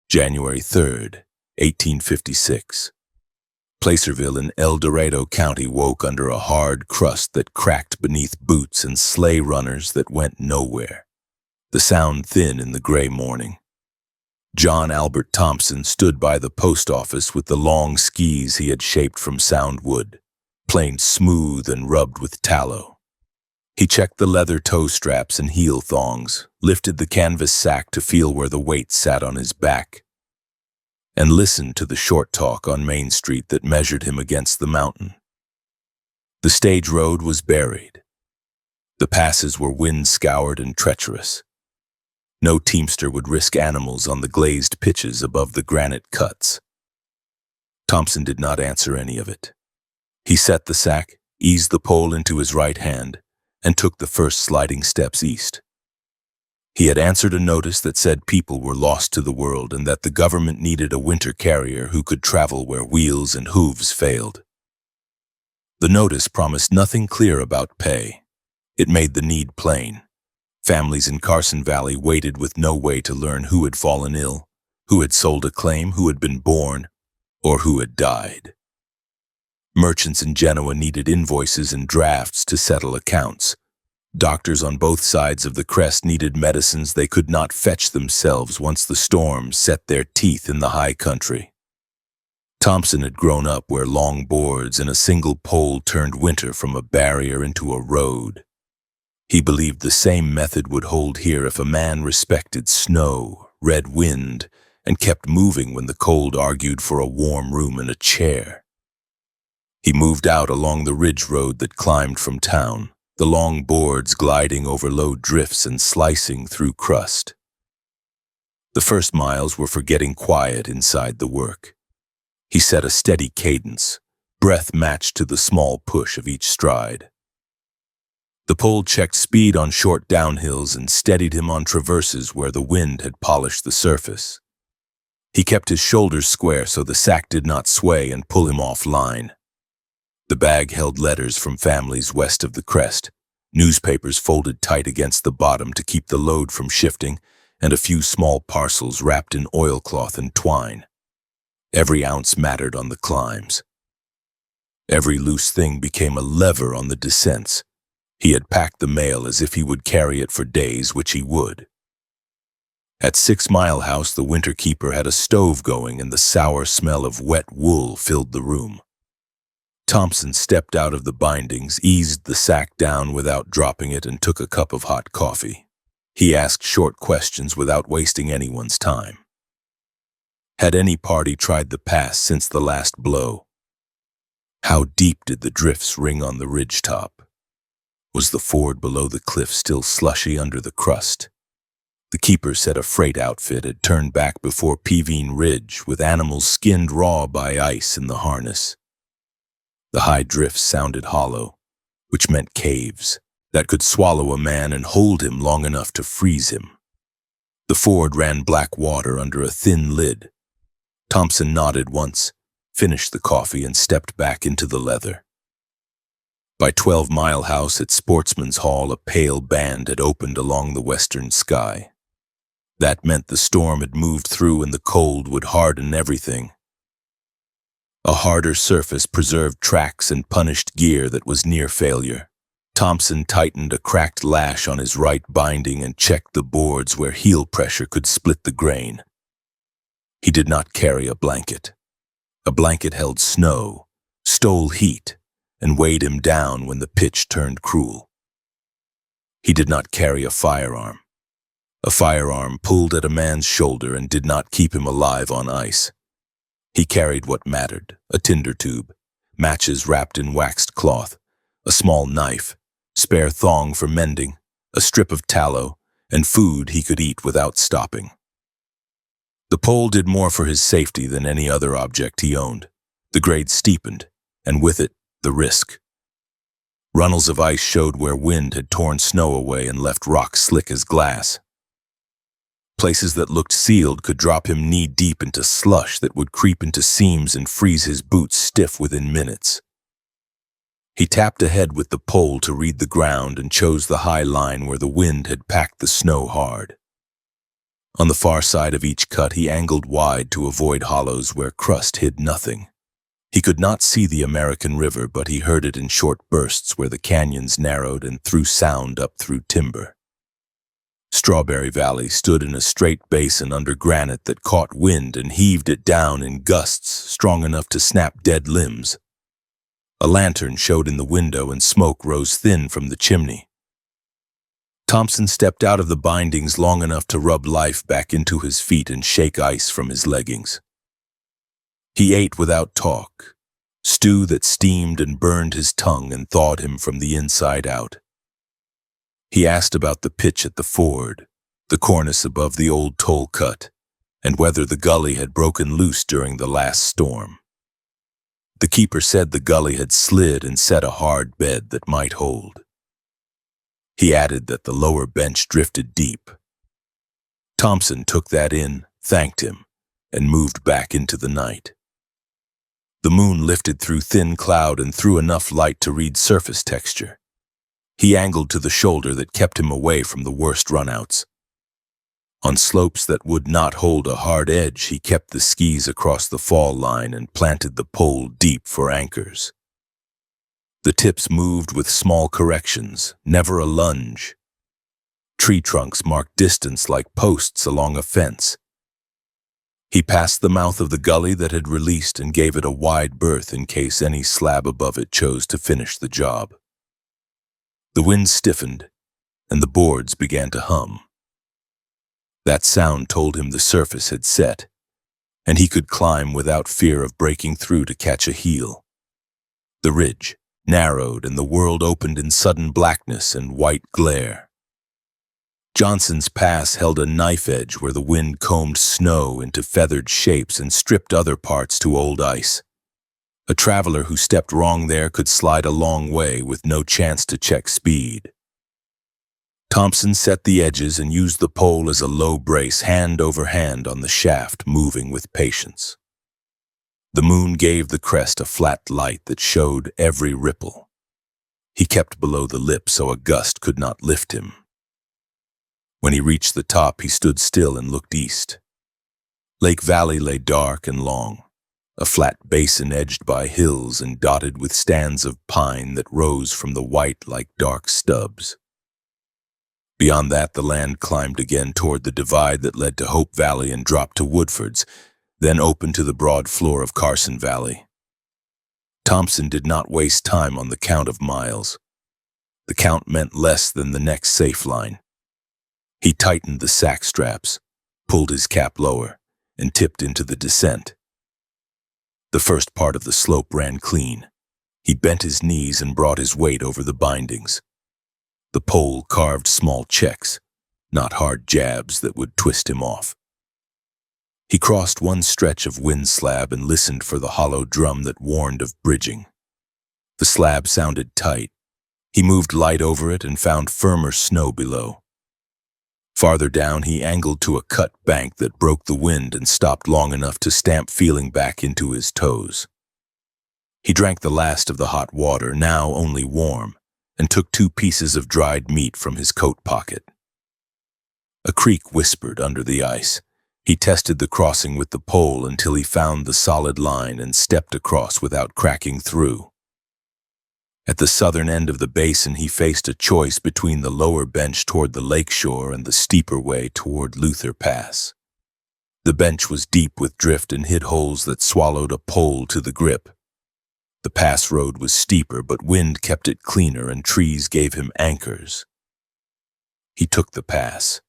January 3rd, 1856. Placerville in El Dorado County woke under a hard crust that cracked beneath boots and sleigh runners that went nowhere, the sound thin in the gray morning. John Albert Thompson stood by the post office with the long skis he had shaped from sound wood, planed smooth and rubbed with tallow. He checked the leather toe straps and heel thongs, lifted the canvas sack to feel where the weight sat on his back, and listened to the short talk on Main Street that measured him against the mountain. The stage road was buried. The passes were wind-scoured and treacherous. No teamster would risk animals on the glazed pitches above the granite cuts. Thompson did not answer any of it. He set the sack, eased the pole into his right hand, and took the first sliding steps east. He had answered a notice that said people were lost to the world and that the government needed a winter carrier who could travel where wheels and hooves failed. The notice promised nothing clear about pay. It made the need plain. Families in Carson Valley waited with no way to learn who had fallen ill, who had sold a claim, who had been born, or who had died. Merchants in Genoa needed invoices and drafts to settle accounts. Doctors on both sides of the crest needed medicines they could not fetch themselves once the storms set their teeth in the high country. Thompson had grown up where long boards and a single pole turned winter from a barrier into a road. He believed the same method would hold here if a man respected snow, red wind, and kept moving when the cold argued for a warm room and a chair. He moved out along the ridge road that climbed from town, the long boards gliding over low drifts and slicing through crust. The first miles were for getting quiet inside the work. He set a steady cadence, breath matched to the small push of each stride. The pole checked speed on short downhills and steadied him on traverses where the wind had polished the surface. He kept his shoulders square so the sack did not sway and pull him off line. The bag held letters from families west of the crest, newspapers folded tight against the bottom to keep the load from shifting, and a few small parcels wrapped in oilcloth and twine. Every ounce mattered on the climbs. Every loose thing became a lever on the descents. He had packed the mail as if he would carry it for days, which he would. At 6 Mile House, the winter keeper had a stove going and the sour smell of wet wool filled the room. Thompson stepped out of the bindings, eased the sack down without dropping it, and took a cup of hot coffee. He asked short questions without wasting anyone's time. Had any party tried the pass since the last blow? How deep did the drifts ring on the ridge top? Was the ford below the cliff still slushy under the crust? The keeper said a freight outfit had turned back before Peavine Ridge with animals skinned raw by ice in the harness. The high drifts sounded hollow, which meant caves that could swallow a man and hold him long enough to freeze him. The ford ran black water under a thin lid. Thompson nodded once, finished the coffee, and stepped back into the leather. By 12 Mile House at Sportsman's Hall, a pale band had opened along the western sky. That meant the storm had moved through and the cold would harden everything. A harder surface preserved tracks and punished gear that was near failure. Thompson tightened a cracked lash on his right binding and checked the boards where heel pressure could split the grain. He did not carry a blanket. A blanket held snow, stole heat, and weighed him down when the pitch turned cruel. He did not carry a firearm. A firearm pulled at a man's shoulder and did not keep him alive on ice. He carried what mattered, a tinder tube, matches wrapped in waxed cloth, a small knife, spare thong for mending, a strip of tallow, and food he could eat without stopping. The pole did more for his safety than any other object he owned. The grade steepened, and with it, the risk. Runnels of ice showed where wind had torn snow away and left rock slick as glass. Places that looked sealed could drop him knee-deep into slush that would creep into seams and freeze his boots stiff within minutes. He tapped ahead with the pole to read the ground and chose the high line where the wind had packed the snow hard. On the far side of each cut, he angled wide to avoid hollows where crust hid nothing. He could not see the American River, but he heard it in short bursts where the canyons narrowed and threw sound up through timber. Strawberry Valley stood in a straight basin under granite that caught wind and heaved it down in gusts strong enough to snap dead limbs. A lantern showed in the window and smoke rose thin from the chimney. Thompson stepped out of the bindings long enough to rub life back into his feet and shake ice from his leggings. He ate without talk, stew that steamed and burned his tongue and thawed him from the inside out. He asked about the pitch at the ford, the cornice above the old toll cut, and whether the gully had broken loose during the last storm. The keeper said the gully had slid and set a hard bed that might hold. He added that the lower bench drifted deep. Thompson took that in, thanked him, and moved back into the night. The moon lifted through thin cloud and threw enough light to read surface texture. He angled to the shoulder that kept him away from the worst runouts. On slopes that would not hold a hard edge, he kept the skis across the fall line and planted the pole deep for anchors. The tips moved with small corrections, never a lunge. Tree trunks marked distance like posts along a fence. He passed the mouth of the gully that had released and gave it a wide berth in case any slab above it chose to finish the job. The wind stiffened, and the boards began to hum. That sound told him the surface had set, and he could climb without fear of breaking through to catch a heel. The ridge narrowed and the world opened in sudden blackness and white glare. Johnson's Pass held a knife edge where the wind combed snow into feathered shapes and stripped other parts to old ice. A traveler who stepped wrong there could slide a long way with no chance to check speed. Thompson set the edges and used the pole as a low brace, hand over hand on the shaft, moving with patience. The moon gave the crest a flat light that showed every ripple. He kept below the lip so a gust could not lift him. When he reached the top, he stood still and looked east. Lake Valley lay dark and long, a flat basin edged by hills and dotted with stands of pine that rose from the white like dark stubs. Beyond that, the land climbed again toward the divide that led to Hope Valley and dropped to Woodford's, then opened to the broad floor of Carson Valley. Thompson did not waste time on the count of miles. The count meant less than the next safe line. He tightened the sack straps, pulled his cap lower, and tipped into the descent. The first part of the slope ran clean. He bent his knees and brought his weight over the bindings. The pole carved small checks, not hard jabs that would twist him off. He crossed one stretch of wind slab and listened for the hollow drum that warned of bridging. The slab sounded tight. He moved light over it and found firmer snow below. Farther down, he angled to a cut bank that broke the wind and stopped long enough to stamp feeling back into his toes. He drank the last of the hot water, now only warm, and took 2 pieces of dried meat from his coat pocket. A creek whispered under the ice. He tested the crossing with the pole until he found the solid line and stepped across without cracking through. At the southern end of the basin, he faced a choice between the lower bench toward the lakeshore and the steeper way toward Luther Pass. The bench was deep with drift and hid holes that swallowed a pole to the grip. The pass road was steeper, but wind kept it cleaner and trees gave him anchors. He took the pass.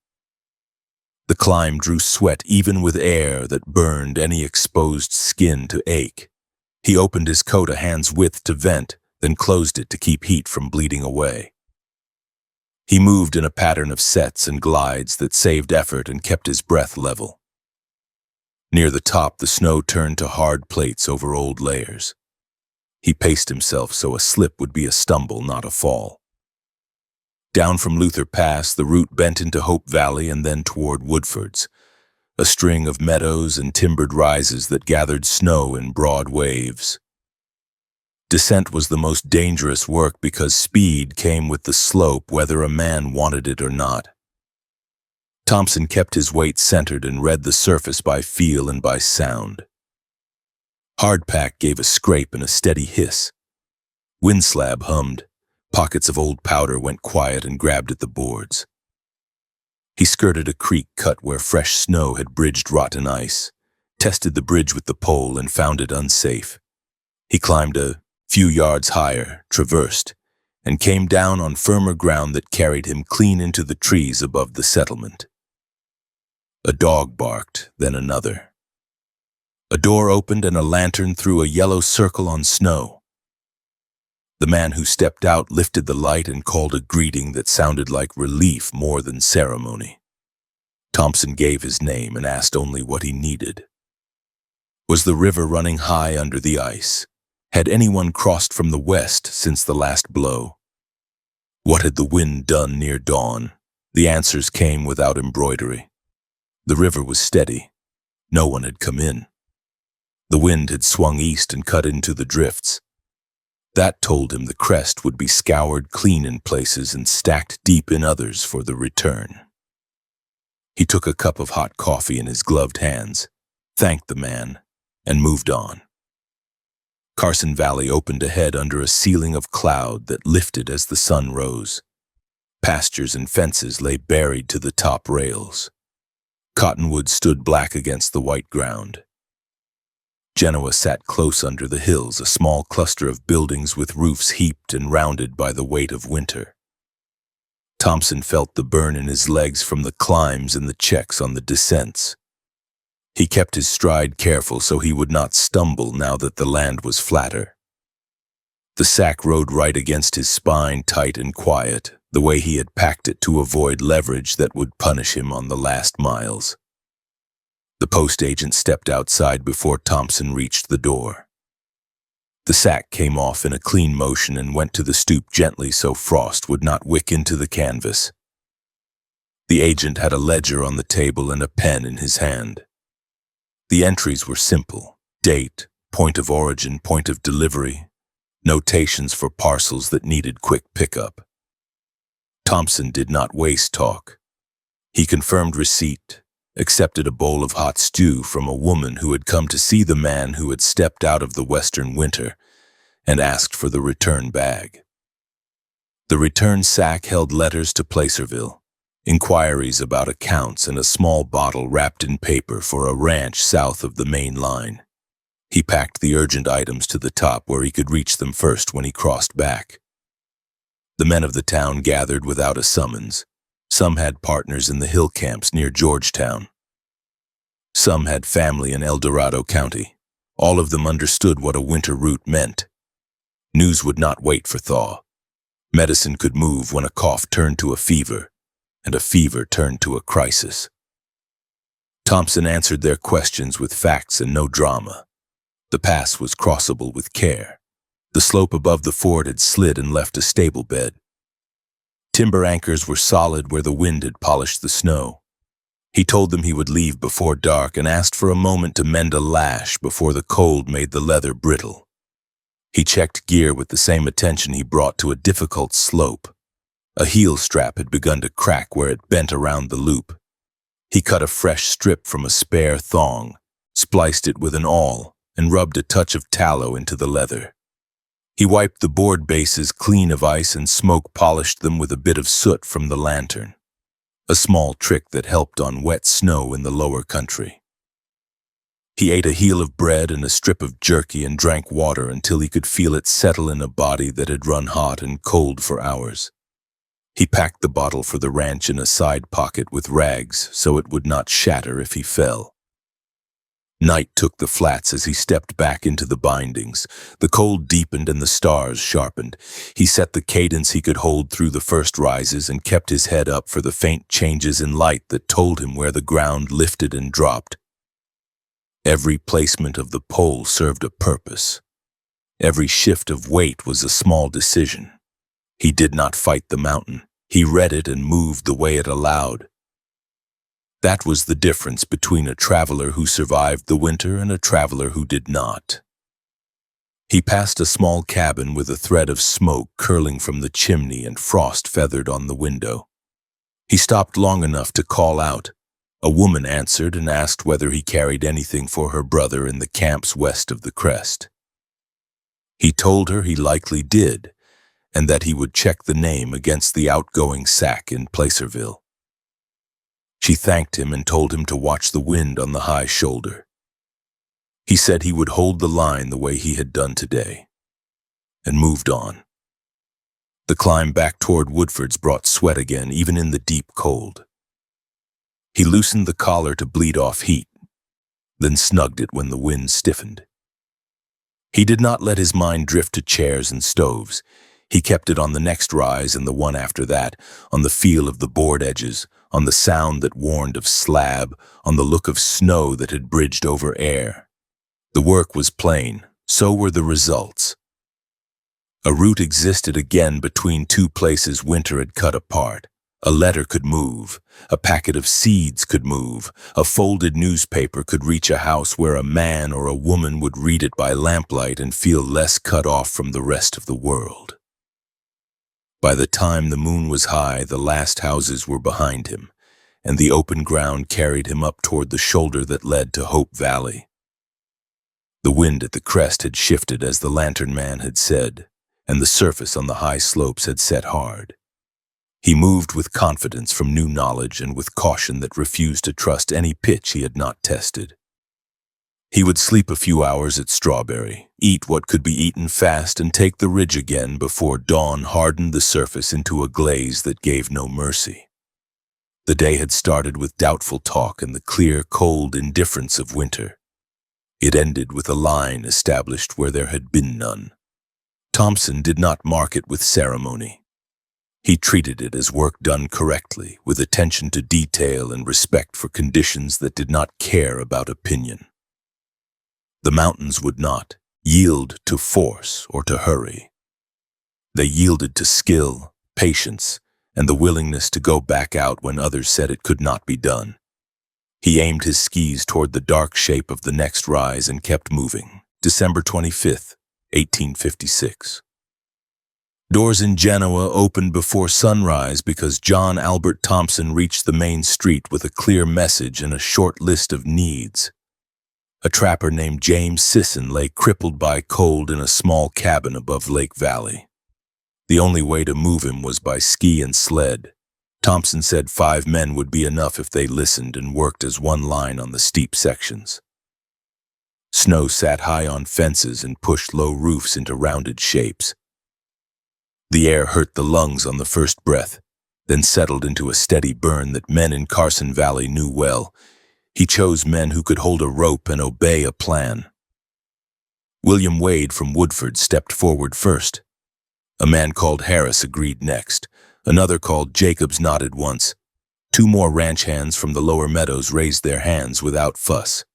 The climb drew sweat even with air that burned any exposed skin to ache. He opened his coat a hand's width to vent, then closed it to keep heat from bleeding away. He moved in a pattern of sets and glides that saved effort and kept his breath level. Near the top, the snow turned to hard plates over old layers. He paced himself so a slip would be a stumble, not a fall. Down from Luther Pass, the route bent into Hope Valley and then toward Woodford's, a string of meadows and timbered rises that gathered snow in broad waves. Descent was the most dangerous work because speed came with the slope whether a man wanted it or not. Thompson kept his weight centered and read the surface by feel and by sound. Hardpack gave a scrape and a steady hiss. Windslab hummed. Pockets of old powder went quiet and grabbed at the boards. He skirted a creek cut where fresh snow had bridged rotten ice, tested the bridge with the pole and found it unsafe. He climbed a few yards higher, traversed, and came down on firmer ground that carried him clean into the trees above the settlement. A dog barked, then another. A door opened and a lantern threw a yellow circle on snow. The man who stepped out lifted the light and called a greeting that sounded like relief more than ceremony. Thompson gave his name and asked only what he needed. Was the river running high under the ice? Had anyone crossed from the west since the last blow? What had the wind done near dawn? The answers came without embroidery. The river was steady. No one had come in. The wind had swung east and cut into the drifts. That told him the crest would be scoured clean in places and stacked deep in others for the return. He took a cup of hot coffee in his gloved hands, thanked the man, and moved on. Carson Valley opened ahead under a ceiling of cloud that lifted as the sun rose. Pastures and fences lay buried to the top rails. Cottonwood stood black against the white ground. Genoa sat close under the hills, a small cluster of buildings with roofs heaped and rounded by the weight of winter. Thompson felt the burn in his legs from the climbs and the checks on the descents. He kept his stride careful so he would not stumble now that the land was flatter. The sack rode right against his spine, tight and quiet, the way he had packed it to avoid leverage that would punish him on the last miles. The post agent stepped outside before Thompson reached the door. The sack came off in a clean motion and went to the stoop gently so frost would not wick into the canvas. The agent had a ledger on the table and a pen in his hand. The entries were simple: date, point of origin, point of delivery, notations for parcels that needed quick pickup. Thompson did not waste talk. He confirmed receipt, accepted a bowl of hot stew from a woman who had come to see the man who had stepped out of the western winter, and asked for the return bag. The return sack held letters to Placerville, inquiries about accounts, and a small bottle wrapped in paper for a ranch south of the main line. He packed the urgent items to the top where he could reach them first when he crossed back. The men of the town gathered without a summons. Some had partners in the hill camps near Georgetown. Some had family in El Dorado County. All of them understood what a winter route meant. News would not wait for thaw. Medicine could move when a cough turned to a fever, and a fever turned to a crisis. Thompson answered their questions with facts and no drama. The pass was crossable with care. The slope above the ford had slid and left a stable bed. Timber anchors were solid where the wind had polished the snow. He told them he would leave before dark and asked for a moment to mend a lash before the cold made the leather brittle. He checked gear with the same attention he brought to a difficult slope. A heel strap had begun to crack where it bent around the loop. He cut a fresh strip from a spare thong, spliced it with an awl, and rubbed a touch of tallow into the leather. He wiped the board bases clean of ice and smoke-polished them with a bit of soot from the lantern, a small trick that helped on wet snow in the lower country. He ate a heel of bread and a strip of jerky and drank water until he could feel it settle in a body that had run hot and cold for hours. He packed the bottle for the ranch in a side pocket with rags so it would not shatter if he fell. Night took the flats as he stepped back into the bindings. The cold deepened and the stars sharpened. He set the cadence he could hold through the first rises and kept his head up for the faint changes in light that told him where the ground lifted and dropped. Every placement of the pole served a purpose. Every shift of weight was a small decision. He did not fight the mountain. He read it and moved the way it allowed. That was the difference between a traveler who survived the winter and a traveler who did not. He passed a small cabin with a thread of smoke curling from the chimney and frost feathered on the window. He stopped long enough to call out. A woman answered and asked whether he carried anything for her brother in the camps west of the crest. He told her he likely did, and that he would check the name against the outgoing sack in Placerville. She thanked him and told him to watch the wind on the high shoulder. He said he would hold the line the way he had done today, and moved on. The climb back toward Woodford's brought sweat again, even in the deep cold. He loosened the collar to bleed off heat, then snugged it when the wind stiffened. He did not let his mind drift to chairs and stoves. He kept it on the next rise and the one after that, on the feel of the board edges, on the sound that warned of slab, on the look of snow that had bridged over air. The work was plain, so were the results. A route existed again between two places winter had cut apart. A letter could move, a packet of seeds could move, a folded newspaper could reach a house where a man or a woman would read it by lamplight and feel less cut off from the rest of the world. By the time the moon was high, the last houses were behind him, and the open ground carried him up toward the shoulder that led to Hope Valley. The wind at the crest had shifted, as the lantern man had said, and the surface on the high slopes had set hard. He moved with confidence from new knowledge and with caution that refused to trust any pitch he had not tested. He would sleep a few hours at Strawberry, eat what could be eaten fast, and take the ridge again before dawn hardened the surface into a glaze that gave no mercy. The day had started with doubtful talk and the clear, cold indifference of winter. It ended with a line established where there had been none. Thompson did not mark it with ceremony. He treated it as work done correctly, with attention to detail and respect for conditions that did not care about opinion. The mountains would not yield to force or to hurry. They yielded to skill, patience, and the willingness to go back out when others said it could not be done. He aimed his skis toward the dark shape of the next rise and kept moving. December 25th, 1856. Doors in Genoa opened before sunrise because John Albert Thompson reached the main street with a clear message and a short list of needs. A trapper named James Sisson lay crippled by cold in a small cabin above Lake Valley. The only way to move him was by ski and sled. Thompson said 5 men would be enough if they listened and worked as one line on the steep sections. Snow sat high on fences and pushed low roofs into rounded shapes. The air hurt the lungs on the first breath, then settled into a steady burn that men in Carson Valley knew well. He chose men who could hold a rope and obey a plan. William Wade from Woodford stepped forward first. A man called Harris agreed next. Another called Jacobs nodded once. 2 more ranch hands from the lower meadows raised their hands without fuss.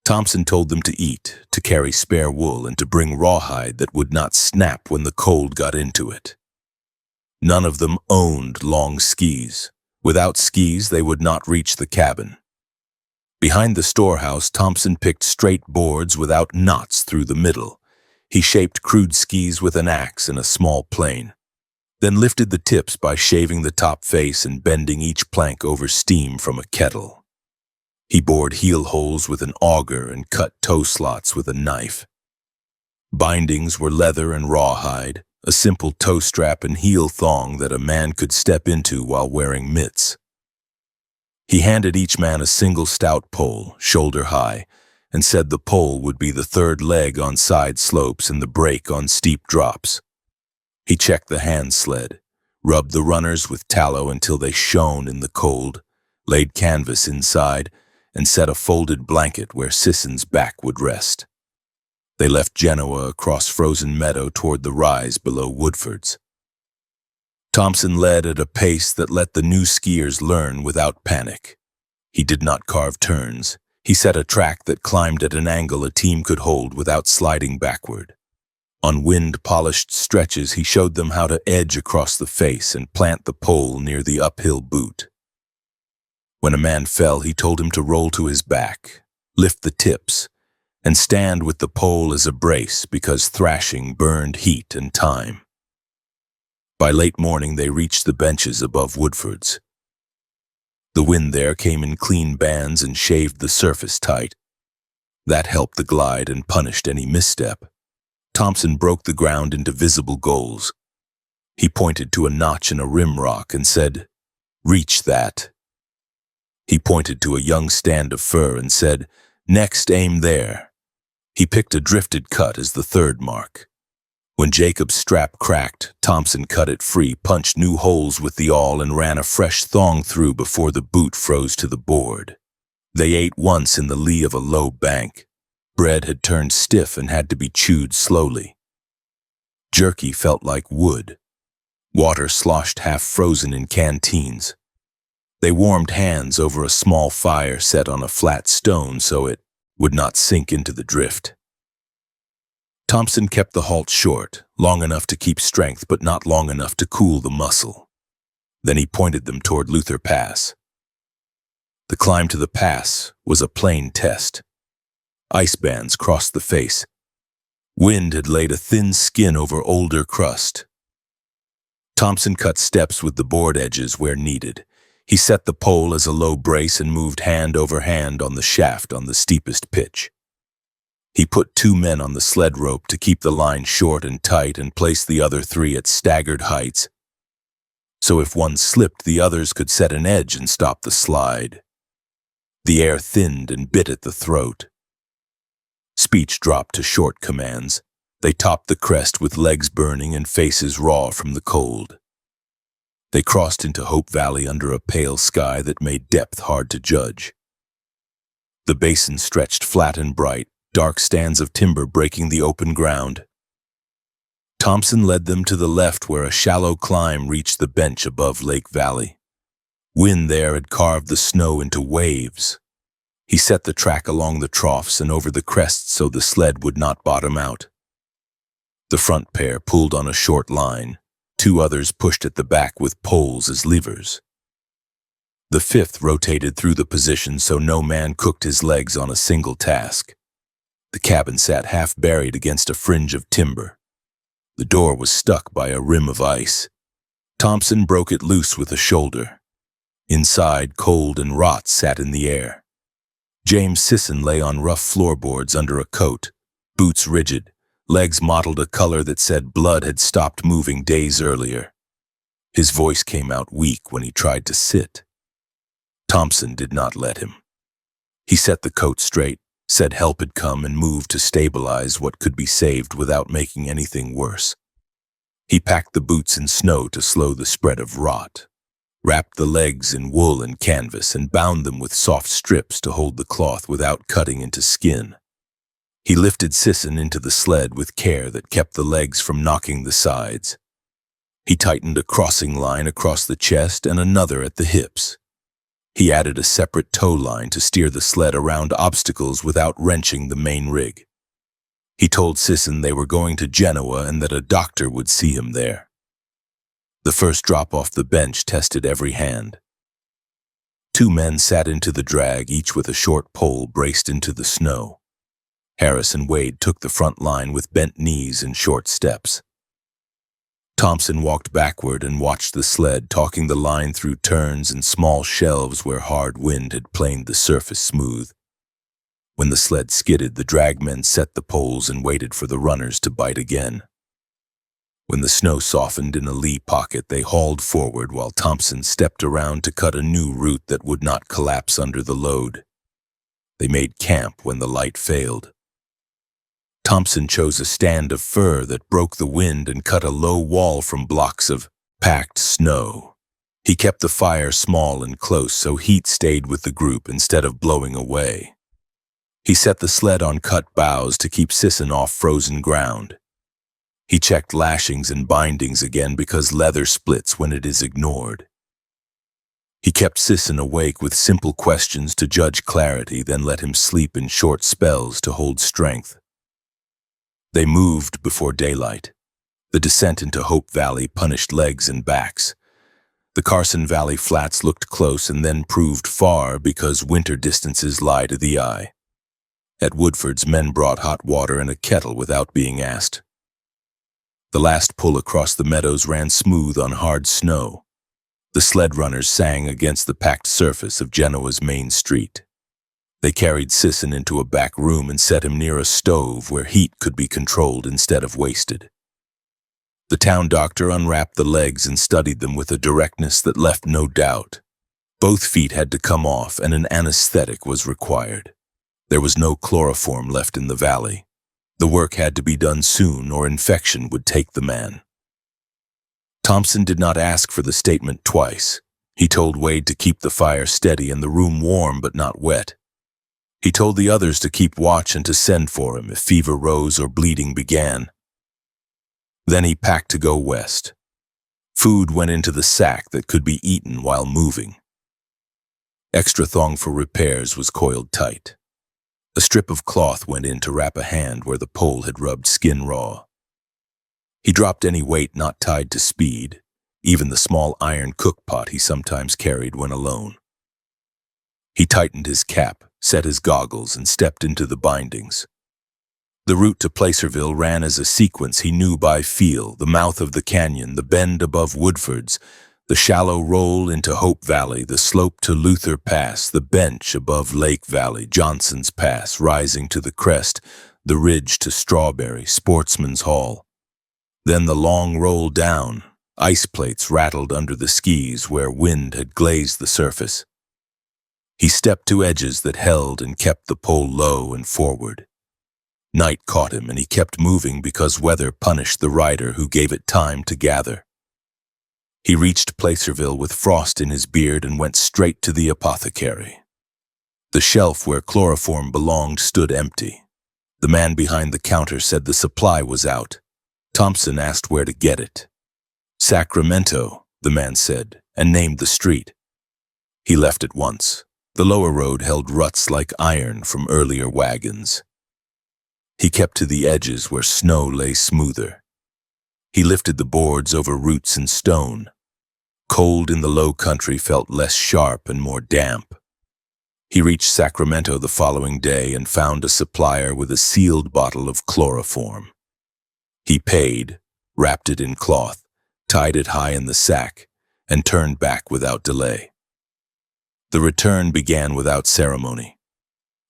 Thompson told them to eat, to carry spare wool, and to bring rawhide that would not snap when the cold got into it. None of them owned long skis. Without skis, they would not reach the cabin. Behind the storehouse, Thompson picked straight boards without knots through the middle. He shaped crude skis with an axe and a small plane, then lifted the tips by shaving the top face and bending each plank over steam from a kettle. He bored heel holes with an auger and cut toe slots with a knife. Bindings were leather and rawhide, a simple toe strap and heel thong that a man could step into while wearing mitts. He handed each man a single stout pole, shoulder high, and said the pole would be the third leg on side slopes and the brake on steep drops. He checked the hand sled, rubbed the runners with tallow until they shone in the cold, laid canvas inside, and set a folded blanket where Sisson's back would rest. They left Genoa across frozen meadow toward the rise below Woodford's. Thompson led at a pace that let the new skiers learn without panic. He did not carve turns. He set a track that climbed at an angle a team could hold without sliding backward. On wind-polished stretches, he showed them how to edge across the face and plant the pole near the uphill boot. When a man fell, he told him to roll to his back, lift the tips, and stand with the pole as a brace because thrashing burned heat and time. By late morning, they reached the benches above Woodford's. The wind there came in clean bands and shaved the surface tight. That helped the glide and punished any misstep. Thompson broke the ground into visible goals. He pointed to a notch in a rim rock and said, "Reach that." He pointed to a young stand of fir and said, "Next, aim there." He picked a drifted cut as the third mark. When Jacob's strap cracked, Thompson cut it free, punched new holes with the awl, and ran a fresh thong through before the boot froze to the board. They ate once in the lee of a low bank. Bread had turned stiff and had to be chewed slowly. Jerky felt like wood. Water sloshed half-frozen in canteens. They warmed hands over a small fire set on a flat stone so it would not sink into the drift. Thompson kept the halt short, long enough to keep strength but not long enough to cool the muscle. Then he pointed them toward Luther Pass. The climb to the pass was a plain test. Ice bands crossed the face. Wind had laid a thin skin over older crust. Thompson cut steps with the board edges where needed. He set the pole as a low brace and moved hand over hand on the shaft on the steepest pitch. He put 2 men on the sled rope to keep the line short and tight and placed the other 3 at staggered heights, so if one slipped, the others could set an edge and stop the slide. The air thinned and bit at the throat. Speech dropped to short commands. They topped the crest with legs burning and faces raw from the cold. They crossed into Hope Valley under a pale sky that made depth hard to judge. The basin stretched flat and bright, dark stands of timber breaking the open ground. Thompson led them to the left where a shallow climb reached the bench above Lake Valley. Wind there had carved the snow into waves. He set the track along the troughs and over the crests so the sled would not bottom out. The front pair pulled on a short line. 2 others pushed at the back with poles as levers. The 5th rotated through the position so no man cooked his legs on a single task. The cabin sat half buried against a fringe of timber. The door was stuck by a rim of ice. Thompson broke it loose with a shoulder. Inside, cold and rot sat in the air. James Sisson lay on rough floorboards under a coat, boots rigid, legs mottled a color that said blood had stopped moving days earlier. His voice came out weak when he tried to sit. Thompson did not let him. He set the coat straight, said help had come, and moved to stabilize what could be saved without making anything worse. He packed the boots in snow to slow the spread of rot, wrapped the legs in wool and canvas, and bound them with soft strips to hold the cloth without cutting into skin. He lifted Sisson into the sled with care that kept the legs from knocking the sides. He tightened a crossing line across the chest and another at the hips. He added a separate tow line to steer the sled around obstacles without wrenching the main rig. He told Sisson they were going to Genoa and that a doctor would see him there. The first drop off the bench tested every hand. 2 men sat into the drag, each with a short pole braced into the snow. Harris and Wade took the front line with bent knees and short steps. Thompson walked backward and watched the sled, talking the line through turns and small shelves where hard wind had planed the surface smooth. When the sled skidded, the dragmen set the poles and waited for the runners to bite again. When the snow softened in a lee pocket, they hauled forward while Thompson stepped around to cut a new route that would not collapse under the load. They made camp when the light failed. Thompson chose a stand of fir that broke the wind and cut a low wall from blocks of packed snow. He kept the fire small and close so heat stayed with the group instead of blowing away. He set the sled on cut boughs to keep Sisson off frozen ground. He checked lashings and bindings again because leather splits when it is ignored. He kept Sisson awake with simple questions to judge clarity, then let him sleep in short spells to hold strength. They moved before daylight. The descent into Hope Valley punished legs and backs. The Carson Valley flats looked close and then proved far because winter distances lie to the eye. At Woodford's, men brought hot water in a kettle without being asked. The last pull across the meadows ran smooth on hard snow. The sled runners sang against the packed surface of Genoa's main street. They carried Sisson into a back room and set him near a stove where heat could be controlled instead of wasted. The town doctor unwrapped the legs and studied them with a directness that left no doubt. Both feet had to come off and an anesthetic was required. There was no chloroform left in the valley. The work had to be done soon or infection would take the man. Thompson did not ask for the statement twice. He told Wade to keep the fire steady and the room warm but not wet. He told the others to keep watch and to send for him if fever rose or bleeding began. Then he packed to go west. Food went into the sack that could be eaten while moving. Extra thong for repairs was coiled tight. A strip of cloth went in to wrap a hand where the pole had rubbed skin raw. He dropped any weight not tied to speed, even the small iron cookpot he sometimes carried when alone. He tightened his cap, set his goggles, and stepped into the bindings. The route to Placerville ran as a sequence he knew by feel: the mouth of the canyon, the bend above Woodford's, the shallow roll into Hope Valley, the slope to Luther Pass, the bench above Lake Valley, Johnson's Pass, rising to the crest, the ridge to Strawberry, Sportsman's Hall. Then the long roll down. Ice plates rattled under the skis where wind had glazed the surface. He stepped to edges that held and kept the pole low and forward. Night caught him and he kept moving because weather punished the rider who gave it time to gather. He reached Placerville with frost in his beard and went straight to the apothecary. The shelf where chloroform belonged stood empty. The man behind the counter said the supply was out. Thompson asked where to get it. Sacramento, the man said, and named the street. He left at once. The lower road held ruts like iron from earlier wagons. He kept to the edges where snow lay smoother. He lifted the boards over roots and stone. Cold in the low country felt less sharp and more damp. He reached Sacramento the following day and found a supplier with a sealed bottle of chloroform. He paid, wrapped it in cloth, tied it high in the sack, and turned back without delay. The return began without ceremony.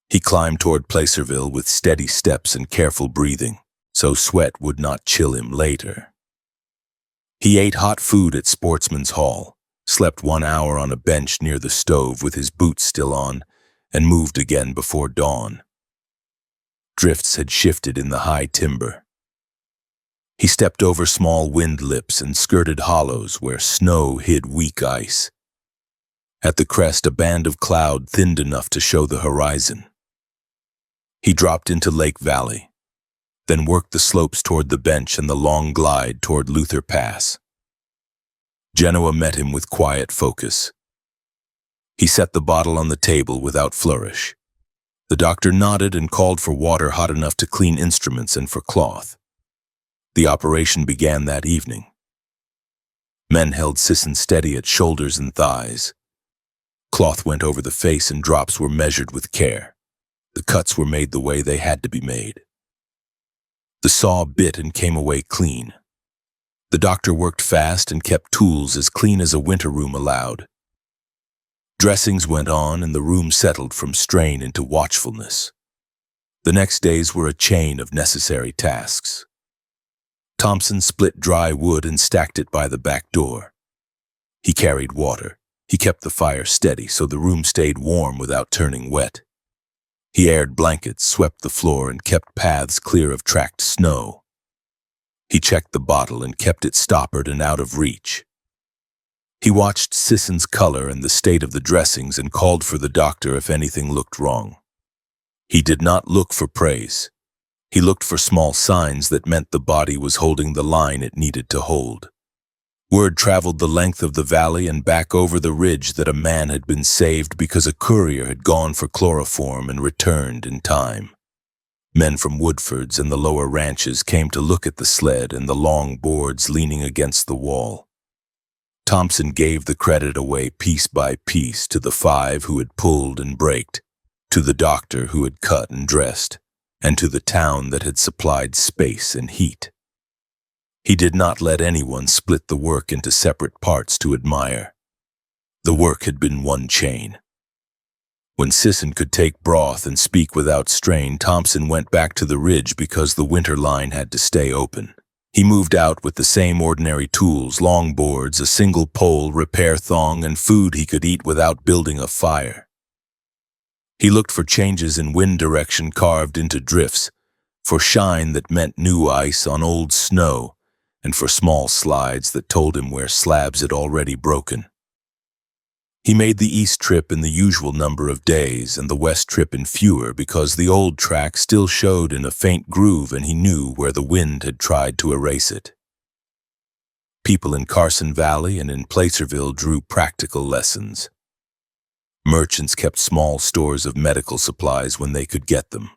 He climbed toward Placerville with steady steps and careful breathing, so sweat would not chill him later. He ate hot food at Sportsman's Hall, slept 1 hour on a bench near the stove with his boots still on, and moved again before dawn. Drifts had shifted in the high timber. He stepped over small wind lips and skirted hollows where snow hid weak ice. At the crest, a band of cloud thinned enough to show the horizon. He dropped into Lake Valley, then worked the slopes toward the bench and the long glide toward Luther Pass. Genoa met him with quiet focus. He set the bottle on the table without flourish. The doctor nodded and called for water hot enough to clean instruments and for cloth. The operation began that evening. Men held Sisson steady at shoulders and thighs. Cloth went over the face and drops were measured with care. The cuts were made the way they had to be made. The saw bit and came away clean. The doctor worked fast and kept tools as clean as a winter room allowed. Dressings went on and the room settled from strain into watchfulness. The next days were a chain of necessary tasks. Thompson split dry wood and stacked it by the back door. He carried water. He kept the fire steady so the room stayed warm without turning wet. He aired blankets, swept the floor, and kept paths clear of tracked snow. He checked the bottle and kept it stoppered and out of reach. He watched Sisson's color and the state of the dressings and called for the doctor if anything looked wrong. He did not look for praise. He looked for small signs that meant the body was holding the line it needed to hold. Word traveled the length of the valley and back over the ridge that a man had been saved because a courier had gone for chloroform and returned in time. Men from Woodford's and the lower ranches came to look at the sled and the long boards leaning against the wall. Thompson gave the credit away piece by piece to the 5 who had pulled and braked, to the doctor who had cut and dressed, and to the town that had supplied space and heat. He did not let anyone split the work into separate parts to admire. The work had been one chain. When Sisson could take broth and speak without strain, Thompson went back to the ridge because the winter line had to stay open. He moved out with the same ordinary tools, long boards, a single pole, repair thong, and food he could eat without building a fire. He looked for changes in wind direction carved into drifts, for shine that meant new ice on old snow, and for small slides that told him where slabs had already broken. He made the east trip in the usual number of days and the west trip in fewer because the old track still showed in a faint groove and he knew where the wind had tried to erase it. People in Carson Valley and in Placerville drew practical lessons. Merchants kept small stores of medical supplies when they could get them.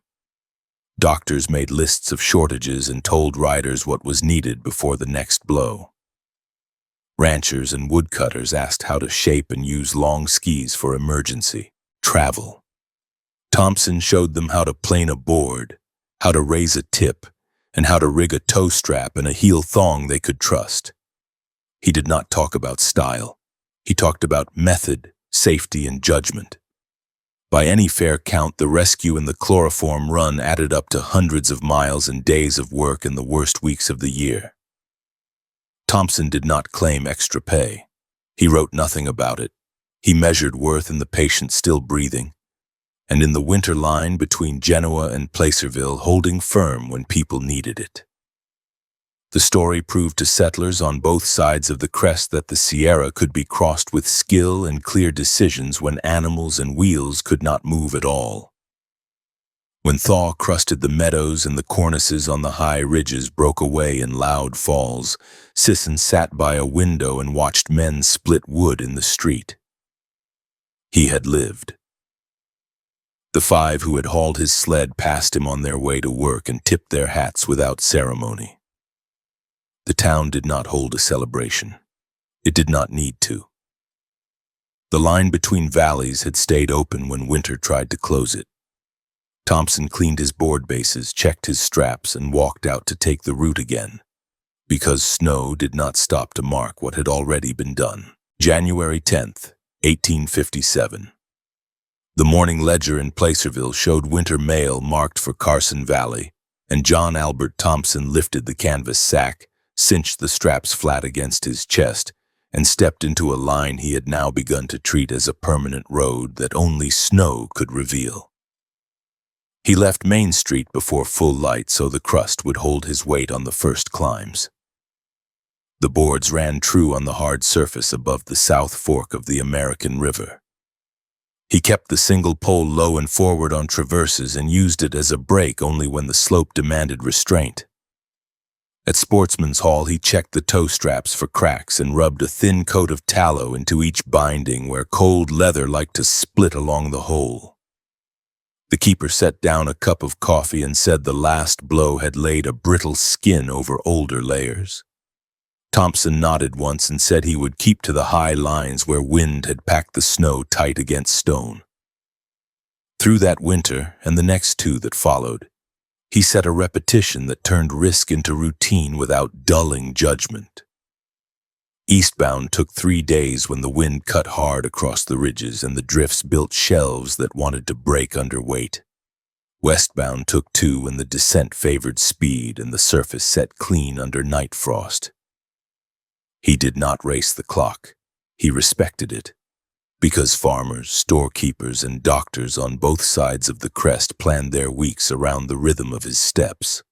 Doctors made lists of shortages and told riders what was needed before the next blow. Ranchers and woodcutters asked how to shape and use long skis for emergency travel. Thompson showed them how to plane a board, how to raise a tip, and how to rig a toe strap and a heel thong they could trust. He did not talk about style. He talked about method, safety, and judgment. By any fair count, the rescue and the chloroform run added up to hundreds of miles and days of work in the worst weeks of the year. Thompson did not claim extra pay. He wrote nothing about it. He measured worth in the patient still breathing, and in the winter line between Genoa and Placerville holding firm when people needed it. The story proved to settlers on both sides of the crest that the Sierra could be crossed with skill and clear decisions when animals and wheels could not move at all. When thaw crusted the meadows and the cornices on the high ridges broke away in loud falls, Sisson sat by a window and watched men split wood in the street. He had lived. The 5 who had hauled his sled passed him on their way to work and tipped their hats without ceremony. The town did not hold a celebration. It did not need to. The line between valleys had stayed open when winter tried to close it. Thompson cleaned his board bases, checked his straps, and walked out to take the route again, because snow did not stop to mark what had already been done. January 10th, 1857. The Morning Ledger in Placerville showed winter mail marked for Carson Valley, and John Albert Thompson lifted the canvas sack, cinched the straps flat against his chest, and stepped into a line he had now begun to treat as a permanent road that only snow could reveal. He left Main Street before full light so the crust would hold his weight on the first climbs. The boards ran true on the hard surface above the south fork of the American River. He kept the single pole low and forward on traverses and used it as a brake only when the slope demanded restraint. At Sportsman's Hall, he checked the toe straps for cracks and rubbed a thin coat of tallow into each binding where cold leather liked to split along the hole. The keeper set down a cup of coffee and said the last blow had laid a brittle skin over older layers. Thompson nodded once and said he would keep to the high lines where wind had packed the snow tight against stone. Through that winter and the next 2 that followed, he set a repetition that turned risk into routine without dulling judgment. Eastbound took 3 days when the wind cut hard across the ridges and the drifts built shelves that wanted to break under weight. Westbound took 2 when the descent favored speed and the surface set clean under night frost. He did not race the clock. He respected it, because farmers, storekeepers, and doctors on both sides of the crest planned their weeks around the rhythm of his steps.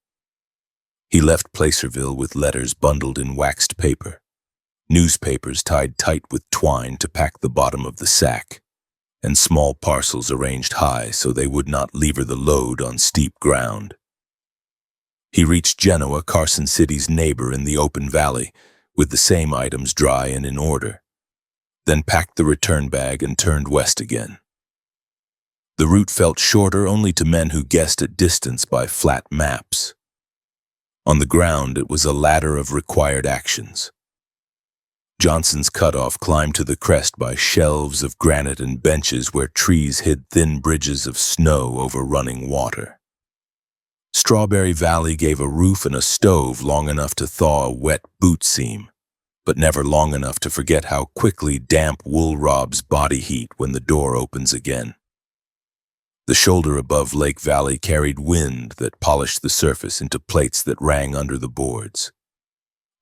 He left Placerville with letters bundled in waxed paper, newspapers tied tight with twine to pack the bottom of the sack, and small parcels arranged high so they would not lever the load on steep ground. He reached Genoa, Carson City's neighbor in the open valley, with the same items dry and in order, then packed the return bag and turned west again. The route felt shorter only to men who guessed at distance by flat maps. On the ground, it was a ladder of required actions. Johnson's cutoff climbed to the crest by shelves of granite and benches where trees hid thin bridges of snow over running water. Strawberry Valley gave a roof and a stove long enough to thaw a wet boot seam, but never long enough to forget how quickly damp wool robs body heat when the door opens again. The shoulder above Lake Valley carried wind that polished the surface into plates that rang under the boards.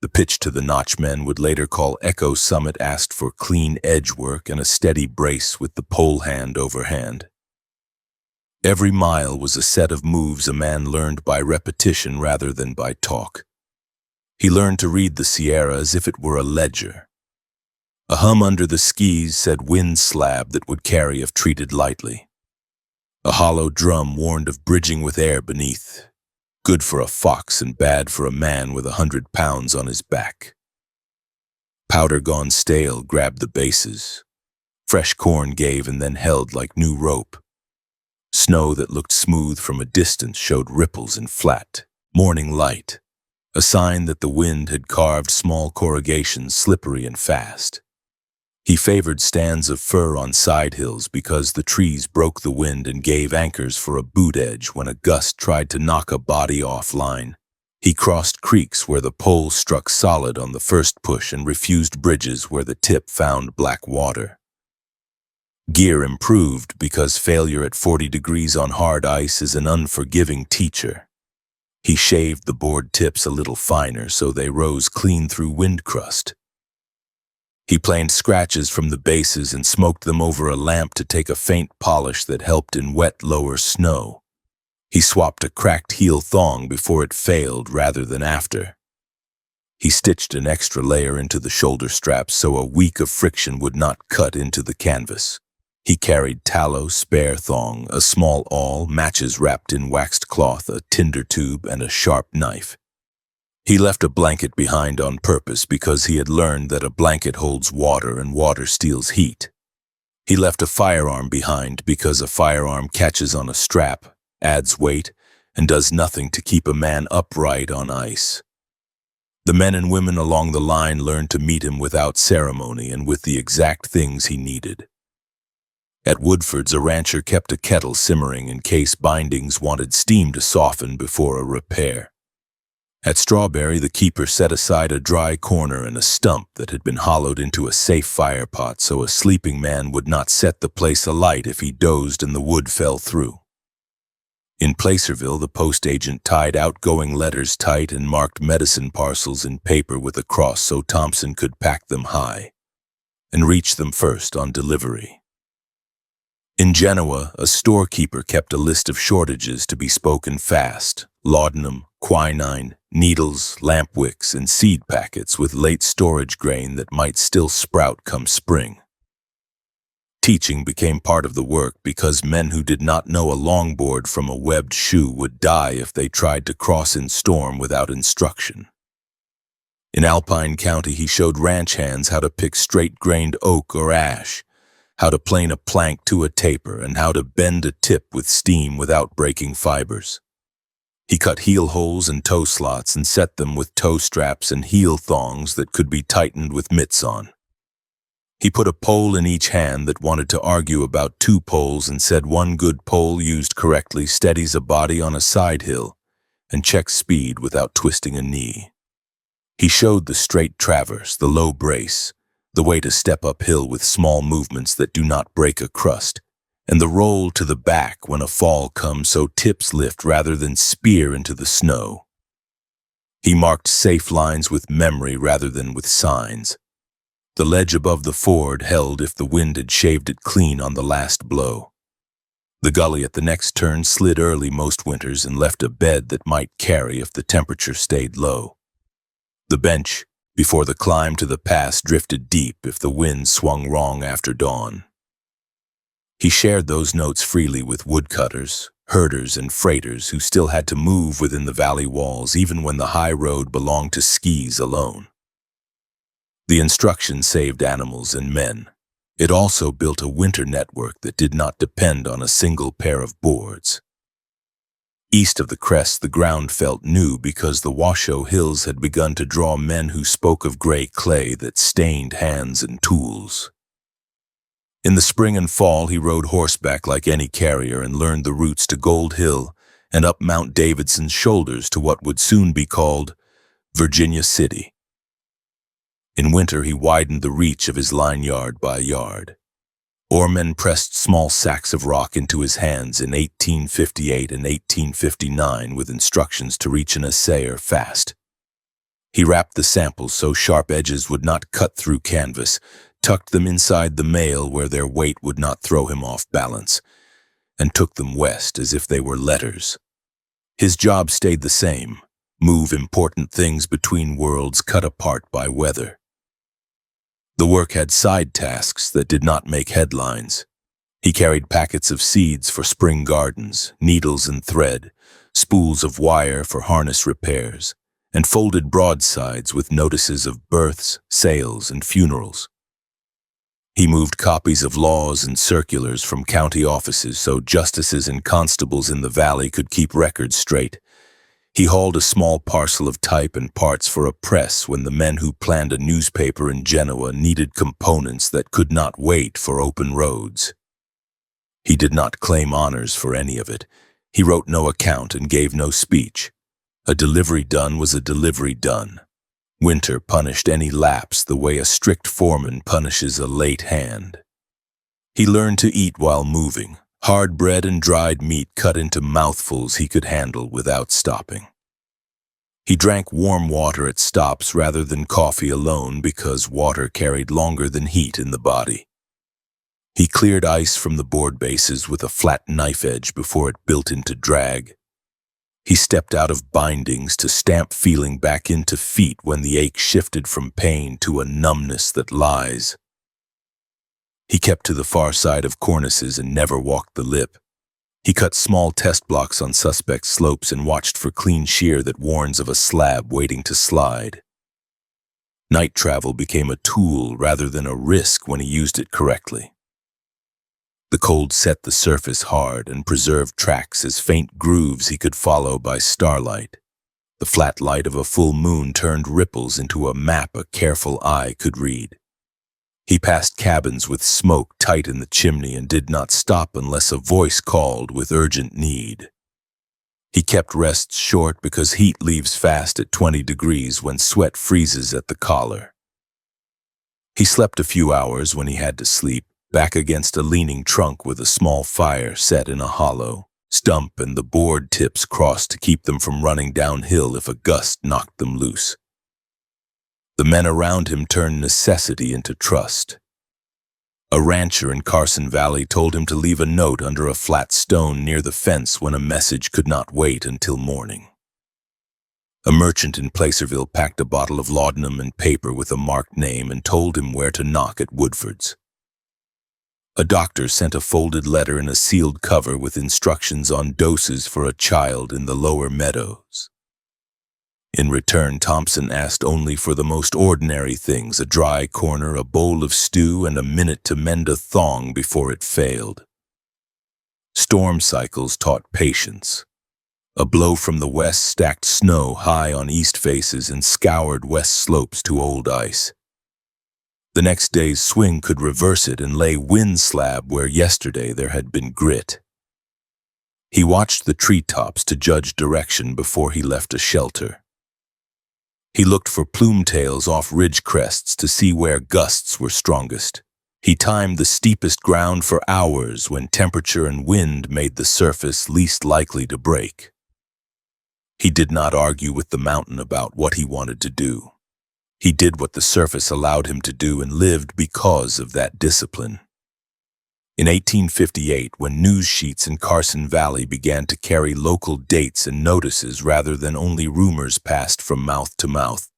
The pitch to the notchmen would later call Echo Summit asked for clean edge work and a steady brace with the pole hand over hand. Every mile was a set of moves a man learned by repetition rather than by talk. He learned to read the Sierra as if it were a ledger. A hum under the skis said wind slab that would carry if treated lightly. A hollow drum warned of bridging with air beneath, good for a fox and bad for a man with 100 pounds on his back. Powder gone stale grabbed the bases. Fresh corn gave and then held like new rope. Snow that looked smooth from a distance showed ripples in flat, morning light, a sign that the wind had carved small corrugations slippery and fast. He favored stands of fir on side hills because the trees broke the wind and gave anchors for a boot edge when a gust tried to knock a body offline. He crossed creeks where the pole struck solid on the first push and refused bridges where the tip found black water. Gear improved because failure at 40 degrees on hard ice is an unforgiving teacher. He shaved the board tips a little finer so they rose clean through wind crust. He planed scratches from the bases and smoked them over a lamp to take a faint polish that helped in wet lower snow. He swapped a cracked heel thong before it failed rather than after. He stitched an extra layer into the shoulder straps so a week of friction would not cut into the canvas. He carried tallow, spare thong, a small awl, matches wrapped in waxed cloth, a tinder tube, and a sharp knife. He left a blanket behind on purpose because he had learned that a blanket holds water and water steals heat. He left a firearm behind because a firearm catches on a strap, adds weight, and does nothing to keep a man upright on ice. The men and women along the line learned to meet him without ceremony and with the exact things he needed. At Woodford's, a rancher kept a kettle simmering in case bindings wanted steam to soften before a repair. At Strawberry, the keeper set aside a dry corner and a stump that had been hollowed into a safe fire pot so a sleeping man would not set the place alight if he dozed and the wood fell through. In Placerville, the post agent tied outgoing letters tight and marked medicine parcels in paper with a cross so Thompson could pack them high and reach them first on delivery. In Genoa, a storekeeper kept a list of shortages to be spoken fast: laudanum, quinine, needles, lamp wicks, and seed packets with late storage grain that might still sprout come spring. Teaching became part of the work because men who did not know a longboard from a webbed shoe would die if they tried to cross in storm without instruction. In Alpine County, he showed ranch hands how to pick straight-grained oak or ash, how to plane a plank to a taper, and how to bend a tip with steam without breaking fibers. He cut heel holes and toe slots and set them with toe straps and heel thongs that could be tightened with mitts on. He put a pole in each hand that wanted to argue about two poles and said one good pole used correctly steadies a body on a side hill and checks speed without twisting a knee. He showed the straight traverse, the low brace, the way to step uphill with small movements that do not break a crust, and the roll to the back when a fall comes so tips lift rather than spear into the snow. He marked safe lines with memory rather than with signs. The ledge above the ford held if the wind had shaved it clean on the last blow. The gully at the next turn slid early most winters and left a bed that might carry if the temperature stayed low. The bench, before the climb to the pass, drifted deep if the wind swung wrong after dawn. He shared those notes freely with woodcutters, herders, and freighters who still had to move within the valley walls even when the high road belonged to skis alone. The instruction saved animals and men. It also built a winter network that did not depend on a single pair of boards. East of the crest, the ground felt new because the Washoe Hills had begun to draw men who spoke of gray clay that stained hands and tools. In the spring and fall, he rode horseback like any carrier and learned the routes to Gold Hill and up Mount Davidson's shoulders to what would soon be called Virginia City. In winter, he widened the reach of his line yard by yard. Oarmen pressed small sacks of rock into his hands in 1858 and 1859 with instructions to reach an assayer fast. He wrapped the samples so sharp edges would not cut through canvas, tucked them inside the mail where their weight would not throw him off balance, and took them west as if they were letters. His job stayed the same: move important things between worlds cut apart by weather. The work had side tasks that did not make headlines. He carried packets of seeds for spring gardens, needles and thread, spools of wire for harness repairs, and folded broadsides with notices of births, sales, and funerals. He moved copies of laws and circulars from county offices so justices and constables in the valley could keep records straight. He hauled a small parcel of type and parts for a press when the men who planned a newspaper in Genoa needed components that could not wait for open roads. He did not claim honors for any of it. He wrote no account and gave no speech. A delivery done was a delivery done. Winter punished any lapse the way a strict foreman punishes a late hand. He learned to eat while moving. Hard bread and dried meat cut into mouthfuls he could handle without stopping. He drank warm water at stops rather than coffee alone because water carried longer than heat in the body. He cleared ice from the board bases with a flat knife edge before it built into drag. He stepped out of bindings to stamp feeling back into feet when the ache shifted from pain to a numbness that lies. He kept to the far side of cornices and never walked the lip. He cut small test blocks on suspect slopes and watched for clean shear that warns of a slab waiting to slide. Night travel became a tool rather than a risk when he used it correctly. The cold set the surface hard and preserved tracks as faint grooves he could follow by starlight. The flat light of a full moon turned ripples into a map a careful eye could read. He passed cabins with smoke tight in the chimney and did not stop unless a voice called with urgent need. He kept rests short because heat leaves fast at 20 degrees when sweat freezes at the collar. He slept a few hours when he had to sleep, back against a leaning trunk with a small fire set in a hollow stump and the board tips crossed to keep them from running downhill if a gust knocked them loose. The men around him turned necessity into trust. A rancher in Carson Valley told him to leave a note under a flat stone near the fence when a message could not wait until morning. A merchant in Placerville packed a bottle of laudanum and paper with a marked name and told him where to knock at Woodford's. A doctor sent a folded letter in a sealed cover with instructions on doses for a child in the lower meadows. In return, Thompson asked only for the most ordinary things: a dry corner, a bowl of stew, and a minute to mend a thong before it failed. Storm cycles taught patience. A blow from the west stacked snow high on east faces and scoured west slopes to old ice. The next day's swing could reverse it and lay wind slab where yesterday there had been grit. He watched the treetops to judge direction before he left a shelter. He looked for plume tails off ridge crests to see where gusts were strongest. He timed the steepest ground for hours when temperature and wind made the surface least likely to break. He did not argue with the mountain about what he wanted to do. He did what the surface allowed him to do and lived because of that discipline. In 1858, when news sheets in Carson Valley began to carry local dates and notices rather than only rumors passed from mouth to mouth,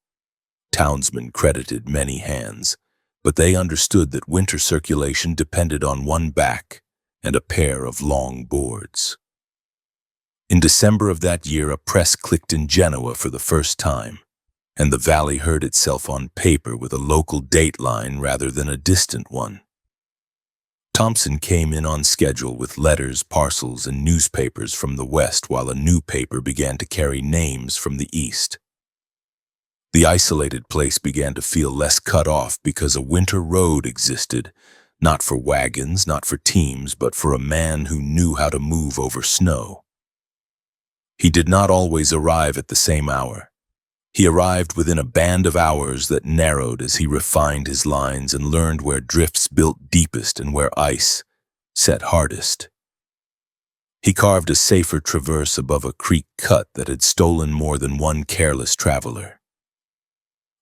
townsmen credited many hands, but they understood that winter circulation depended on one back and a pair of long boards. In December of that year, a press clicked in Genoa for the first time, and the valley heard itself on paper with a local dateline rather than a distant one. Thompson came in on schedule with letters, parcels, and newspapers from the west while a new paper began to carry names from the east. The isolated place began to feel less cut off because a winter road existed, not for wagons, not for teams, but for a man who knew how to move over snow. He did not always arrive at the same hour. He arrived within a band of hours that narrowed as he refined his lines and learned where drifts built deepest and where ice set hardest. He carved a safer traverse above a creek cut that had stolen more than one careless traveler.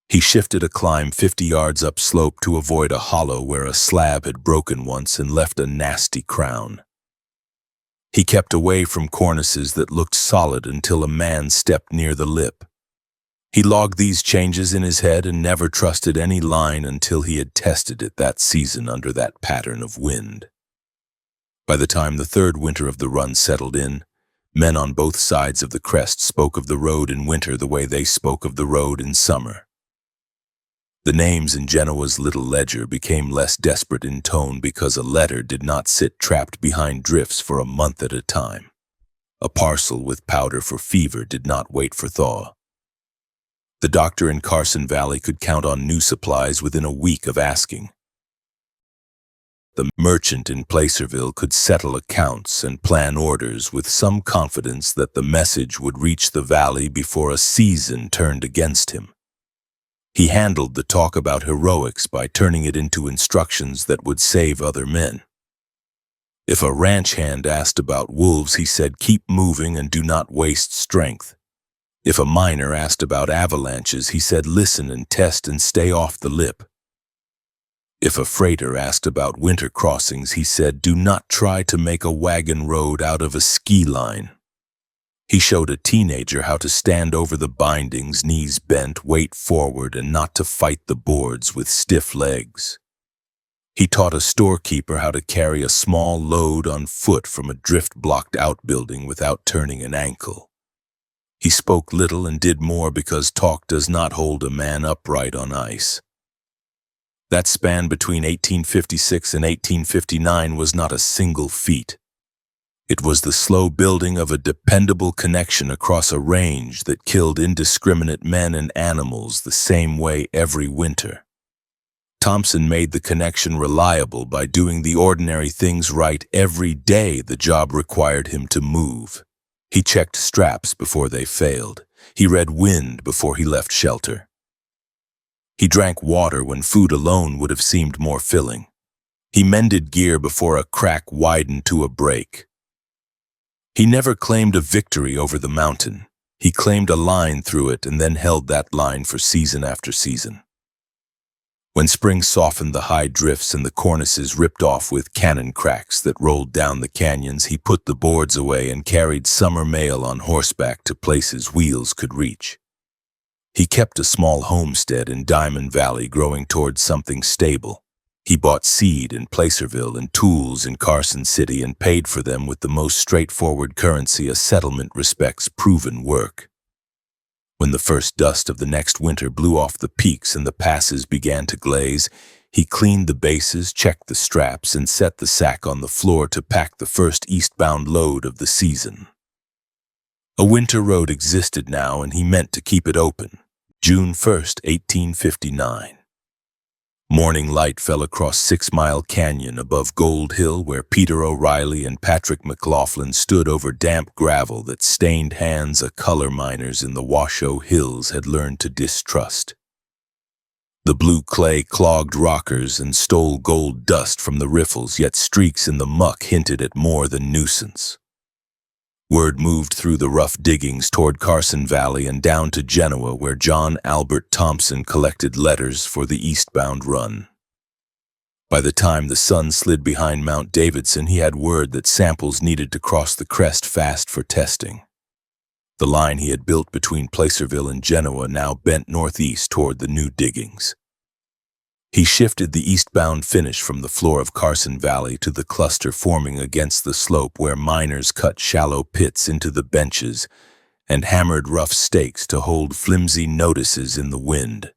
He shifted a climb 50 yards upslope to avoid a hollow where a slab had broken once and left a nasty crown. He kept away from cornices that looked solid until a man stepped near the lip. He logged these changes in his head and never trusted any line until he had tested it that season under that pattern of wind. By the time the third winter of the run settled in, men on both sides of the crest spoke of the road in winter the way they spoke of the road in summer. The names in Genoa's little ledger became less desperate in tone because a letter did not sit trapped behind drifts for a month at a time. A parcel with powder for fever did not wait for thaw. The doctor in Carson Valley could count on new supplies within a week of asking. The merchant in Placerville could settle accounts and plan orders with some confidence that the message would reach the valley before a season turned against him. He handled the talk about heroics by turning it into instructions that would save other men. If a ranch hand asked about wolves, he said, "Keep moving and do not waste strength." If a miner asked about avalanches, he said, "Listen and test and stay off the lip." If a freighter asked about winter crossings, he said, "Do not try to make a wagon road out of a ski line." He showed a teenager how to stand over the bindings, knees bent, weight forward, and not to fight the boards with stiff legs. He taught a storekeeper how to carry a small load on foot from a drift-blocked outbuilding without turning an ankle. He spoke little and did more because talk does not hold a man upright on ice. That span between 1856 and 1859 was not a single feat. It was the slow building of a dependable connection across a range that killed indiscriminate men and animals the same way every winter. Thompson made the connection reliable by doing the ordinary things right every day the job required him to move. He checked straps before they failed. He read wind before he left shelter. He drank water when food alone would have seemed more filling. He mended gear before a crack widened to a break. He never claimed a victory over the mountain. He claimed a line through it and then held that line for season after season. When spring softened the high drifts and the cornices ripped off with cannon cracks that rolled down the canyons, he put the boards away and carried summer mail on horseback to places wheels could reach. He kept a small homestead in Diamond Valley growing towards something stable. He bought seed in Placerville and tools in Carson City and paid for them with the most straightforward currency a settlement respects: proven work. When the first dust of the next winter blew off the peaks and the passes began to glaze, he cleaned the bases, checked the straps, and set the sack on the floor to pack the first eastbound load of the season. A winter road existed now, and he meant to keep it open. June 1st, 1859. Morning light fell across 6 Mile Canyon above Gold Hill, where Peter O'Reilly and Patrick McLaughlin stood over damp gravel that stained hands of color miners in the Washoe Hills had learned to distrust. The blue clay clogged rockers and stole gold dust from the riffles, yet streaks in the muck hinted at more than nuisance. Word moved through the rough diggings toward Carson Valley and down to Genoa, where John Albert Thompson collected letters for the eastbound run. By the time the sun slid behind Mount Davidson, he had word that samples needed to cross the crest fast for testing. The line he had built between Placerville and Genoa now bent northeast toward the new diggings. He shifted the eastbound finish from the floor of Carson Valley to the cluster forming against the slope, where miners cut shallow pits into the benches and hammered rough stakes to hold flimsy notices in the wind.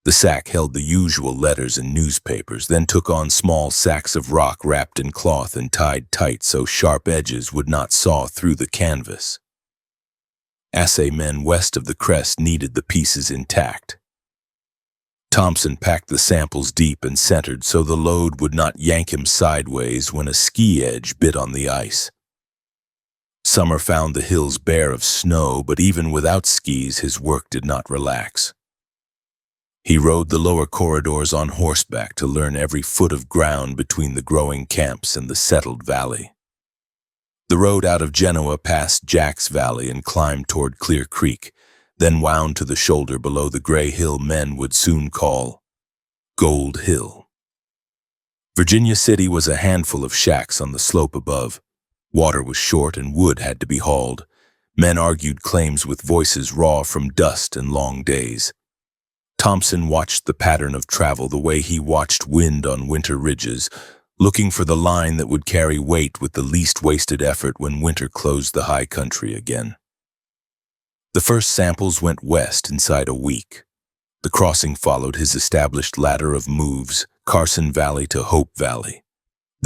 The sack held the usual letters and newspapers, then took on small sacks of rock wrapped in cloth and tied tight so sharp edges would not saw through the canvas. Assay men west of the crest needed the pieces intact. Thompson packed the samples deep and centered so the load would not yank him sideways when a ski edge bit on the ice. Summer found the hills bare of snow, but even without skis, his work did not relax. He rode the lower corridors on horseback to learn every foot of ground between the growing camps and the settled valley. The road out of Genoa passed Jack's Valley and climbed toward Clear Creek, then wound to the shoulder below the gray hill men would soon call Gold Hill. Virginia City was a handful of shacks on the slope above. Water was short and wood had to be hauled. Men argued claims with voices raw from dust and long days. Thompson watched the pattern of travel the way he watched wind on winter ridges, looking for the line that would carry weight with the least wasted effort when winter closed the high country again. The first samples went west inside a week. The crossing followed his established ladder of moves, Carson Valley to Hope Valley,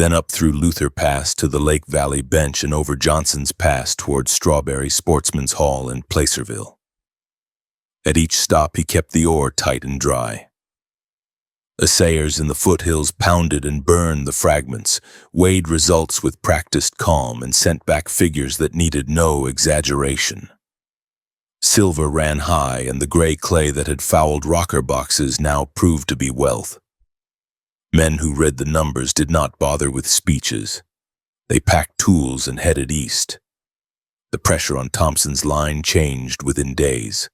then up through Luther Pass to the Lake Valley Bench and over Johnson's Pass toward Strawberry Sportsman's Hall and Placerville. At each stop he kept the ore tight and dry. Assayers in the foothills pounded and burned the fragments, weighed results with practiced calm, and sent back figures that needed no exaggeration. Silver ran high, and the gray clay that had fouled rocker boxes now proved to be wealth. Men who read the numbers did not bother with speeches. They packed tools and headed east. The pressure on Thompson's line changed within days.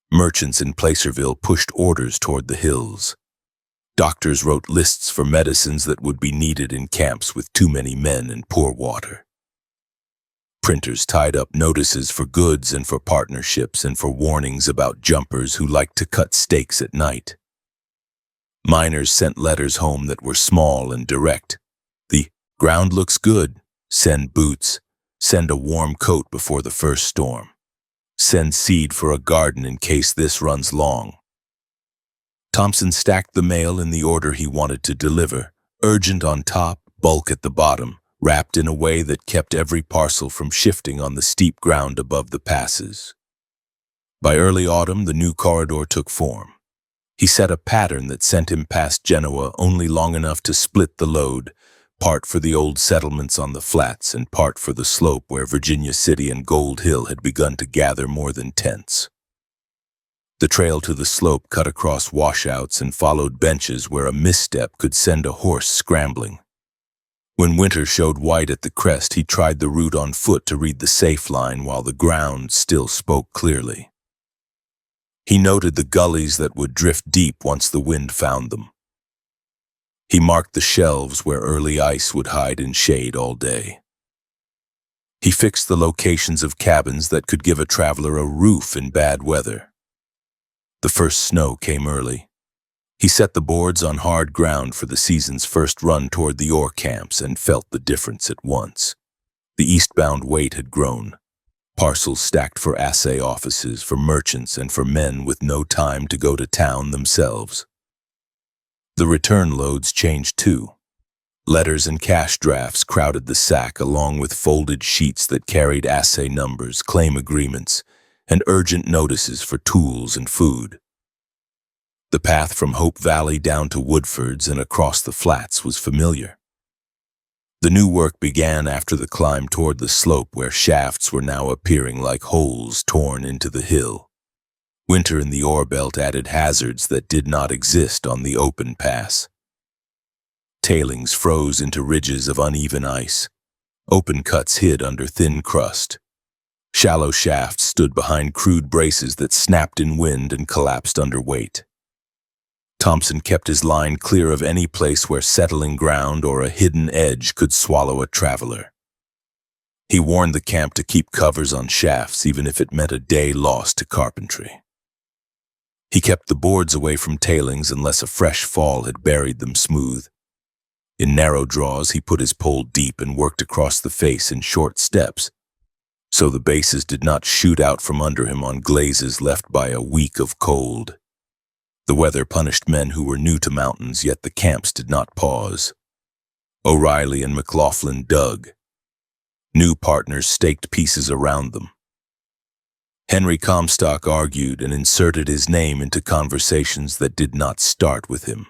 Merchants in Placerville pushed orders toward the hills. Doctors wrote lists for medicines that would be needed in camps with too many men and poor water. Printers tied up notices for goods and for partnerships and for warnings about jumpers who liked to cut steaks at night. Miners sent letters home that were small and direct. The ground looks good. Send boots. Send a warm coat before the first storm. Send seed for a garden in case this runs long. Thompson stacked the mail in the order he wanted to deliver, urgent on top, bulk at the bottom, wrapped in a way that kept every parcel from shifting on the steep ground above the passes. By early autumn, the new corridor took form. He set a pattern that sent him past Genoa only long enough to split the load, part for the old settlements on the flats and part for the slope where Virginia City and Gold Hill had begun to gather more than tents. The trail to the slope cut across washouts and followed benches where a misstep could send a horse scrambling. When winter showed white at the crest, he tried the route on foot to read the safe line while the ground still spoke clearly. He noted the gullies that would drift deep once the wind found them. He marked the shelves where early ice would hide in shade all day. He fixed the locations of cabins that could give a traveler a roof in bad weather. The first snow came early. He set the boards on hard ground for the season's first run toward the ore camps and felt the difference at once. The eastbound weight had grown. Parcels stacked for assay offices, for merchants, and for men with no time to go to town themselves. The return loads changed too. Letters and cash drafts crowded the sack along with folded sheets that carried assay numbers, claim agreements, and urgent notices for tools and food. The path from Hope Valley down to Woodford's and across the flats was familiar. The new work began after the climb toward the slope where shafts were now appearing like holes torn into the hill. Winter in the ore belt added hazards that did not exist on the open pass. Tailings froze into ridges of uneven ice. Open cuts hid under thin crust. Shallow shafts stood behind crude braces that snapped in wind and collapsed under weight. Thompson kept his line clear of any place where settling ground or a hidden edge could swallow a traveler. He warned the camp to keep covers on shafts even if it meant a day lost to carpentry. He kept the boards away from tailings unless a fresh fall had buried them smooth. In narrow draws, he put his pole deep and worked across the face in short steps, so the bases did not shoot out from under him on glazes left by a week of cold. The weather punished men who were new to mountains, yet the camps did not pause. O'Reilly and McLaughlin dug. New partners staked pieces around them. Henry Comstock argued and inserted his name into conversations that did not start with him.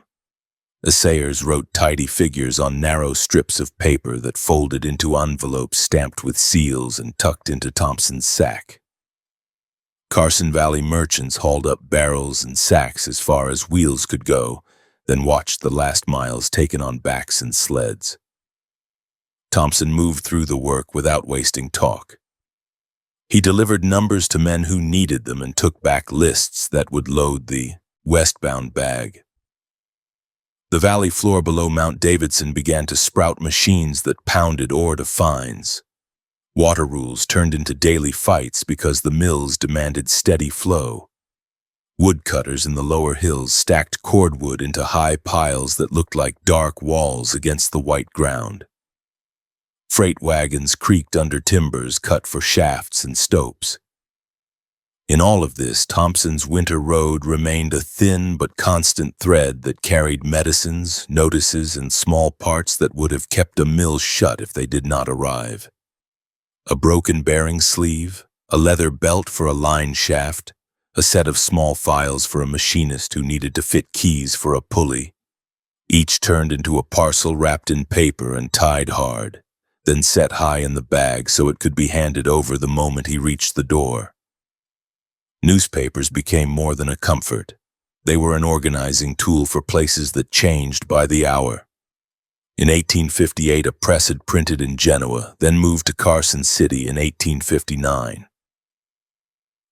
Assayers wrote tidy figures on narrow strips of paper that folded into envelopes stamped with seals and tucked into Thompson's sack. Carson Valley merchants hauled up barrels and sacks as far as wheels could go, then watched the last miles taken on backs and sleds. Thompson moved through the work without wasting talk. He delivered numbers to men who needed them and took back lists that would load the westbound bag. The valley floor below Mount Davidson began to sprout machines that pounded ore to fines. Water rules turned into daily fights because the mills demanded steady flow. Woodcutters in the lower hills stacked cordwood into high piles that looked like dark walls against the white ground. Freight wagons creaked under timbers cut for shafts and stopes. In all of this, Thompson's winter road remained a thin but constant thread that carried medicines, notices, and small parts that would have kept a mill shut if they did not arrive. A broken bearing sleeve, a leather belt for a line shaft, a set of small files for a machinist who needed to fit keys for a pulley, each turned into a parcel wrapped in paper and tied hard, then set high in the bag so it could be handed over the moment he reached the door. Newspapers became more than a comfort. They were an organizing tool for places that changed by the hour. In 1858, a press had printed in Genoa, then moved to Carson City in 1859.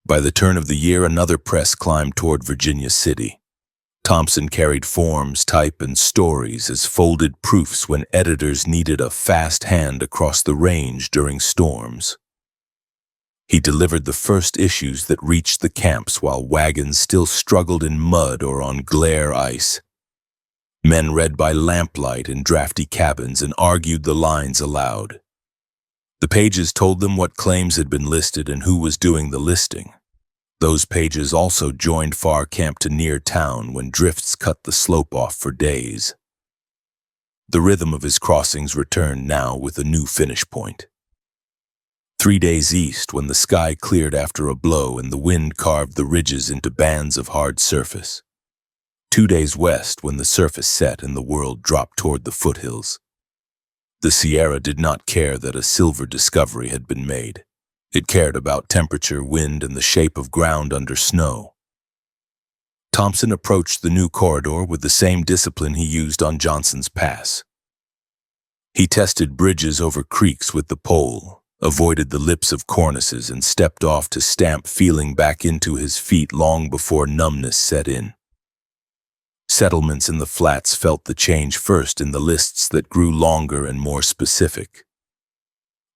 By the turn of the year, another press climbed toward Virginia City. Thompson carried forms, type, and stories as folded proofs when editors needed a fast hand across the range during storms. He delivered the first issues that reached the camps while wagons still struggled in mud or on glare ice. Men read by lamplight in drafty cabins and argued the lines aloud. The pages told them what claims had been listed and who was doing the listing. Those pages also joined far camp to near town when drifts cut the slope off for days. The rhythm of his crossings returned now with a new finish point. 3 days east when the sky cleared after a blow and the wind carved the ridges into bands of hard surface. 2 days west when the surface set and the world dropped toward the foothills. The Sierra did not care that a silver discovery had been made. It cared about temperature, wind, and the shape of ground under snow. Thompson approached the new corridor with the same discipline he used on Johnson's Pass. He tested bridges over creeks with the pole, avoided the lips of cornices, and stepped off to stamp feeling back into his feet long before numbness set in. Settlements in the flats felt the change first in the lists that grew longer and more specific.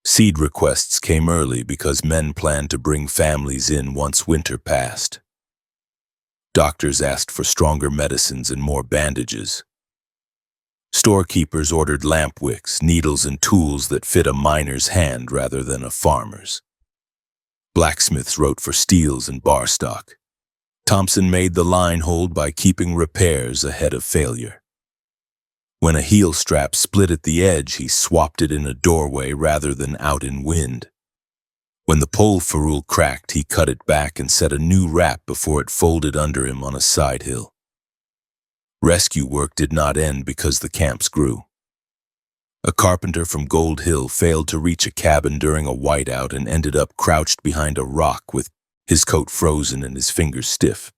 Seed requests came early because men planned to bring families in once winter passed. Doctors asked for stronger medicines and more bandages. Storekeepers ordered lamp wicks, needles, and tools that fit a miner's hand rather than a farmer's. Blacksmiths wrote for steels and bar stock. Thompson made the line hold by keeping repairs ahead of failure. When a heel strap split at the edge, he swapped it in a doorway rather than out in wind. When the pole ferrule cracked, he cut it back and set a new wrap before it folded under him on a side hill. Rescue work did not end because the camps grew. A carpenter from Gold Hill failed to reach a cabin during a whiteout and ended up crouched behind a rock with his coat frozen and his fingers stiff.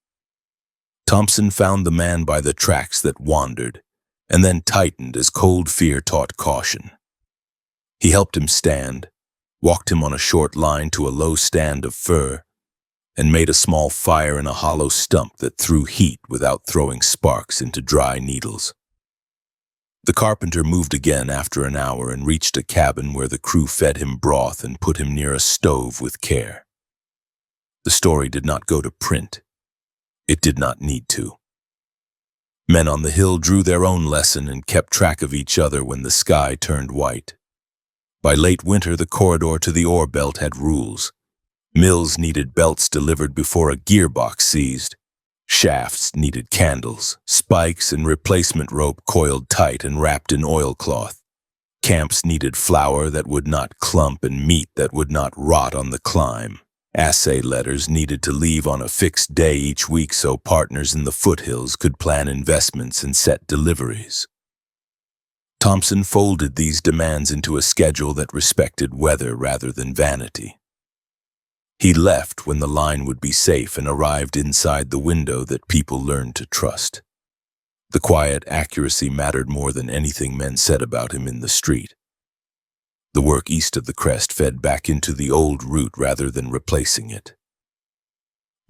Thompson found the man by the tracks that wandered, and then tightened as cold fear taught caution. He helped him stand, walked him on a short line to a low stand of fur, and made a small fire in a hollow stump that threw heat without throwing sparks into dry needles. The carpenter moved again after an hour and reached a cabin where the crew fed him broth and put him near a stove with care. The story did not go to print. It did not need to. Men on the hill drew their own lesson and kept track of each other when the sky turned white. By late winter, the corridor to the ore belt had rules. Mills needed belts delivered before a gearbox seized. Shafts needed candles, spikes, and replacement rope coiled tight and wrapped in oilcloth. Camps needed flour that would not clump and meat that would not rot on the climb. Assay letters needed to leave on a fixed day each week so partners in the foothills could plan investments and set deliveries. Thompson folded these demands into a schedule that respected weather rather than vanity. He left when the line would be safe and arrived inside the window that people learned to trust. The quiet accuracy mattered more than anything men said about him in the street. The work east of the crest fed back into the old route rather than replacing it.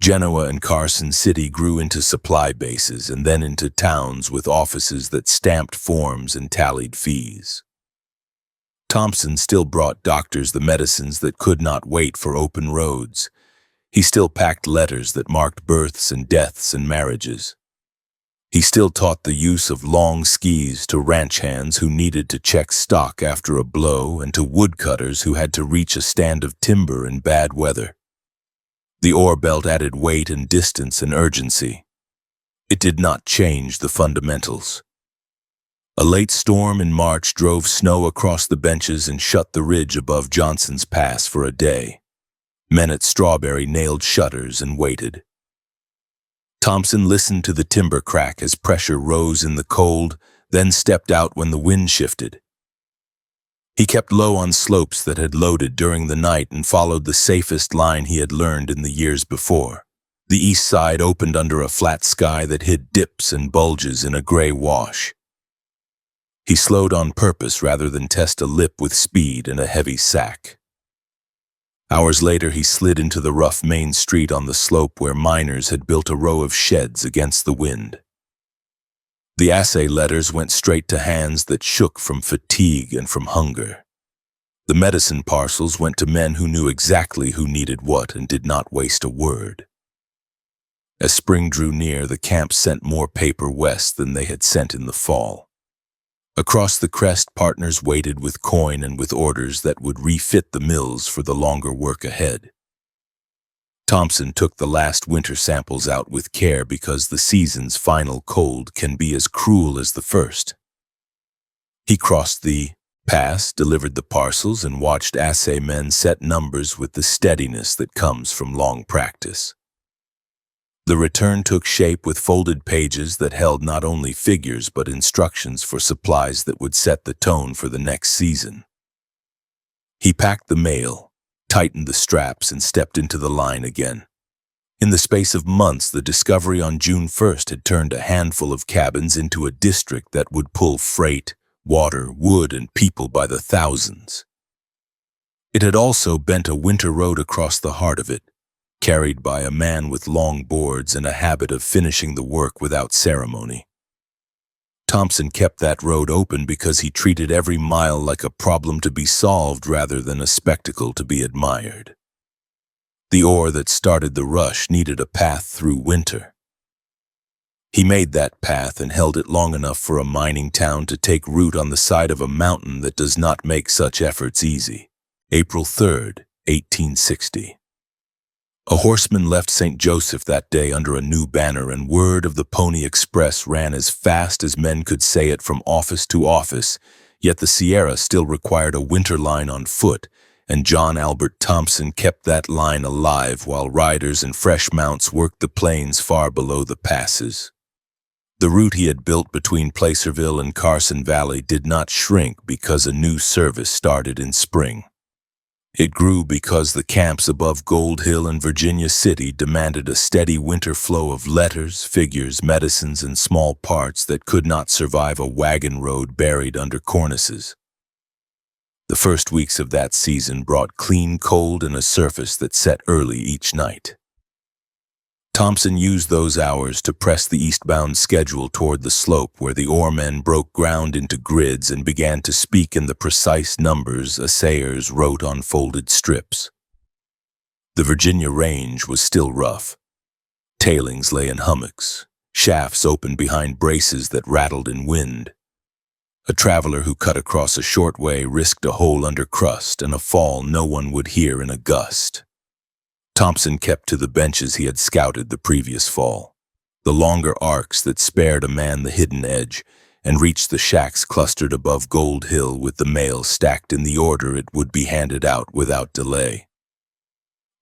Genoa and Carson City grew into supply bases and then into towns with offices that stamped forms and tallied fees. Thompson still brought doctors the medicines that could not wait for open roads. He still packed letters that marked births and deaths and marriages. He still taught the use of long skis to ranch hands who needed to check stock after a blow and to woodcutters who had to reach a stand of timber in bad weather. The ore belt added weight and distance and urgency. It did not change the fundamentals. A late storm in March drove snow across the benches and shut the ridge above Johnson's Pass for a day. Men at Strawberry nailed shutters and waited. Thompson listened to the timber crack as pressure rose in the cold, then stepped out when the wind shifted. He kept low on slopes that had loaded during the night and followed the safest line he had learned in the years before. The east side opened under a flat sky that hid dips and bulges in a gray wash. He slowed on purpose rather than test a lip with speed and a heavy sack. Hours later, he slid into the rough main street on the slope where miners had built a row of sheds against the wind. The assay letters went straight to hands that shook from fatigue and from hunger. The medicine parcels went to men who knew exactly who needed what and did not waste a word. As spring drew near, the camp sent more paper west than they had sent in the fall. Across the crest, partners waited with coin and with orders that would refit the mills for the longer work ahead. Thompson took the last winter samples out with care because the season's final cold can be as cruel as the first. He crossed the pass, delivered the parcels, and watched assay men set numbers with the steadiness that comes from long practice. The return took shape with folded pages that held not only figures but instructions for supplies that would set the tone for the next season. He packed the mail, tightened the straps, and stepped into the line again. In the space of months, the discovery on June 1st had turned a handful of cabins into a district that would pull freight, water, wood, and people by the thousands. It had also bent a winter road across the heart of it, carried by a man with long boards and a habit of finishing the work without ceremony. Thompson kept that road open because he treated every mile like a problem to be solved rather than a spectacle to be admired. The ore that started the rush needed a path through winter. He made that path and held it long enough for a mining town to take root on the side of a mountain that does not make such efforts easy. April 3rd, 1860. A horseman left St. Joseph that day under a new banner, and word of the Pony Express ran as fast as men could say it from office to office, yet the Sierra still required a winter line on foot, and John Albert Thompson kept that line alive while riders and fresh mounts worked the plains far below the passes. The route he had built between Placerville and Carson Valley did not shrink because a new service started in spring. It grew because the camps above Gold Hill and Virginia City demanded a steady winter flow of letters, figures, medicines, and small parts that could not survive a wagon road buried under cornices. The first weeks of that season brought clean cold and a surface that set early each night. Thompson used those hours to press the eastbound schedule toward the slope where the oarmen broke ground into grids and began to speak in the precise numbers assayers wrote on folded strips. The Virginia range was still rough. Tailings lay in hummocks, shafts opened behind braces that rattled in wind. A traveler who cut across a short way risked a hole under crust and a fall no one would hear in a gust. Thompson kept to the benches he had scouted the previous fall, the longer arcs that spared a man the hidden edge, and reached the shacks clustered above Gold Hill with the mail stacked in the order it would be handed out without delay.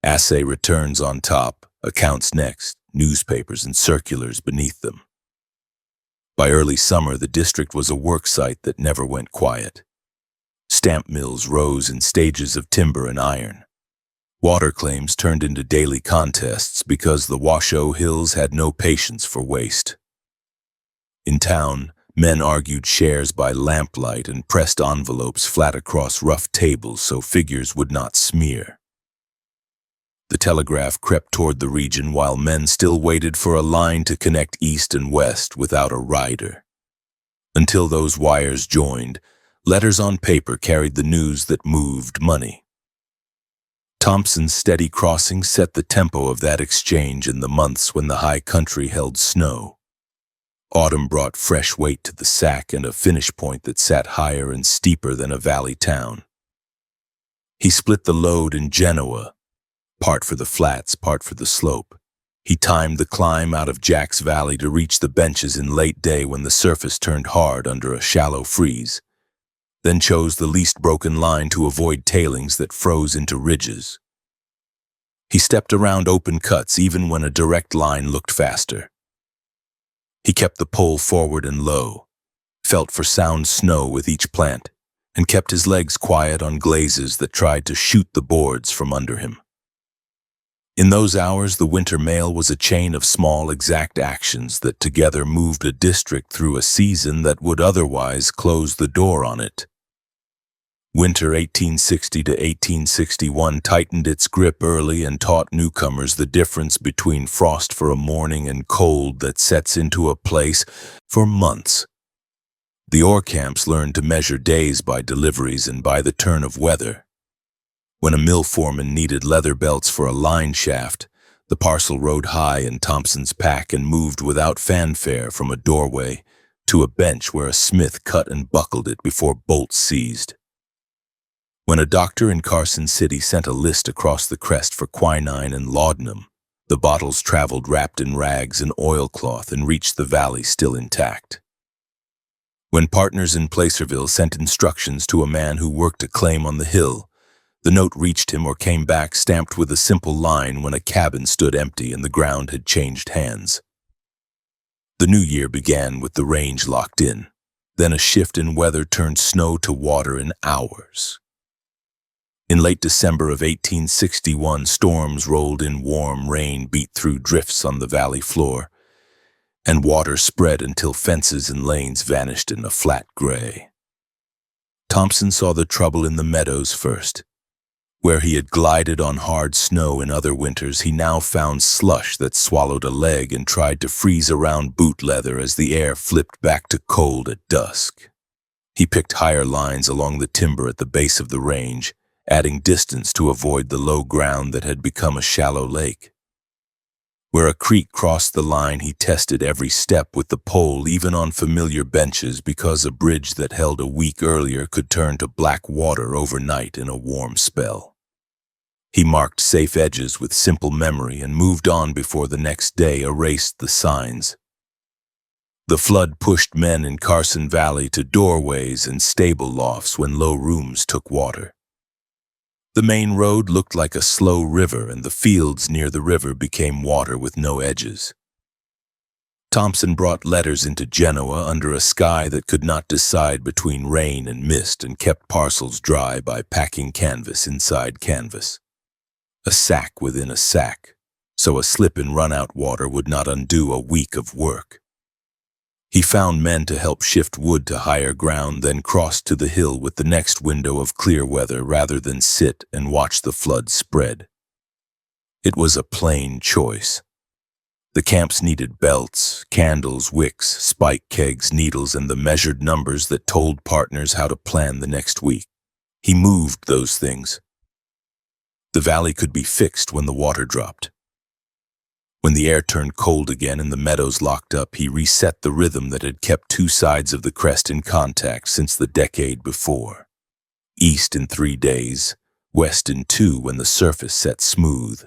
Assay returns on top, accounts next, newspapers and circulars beneath them. By early summer, the district was a work site that never went quiet. Stamp mills rose in stages of timber and iron. Water claims turned into daily contests because the Washoe Hills had no patience for waste. In town, men argued shares by lamplight and pressed envelopes flat across rough tables so figures would not smear. The telegraph crept toward the region while men still waited for a line to connect east and west without a rider. Until those wires joined, letters on paper carried the news that moved money. Thompson's steady crossing set the tempo of that exchange in the months when the high country held snow. Autumn brought fresh weight to the sack and a finish point that sat higher and steeper than a valley town. He split the load in Genoa, part for the flats, part for the slope. He timed the climb out of Jack's Valley to reach the benches in late day when the surface turned hard under a shallow freeze, then chose the least broken line to avoid tailings that froze into ridges. He stepped around open cuts even when a direct line looked faster. He kept the pole forward and low, felt for sound snow with each plant, and kept his legs quiet on glazes that tried to shoot the boards from under him. In those hours, the winter mail was a chain of small, exact actions that together moved a district through a season that would otherwise close the door on it. Winter 1860 to 1861 tightened its grip early and taught newcomers the difference between frost for a morning and cold that sets into a place for months. The ore camps learned to measure days by deliveries and by the turn of weather. When a mill foreman needed leather belts for a line shaft, the parcel rode high in Thompson's pack and moved without fanfare from a doorway to a bench where a smith cut and buckled it before bolts seized. When a doctor in Carson City sent a list across the crest for quinine and laudanum, the bottles traveled wrapped in rags and oilcloth and reached the valley still intact. When partners in Placerville sent instructions to a man who worked a claim on the hill, the note reached him or came back stamped with a simple line when a cabin stood empty and the ground had changed hands. The new year began with the range locked in. Then a shift in weather turned snow to water in hours. In late December of 1861, storms rolled in. Warm rain beat through drifts on the valley floor, and water spread until fences and lanes vanished in a flat gray. Thompson saw the trouble in the meadows first. Where he had glided on hard snow in other winters, he now found slush that swallowed a leg and tried to freeze around boot leather as the air flipped back to cold at dusk. He picked higher lines along the timber at the base of the range, adding distance to avoid the low ground that had become a shallow lake. Where a creek crossed the line, he tested every step with the pole, even on familiar benches, because a bridge that held a week earlier could turn to black water overnight in a warm spell. He marked safe edges with simple memory and moved on before the next day erased the signs. The flood pushed men in Carson Valley to doorways and stable lofts when low rooms took water. The main road looked like a slow river, and the fields near the river became water with no edges. Thompson brought letters into Genoa under a sky that could not decide between rain and mist, and kept parcels dry by packing canvas inside canvas. A sack within a sack, so a slip in run-out water would not undo a week of work. He found men to help shift wood to higher ground, then crossed to the hill with the next window of clear weather rather than sit and watch the flood spread. It was a plain choice. The camps needed belts, candles, wicks, spike kegs, needles, and the measured numbers that told partners how to plan the next week. He moved those things. The valley could be fixed when the water dropped. When the air turned cold again and the meadows locked up, he reset the rhythm that had kept two sides of the crest in contact since the decade before. East in 3 days, west in 2 when the surface set smooth.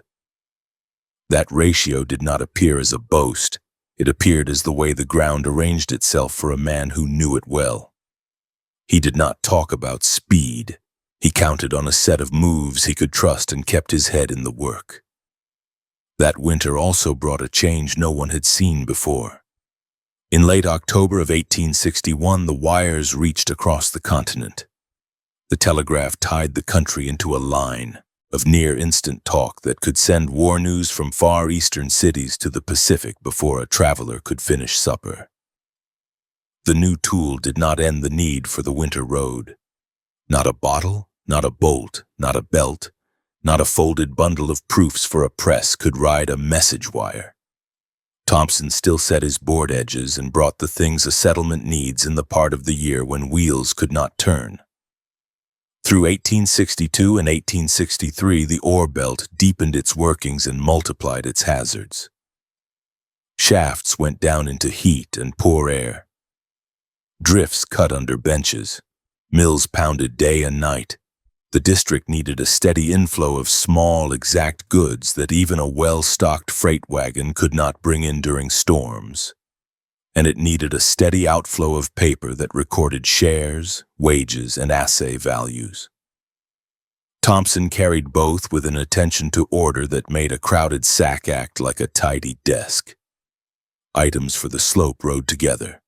That ratio did not appear as a boast. It appeared as the way the ground arranged itself for a man who knew it well. He did not talk about speed. He counted on a set of moves he could trust and kept his head in the work. That winter also brought a change no one had seen before. In late October of 1861, the wires reached across the continent. The telegraph tied the country into a line of near-instant talk that could send war news from far eastern cities to the Pacific before a traveler could finish supper. The new tool did not end the need for the winter road. Not a bottle, not a bolt, not a belt, not a folded bundle of proofs for a press could ride a message wire. Thompson still set his board edges and brought the things a settlement needs in the part of the year when wheels could not turn. Through 1862 and 1863, the ore belt deepened its workings and multiplied its hazards. Shafts went down into heat and poor air. Drifts cut under benches. Mills pounded day and night. The district needed a steady inflow of small, exact goods that even a well-stocked freight wagon could not bring in during storms. And it needed a steady outflow of paper that recorded shares, wages, and assay values. Thompson carried both with an attention to order that made a crowded sack act like a tidy desk. Items for the slope rode together.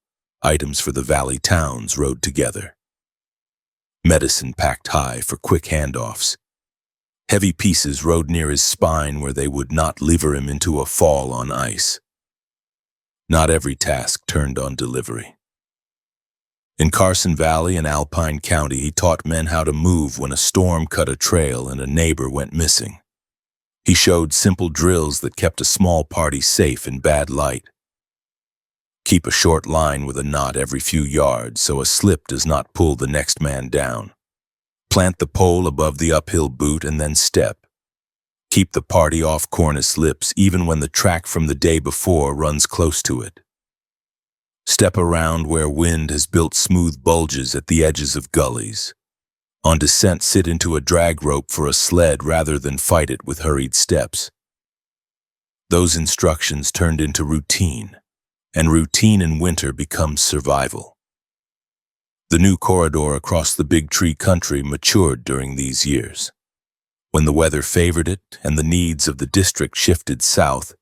Items for the valley towns rode together. Medicine packed high for quick handoffs. Heavy pieces rode near his spine where they would not lever him into a fall on ice. Not every task turned on delivery. In Carson Valley and Alpine County, he taught men how to move when a storm cut a trail and a neighbor went missing. He showed simple drills that kept a small party safe in bad light. Keep a short line with a knot every few yards so a slip does not pull the next man down. Plant the pole above the uphill boot and then step. Keep the party off cornice lips even when the track from the day before runs close to it. Step around where wind has built smooth bulges at the edges of gullies. On descent, sit into a drag rope for a sled rather than fight it with hurried steps. Those instructions turned into routine, and routine in winter becomes survival. The new corridor across the Big Tree Country matured during these years. When the weather favored it and the needs of the district shifted south,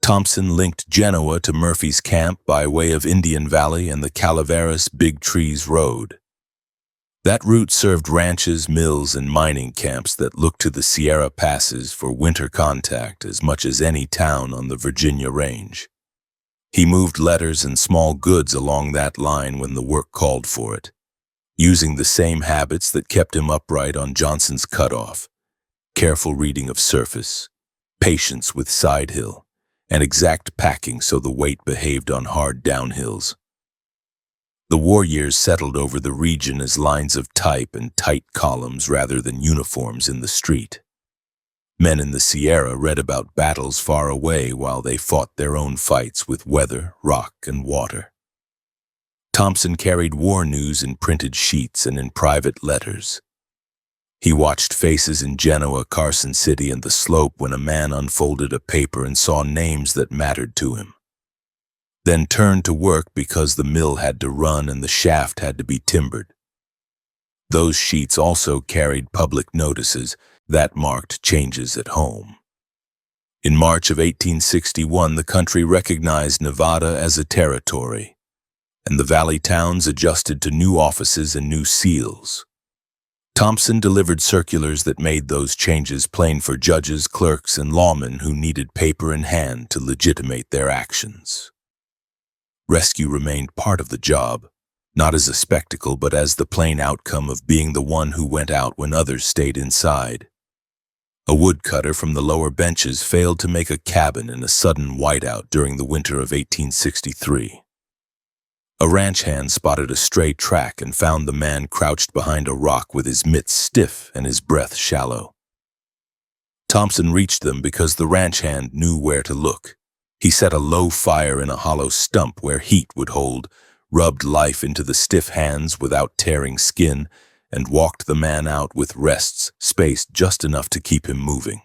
Thompson linked Genoa to Murphy's Camp by way of Indian Valley and the Calaveras Big Trees Road. That route served ranches, mills, and mining camps that looked to the Sierra Passes for winter contact as much as any town on the Virginia range. He moved letters and small goods along that line when the work called for it, using the same habits that kept him upright on Johnson's cutoff: careful reading of surface, patience with side hill, and exact packing so the weight behaved on hard downhills. The war years settled over the region as lines of type and tight columns rather than uniforms in the street. Men in the Sierra read about battles far away while they fought their own fights with weather, rock, and water. Thompson carried war news in printed sheets and in private letters. He watched faces in Genoa, Carson City, and the slope when a man unfolded a paper and saw names that mattered to him. Then turned to work because the mill had to run and the shaft had to be timbered. Those sheets also carried public notices that marked changes at home. In March of 1861, the country recognized Nevada as a territory, and the valley towns adjusted to new offices and new seals. Thompson delivered circulars that made those changes plain for judges, clerks, and lawmen who needed paper in hand to legitimate their actions. Rescue remained part of the job, not as a spectacle but as the plain outcome of being the one who went out when others stayed inside. A woodcutter from the lower benches failed to make a cabin in a sudden whiteout during the winter of 1863. A ranch hand spotted a stray track and found the man crouched behind a rock with his mitts stiff and his breath shallow. Thompson reached them because the ranch hand knew where to look. He set a low fire in a hollow stump where heat would hold, rubbed life into the stiff hands without tearing skin, and walked the man out with rests spaced just enough to keep him moving.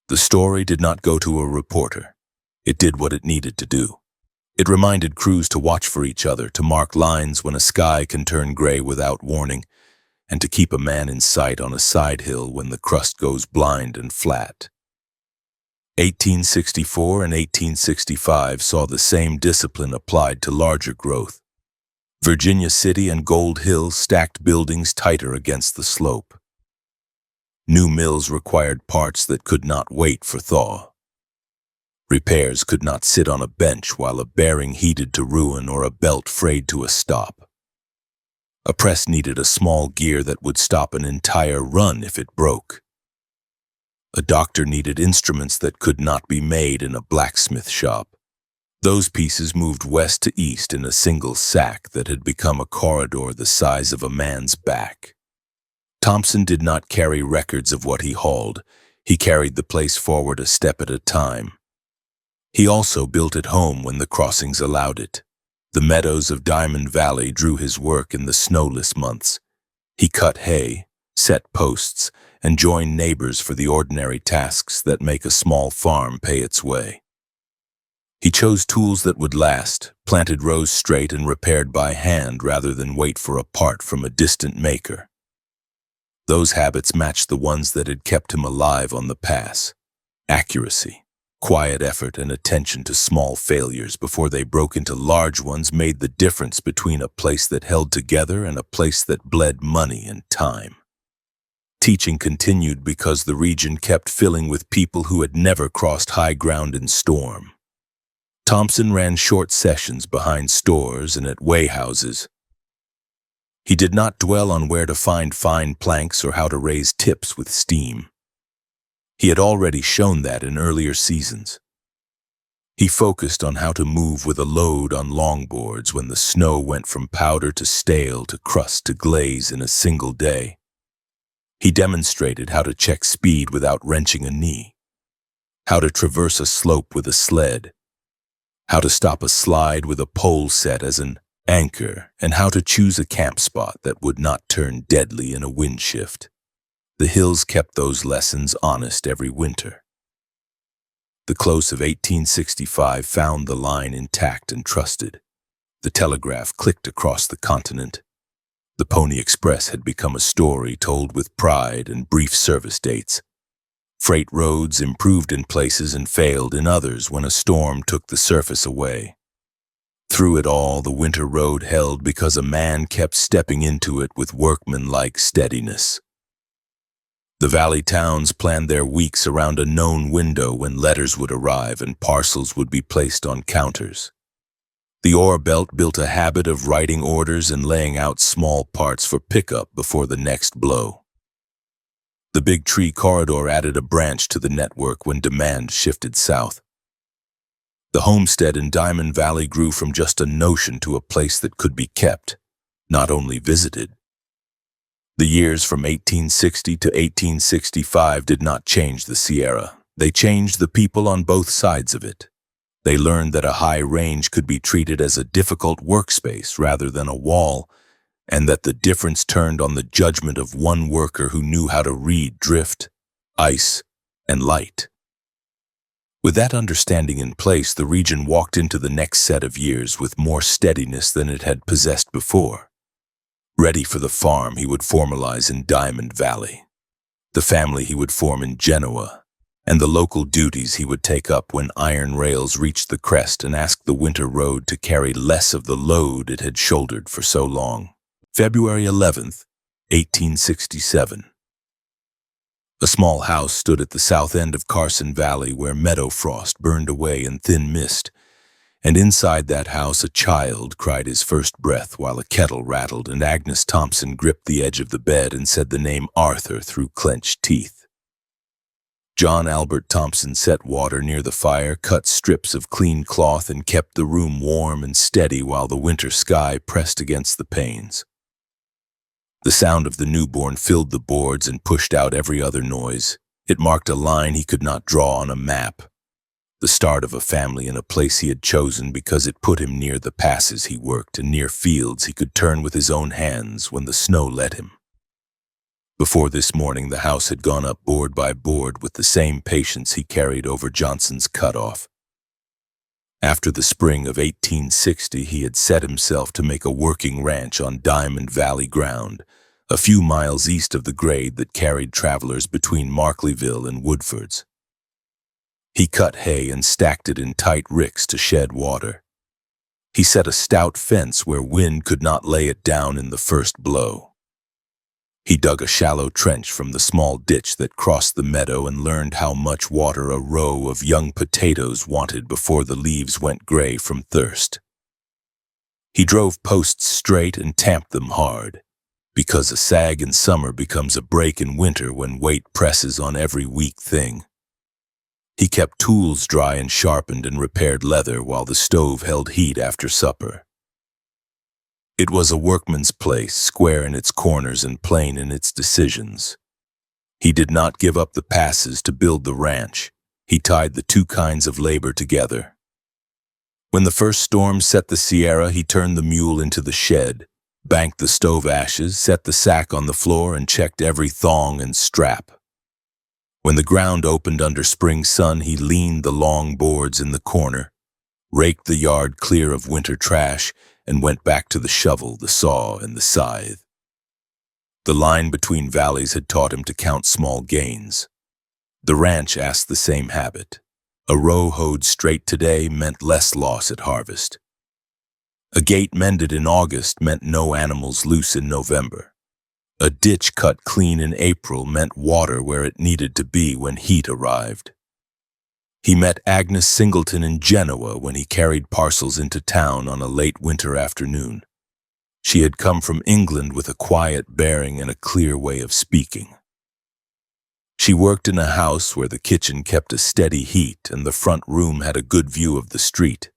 The story did not go to a reporter. It did what it needed to do. It reminded crews to watch for each other, to mark lines when a sky can turn gray without warning, and to keep a man in sight on a side hill when the crust goes blind and flat. 1864 and 1865 saw the same discipline applied to larger growth. Virginia City and Gold Hill stacked buildings tighter against the slope. New mills required parts that could not wait for thaw. Repairs could not sit on a bench while a bearing heated to ruin or a belt frayed to a stop. A press needed a small gear that would stop an entire run if it broke. A doctor needed instruments that could not be made in a blacksmith shop. Those pieces moved west to east in a single sack that had become a corridor the size of a man's back. Thompson did not carry records of what he hauled. He carried the place forward a step at a time. He also built at home when the crossings allowed it. The meadows of Diamond Valley drew his work in the snowless months. He cut hay, set posts, and joined neighbors for the ordinary tasks that make a small farm pay its way. He chose tools that would last, planted rows straight and repaired by hand rather than wait for a part from a distant maker. Those habits matched the ones that had kept him alive on the pass. Accuracy, quiet effort, and attention to small failures before they broke into large ones made the difference between a place that held together and a place that bled money and time. Teaching continued because the region kept filling with people who had never crossed high ground in storm. Thompson ran short sessions behind stores and at weighhouses. He did not dwell on where to find fine planks or how to raise tips with steam. He had already shown that in earlier seasons. He focused on how to move with a load on longboards when the snow went from powder to stale to crust to glaze in a single day. He demonstrated how to check speed without wrenching a knee, how to traverse a slope with a sled, how to stop a slide with a pole set as an anchor, and how to choose a camp spot that would not turn deadly in a wind shift. The hills kept those lessons honest every winter. The close of 1865 found the line intact and trusted. The telegraph clicked across the continent. The Pony Express had become a story told with pride and brief service dates. Freight roads improved in places and failed in others when a storm took the surface away. Through it all, the winter road held because a man kept stepping into it with workmanlike steadiness. The valley towns planned their weeks around a known window when letters would arrive and parcels would be placed on counters. The ore belt built a habit of writing orders and laying out small parts for pickup before the next blow. The Big Tree Corridor added a branch to the network when demand shifted south. The homestead in Diamond Valley grew from just a notion to a place that could be kept, not only visited. The years from 1860 to 1865 did not change the Sierra. They changed the people on both sides of it. They learned that a high range could be treated as a difficult workspace rather than a wall, and that the difference turned on the judgment of one worker who knew how to read drift, ice, and light. With that understanding in place, the region walked into the next set of years with more steadiness than it had possessed before. Ready for the farm he would formalize in Diamond Valley, the family he would form in Genoa, and the local duties he would take up when iron rails reached the crest and asked the winter road to carry less of the load it had shouldered for so long. February 11th, 1867. A small house stood at the south end of Carson Valley where meadow frost burned away in thin mist, and inside that house a child cried his first breath while a kettle rattled and Agnes Thompson gripped the edge of the bed and said the name Arthur through clenched teeth. John Albert Thompson set water near the fire, cut strips of clean cloth, and kept the room warm and steady while the winter sky pressed against the panes. The sound of the newborn filled the boards and pushed out every other noise. It marked a line he could not draw on a map, the start of a family in a place he had chosen because it put him near the passes he worked and near fields he could turn with his own hands when the snow let him. Before this morning, the house had gone up board by board with the same patience he carried over Johnson's cutoff. After the spring of 1860, he had set himself to make a working ranch on Diamond Valley ground, a few miles east of the grade that carried travelers between Markleyville and Woodford's. He cut hay and stacked it in tight ricks to shed water. He set a stout fence where wind could not lay it down in the first blow. He dug a shallow trench from the small ditch that crossed the meadow and learned how much water a row of young potatoes wanted before the leaves went gray from thirst. He drove posts straight and tamped them hard, because a sag in summer becomes a break in winter when weight presses on every weak thing. He kept tools dry and sharpened and repaired leather while the stove held heat after supper. It was a workman's place, square in its corners and plain in its decisions. He did not give up the passes to build the ranch. He tied the two kinds of labor together. When the first storm set the Sierra, he turned the mule into the shed, banked the stove ashes, set the sack on the floor, and checked every thong and strap. When the ground opened under spring sun, he leaned the long boards in the corner, raked the yard clear of winter trash, and went back to the shovel, the saw, and the scythe. The line between valleys had taught him to count small gains. The ranch asked the same habit. A row hoed straight today meant less loss at harvest. A gate mended in August meant no animals loose in November. A ditch cut clean in April meant water where it needed to be when heat arrived. He met Agnes Singleton in Genoa when he carried parcels into town on a late winter afternoon. She had come from England with a quiet bearing and a clear way of speaking. She worked in a house where the kitchen kept a steady heat and the front room had a good view of the street.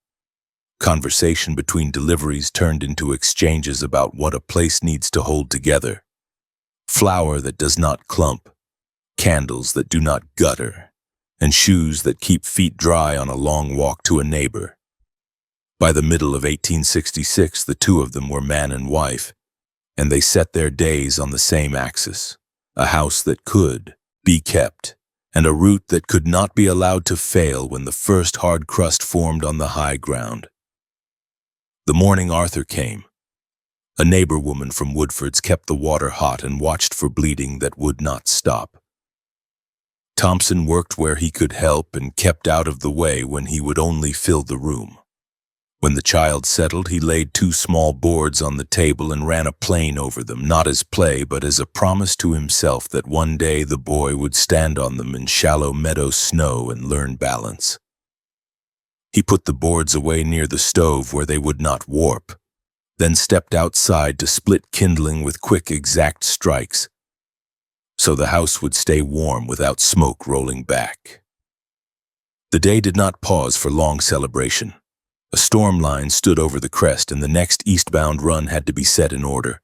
Conversation between deliveries turned into exchanges about what a place needs to hold together. Flour that does not clump, candles that do not gutter, and shoes that keep feet dry on a long walk to a neighbor. By the middle of 1866, the two of them were man and wife, and they set their days on the same axis, a house that could be kept, and a route that could not be allowed to fail when the first hard crust formed on the high ground. The morning Arthur came. A neighbor woman from Woodford's kept the water hot and watched for bleeding that would not stop. Thompson worked where he could help and kept out of the way when he would only fill the room. When the child settled, he laid two small boards on the table and ran a plane over them, not as play but as a promise to himself that one day the boy would stand on them in shallow meadow snow and learn balance. He put the boards away near the stove where they would not warp, then stepped outside to split kindling with quick, exact strikes, so the house would stay warm without smoke rolling back. The day did not pause for long celebration. A storm line stood over the crest and the next eastbound run had to be set in order.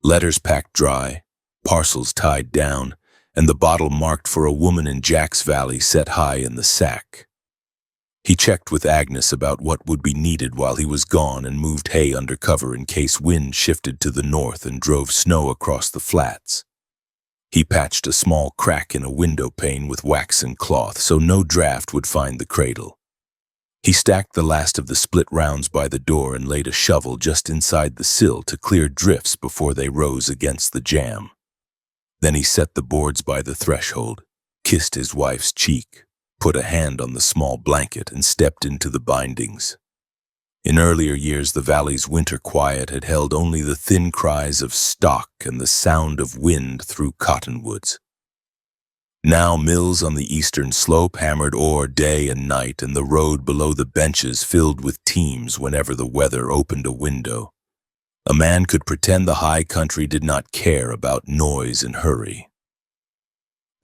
Letters packed dry, parcels tied down, and the bottle marked for a woman in Jack's Valley set high in the sack. He checked with Agnes about what would be needed while he was gone and moved hay under cover in case wind shifted to the north and drove snow across the flats. He patched a small crack in a window pane with wax and cloth so no draft would find the cradle. He stacked the last of the split rounds by the door and laid a shovel just inside the sill to clear drifts before they rose against the jamb. Then he set the boards by the threshold, kissed his wife's cheek, put a hand on the small blanket and stepped into the bindings. In earlier years, the valley's winter quiet had held only the thin cries of stock and the sound of wind through cottonwoods. Now mills on the eastern slope hammered ore day and night, and the road below the benches filled with teams whenever the weather opened a window. A man could pretend the high country did not care about noise and hurry.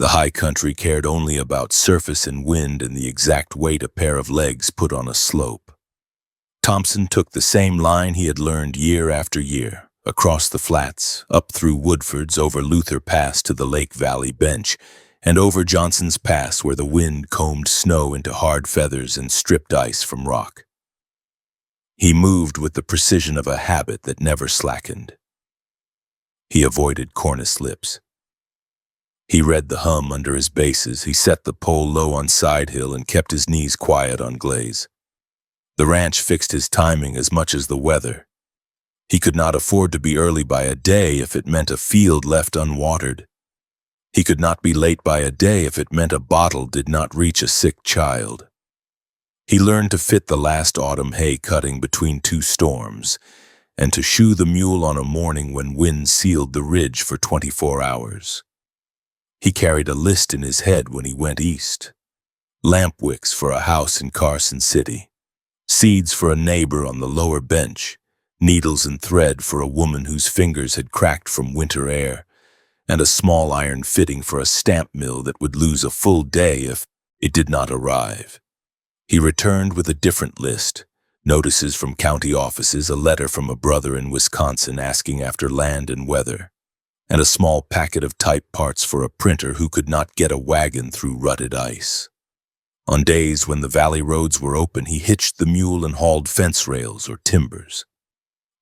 The high country cared only about surface and wind and the exact weight a pair of legs put on a slope. Thompson took the same line he had learned year after year, across the flats, up through Woodford's, over Luther Pass to the Lake Valley bench, and over Johnson's Pass where the wind combed snow into hard feathers and stripped ice from rock. He moved with the precision of a habit that never slackened. He avoided cornice lips. He read the hum under his bases. He set the pole low on side hill and kept his knees quiet on glaze. The ranch fixed his timing as much as the weather. He could not afford to be early by a day if it meant a field left unwatered. He could not be late by a day if it meant a bottle did not reach a sick child. He learned to fit the last autumn hay cutting between two storms, and to shoe the mule on a morning when wind sealed the ridge for 24 hours. He carried a list in his head when he went east. Lamp wicks for a house in Carson City, seeds for a neighbor on the lower bench, needles and thread for a woman whose fingers had cracked from winter air, and a small iron fitting for a stamp mill that would lose a full day if it did not arrive. He returned with a different list, notices from county offices, a letter from a brother in Wisconsin asking after land and weather, and a small packet of type parts for a printer who could not get a wagon through rutted ice. On days when the valley roads were open, he hitched the mule and hauled fence rails or timbers.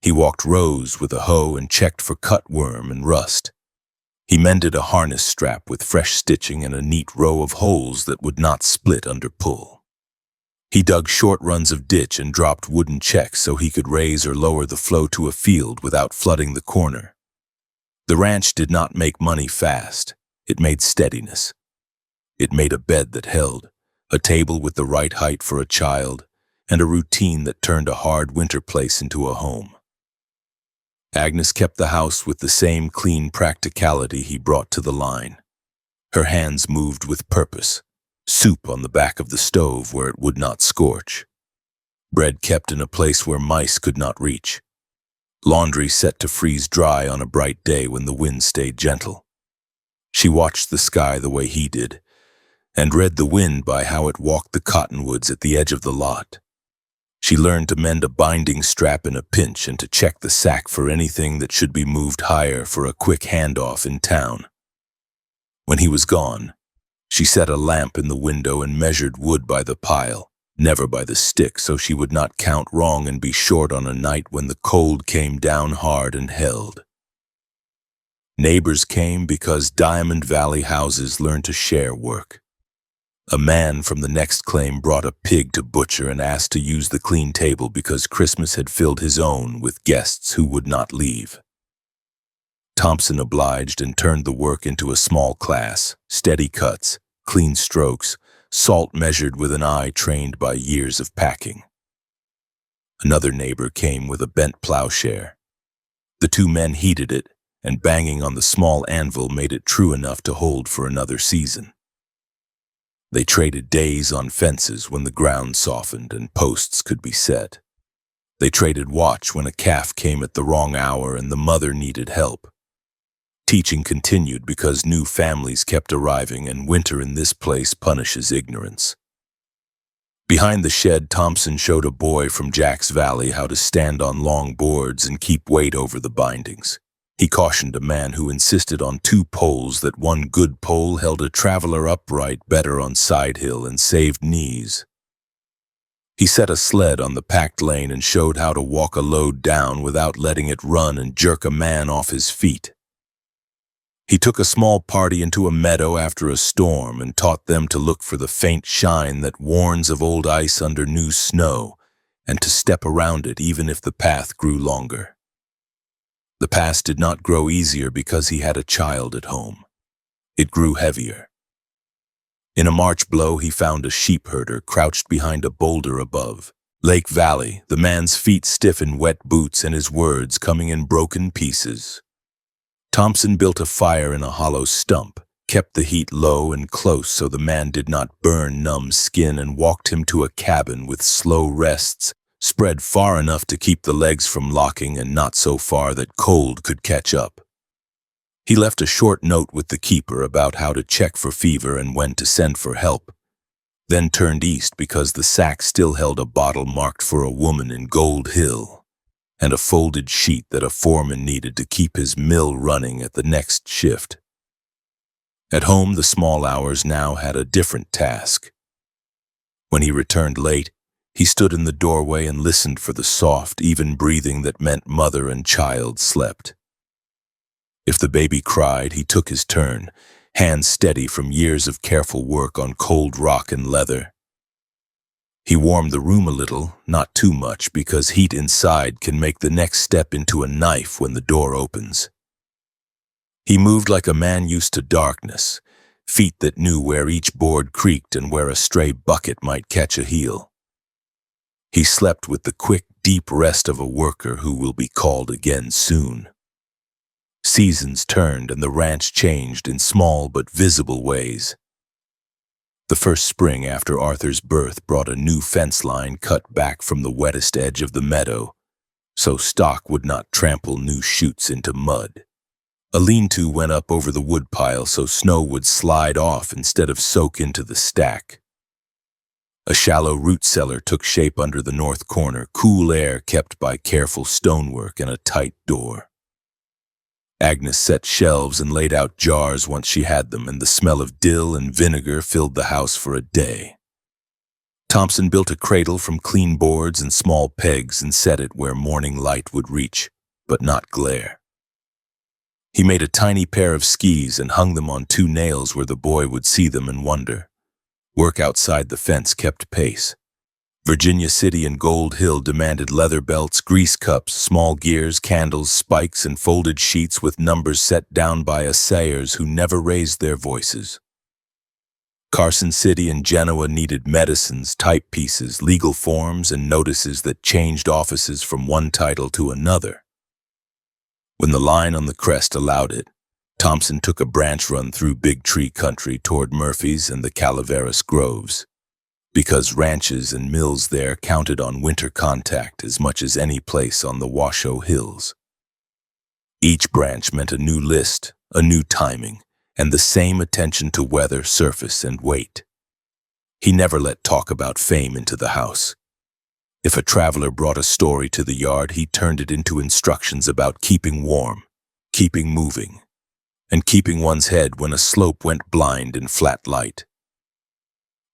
He walked rows with a hoe and checked for cutworm and rust. He mended a harness strap with fresh stitching and a neat row of holes that would not split under pull. He dug short runs of ditch and dropped wooden checks so he could raise or lower the flow to a field without flooding the corner. The ranch did not make money fast. It made steadiness. It made a bed that held, a table with the right height for a child, and a routine that turned a hard winter place into a home. Agnes kept the house with the same clean practicality he brought to the line. Her hands moved with purpose, soup on the back of the stove where it would not scorch, bread kept in a place where mice could not reach, laundry set to freeze dry on a bright day when the wind stayed gentle. She watched the sky the way he did, and read the wind by how it walked the cottonwoods at the edge of the lot. She learned to mend a binding strap in a pinch and to check the sack for anything that should be moved higher for a quick handoff in town. When he was gone, she set a lamp in the window and measured wood by the pile, never by the stick, so she would not count wrong and be short on a night when the cold came down hard and held. Neighbors came because Diamond Valley houses learned to share work. A man from the next claim brought a pig to butcher and asked to use the clean table because Christmas had filled his own with guests who would not leave. Thompson obliged and turned the work into a small class, steady cuts, clean strokes, salt measured with an eye trained by years of packing. Another neighbor came with a bent plowshare. The two men heated it, and banging on the small anvil made it true enough to hold for another season. They traded days on fences when the ground softened and posts could be set. They traded watch when a calf came at the wrong hour and the mother needed help. Teaching continued because new families kept arriving, and winter in this place punishes ignorance. Behind the shed, Thompson showed a boy from Jack's Valley how to stand on long boards and keep weight over the bindings. He cautioned a man who insisted on two poles that one good pole held a traveler upright better on side hill and saved knees. He set a sled on the packed lane and showed how to walk a load down without letting it run and jerk a man off his feet. He took a small party into a meadow after a storm and taught them to look for the faint shine that warns of old ice under new snow, and to step around it even if the path grew longer. The path did not grow easier because he had a child at home. It grew heavier. In a March blow, he found a sheep herder crouched behind a boulder above Lake Valley, the man's feet stiff in wet boots and his words coming in broken pieces. Thompson built a fire in a hollow stump, kept the heat low and close so the man did not burn numb skin, and walked him to a cabin with slow rests, spread far enough to keep the legs from locking and not so far that cold could catch up. He left a short note with the keeper about how to check for fever and when to send for help, then turned east because the sack still held a bottle marked for a woman in Gold Hill, and a folded sheet that a foreman needed to keep his mill running at the next shift. At home, the small hours now had a different task. When he returned late, he stood in the doorway and listened for the soft, even breathing that meant mother and child slept. If the baby cried, he took his turn, hands steady from years of careful work on cold rock and leather. He warmed the room a little, not too much, because heat inside can make the next step into a knife when the door opens. He moved like a man used to darkness, feet that knew where each board creaked and where a stray bucket might catch a heel. He slept with the quick, deep rest of a worker who will be called again soon. Seasons turned and the ranch changed in small but visible ways. The first spring after Arthur's birth brought a new fence line cut back from the wettest edge of the meadow, so stock would not trample new chutes into mud. A lean-to went up over the woodpile so snow would slide off instead of soak into the stack. A shallow root cellar took shape under the north corner, cool air kept by careful stonework and a tight door. Agnes set shelves and laid out jars once she had them, and the smell of dill and vinegar filled the house for a day. Thompson built a cradle from clean boards and small pegs and set it where morning light would reach, but not glare. He made a tiny pair of skis and hung them on 2 nails where the boy would see them and wonder. Work outside the fence kept pace. Virginia City and Gold Hill demanded leather belts, grease cups, small gears, candles, spikes, and folded sheets with numbers set down by assayers who never raised their voices. Carson City and Genoa needed medicines, typepieces, legal forms, and notices that changed offices from one title to another. When the line on the crest allowed it, Thompson took a branch run through Big Tree Country toward Murphy's and the Calaveras Groves, because ranches and mills there counted on winter contact as much as any place on the Washoe Hills. Each branch meant a new list, a new timing, and the same attention to weather, surface, and weight. He never let talk about fame into the house. If a traveler brought a story to the yard, he turned it into instructions about keeping warm, keeping moving, and keeping one's head when a slope went blind in flat light.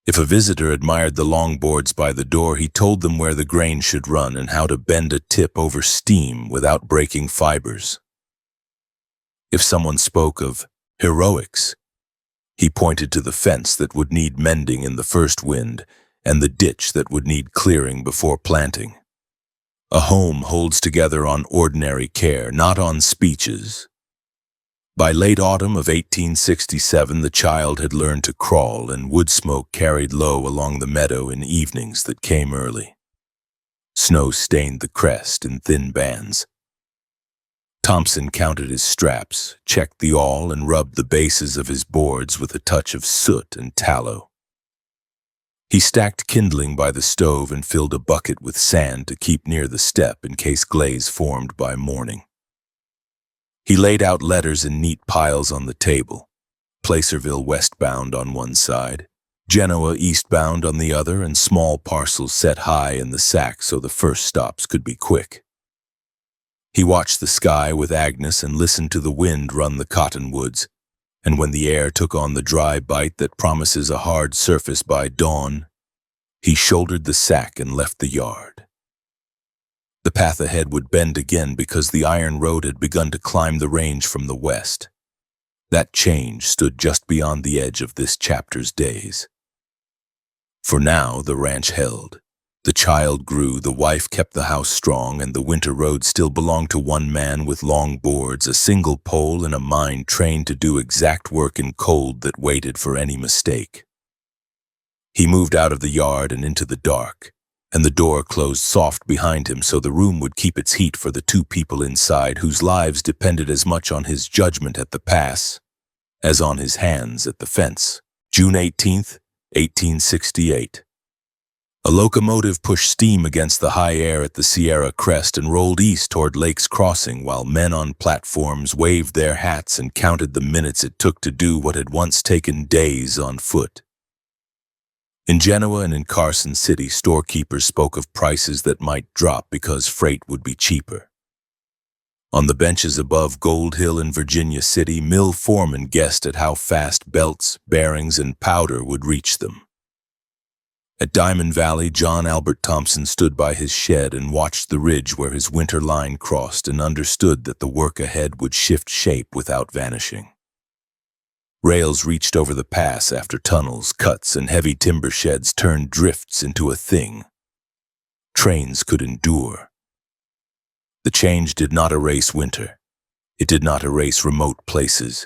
If a visitor admired the long boards by the door, he told them where the grain should run and how to bend a tip over steam without breaking fibers. If someone spoke of heroics, he pointed to the fence that would need mending in the first wind and the ditch that would need clearing before planting. A home holds together on ordinary care, not on speeches. By late autumn of 1867, the child had learned to crawl, and wood smoke carried low along the meadow in evenings that came early. Snow stained the crest in thin bands. Thompson counted his straps, checked the awl, and rubbed the bases of his boards with a touch of soot and tallow. He stacked kindling by the stove and filled a bucket with sand to keep near the step in case glaze formed by morning. He laid out letters in neat piles on the table, Placerville westbound on one side, Genoa eastbound on the other, and small parcels set high in the sack so the first stops could be quick. He watched the sky with Agnes and listened to the wind run the cottonwoods, and when the air took on the dry bite that promises a hard surface by dawn, he shouldered the sack and left the yard. The path ahead would bend again because the iron road had begun to climb the range from the west. That change stood just beyond the edge of this chapter's days. For now, the ranch held. The child grew, the wife kept the house strong, and the winter road still belonged to one man with long boards, a single pole, and a mind trained to do exact work in cold that waited for any mistake. He moved out of the yard and into the dark, and the door closed soft behind him so the room would keep its heat for the 2 people inside whose lives depended as much on his judgment at the pass as on his hands at the fence. June 18th, 1868. A locomotive pushed steam against the high air at the Sierra crest and rolled east toward Lake's Crossing while men on platforms waved their hats and counted the minutes it took to do what had once taken days on foot. In Genoa and in Carson City, storekeepers spoke of prices that might drop because freight would be cheaper. On the benches above Gold Hill in Virginia City, mill foremen guessed at how fast belts, bearings, and powder would reach them. At Diamond Valley, John Albert Thompson stood by his shed and watched the ridge where his winter line crossed and understood that the work ahead would shift shape without vanishing. Rails reached over the pass after tunnels, cuts, and heavy timber sheds turned drifts into a thing trains could endure. The change did not erase winter. It did not erase remote places.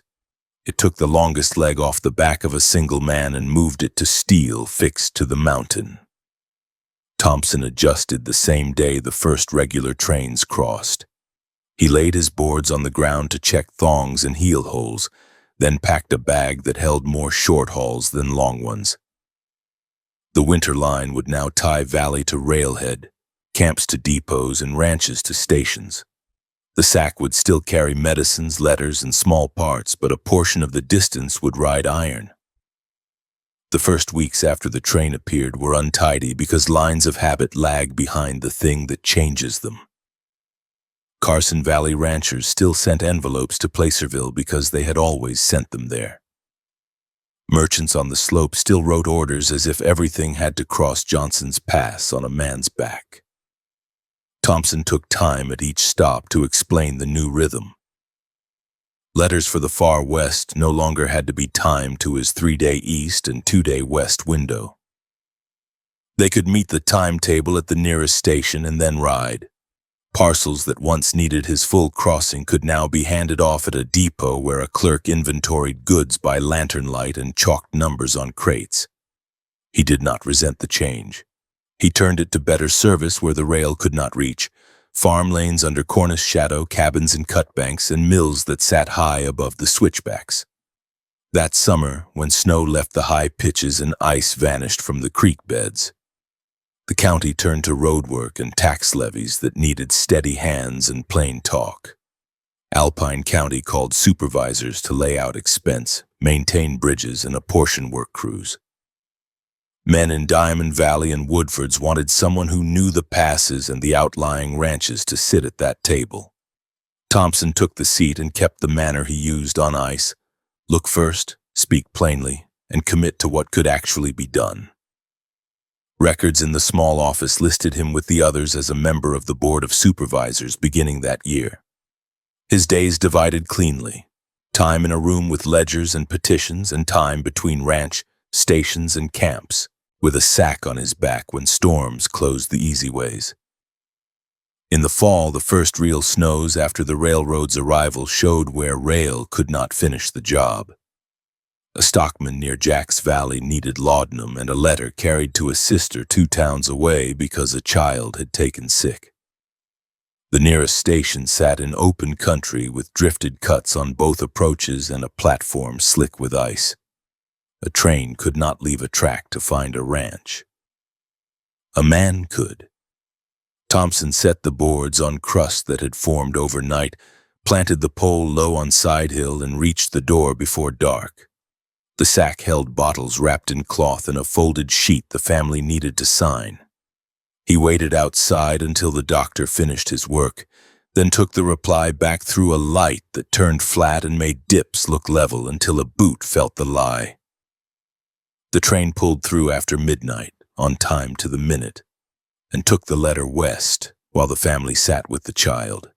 It took the longest leg off the back of a single man and moved it to steel fixed to the mountain. Thompson adjusted the same day the first regular trains crossed. He laid his boards on the ground to check thongs and heel holes, then packed a bag that held more short hauls than long ones. The winter line would now tie valley to railhead, camps to depots, and ranches to stations. The sack would still carry medicines, letters, and small parts, but a portion of the distance would ride iron. The first weeks after the train appeared were untidy because lines of habit lag behind the thing that changes them. Carson Valley ranchers still sent envelopes to Placerville because they had always sent them there. Merchants on the slope still wrote orders as if everything had to cross Johnson's Pass on a man's back. Thompson took time at each stop to explain the new rhythm. Letters for the far west no longer had to be timed to his 3-day east and 2-day west window. They could meet the timetable at the nearest station and then ride. Parcels that once needed his full crossing could now be handed off at a depot where a clerk inventoried goods by lantern light and chalked numbers on crates. He did not resent the change. He turned it to better service where the rail could not reach, farm lanes under cornice shadow, cabins in cutbanks, and mills that sat high above the switchbacks. That summer, when snow left the high pitches and ice vanished from the creek beds, the county turned to roadwork and tax levies that needed steady hands and plain talk. Alpine County called supervisors to lay out expense, maintain bridges, and apportion work crews. Men in Diamond Valley and Woodfords wanted someone who knew the passes and the outlying ranches to sit at that table. Thompson took the seat and kept the manner he used on ice: look first, speak plainly, and commit to what could actually be done. Records in the small office listed him with the others as a member of the Board of Supervisors beginning that year. His days divided cleanly: time in a room with ledgers and petitions, and time between ranch, stations, and camps, with a sack on his back when storms closed the easy ways. In the fall, the first real snows after the railroad's arrival showed where rail could not finish the job. A stockman near Jack's Valley needed laudanum and a letter carried to a sister 2 towns away because a child had taken sick. The nearest station sat in open country with drifted cuts on both approaches and a platform slick with ice. A train could not leave a track to find a ranch. A man could. Thompson set the boards on crust that had formed overnight, planted the pole low on Side Hill, and reached the door before dark. The sack held bottles wrapped in cloth and a folded sheet the family needed to sign. He waited outside until the doctor finished his work, then took the reply back through a light that turned flat and made dips look level until a boot felt the lie. The train pulled through after midnight, on time to the minute, and took the letter west while the family sat with the child.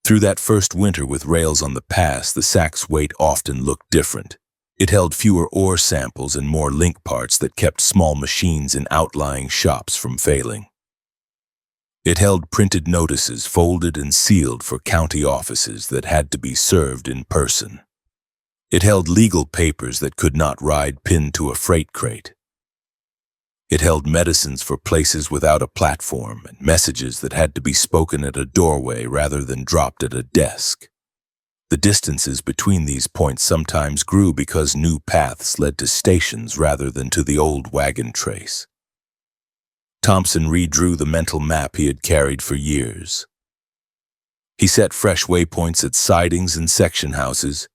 Through that first winter with rails on the pass, the sack's weight often looked different. It held fewer ore samples and more link parts that kept small machines in outlying shops from failing. It held printed notices folded and sealed for county offices that had to be served in person. It held legal papers that could not ride pinned to a freight crate. It held medicines for places without a platform and messages that had to be spoken at a doorway rather than dropped at a desk. The distances between these points sometimes grew because new paths led to stations rather than to the old wagon trace. Thompson redrew the mental map he had carried for years. He set fresh waypoints at sidings and section houses,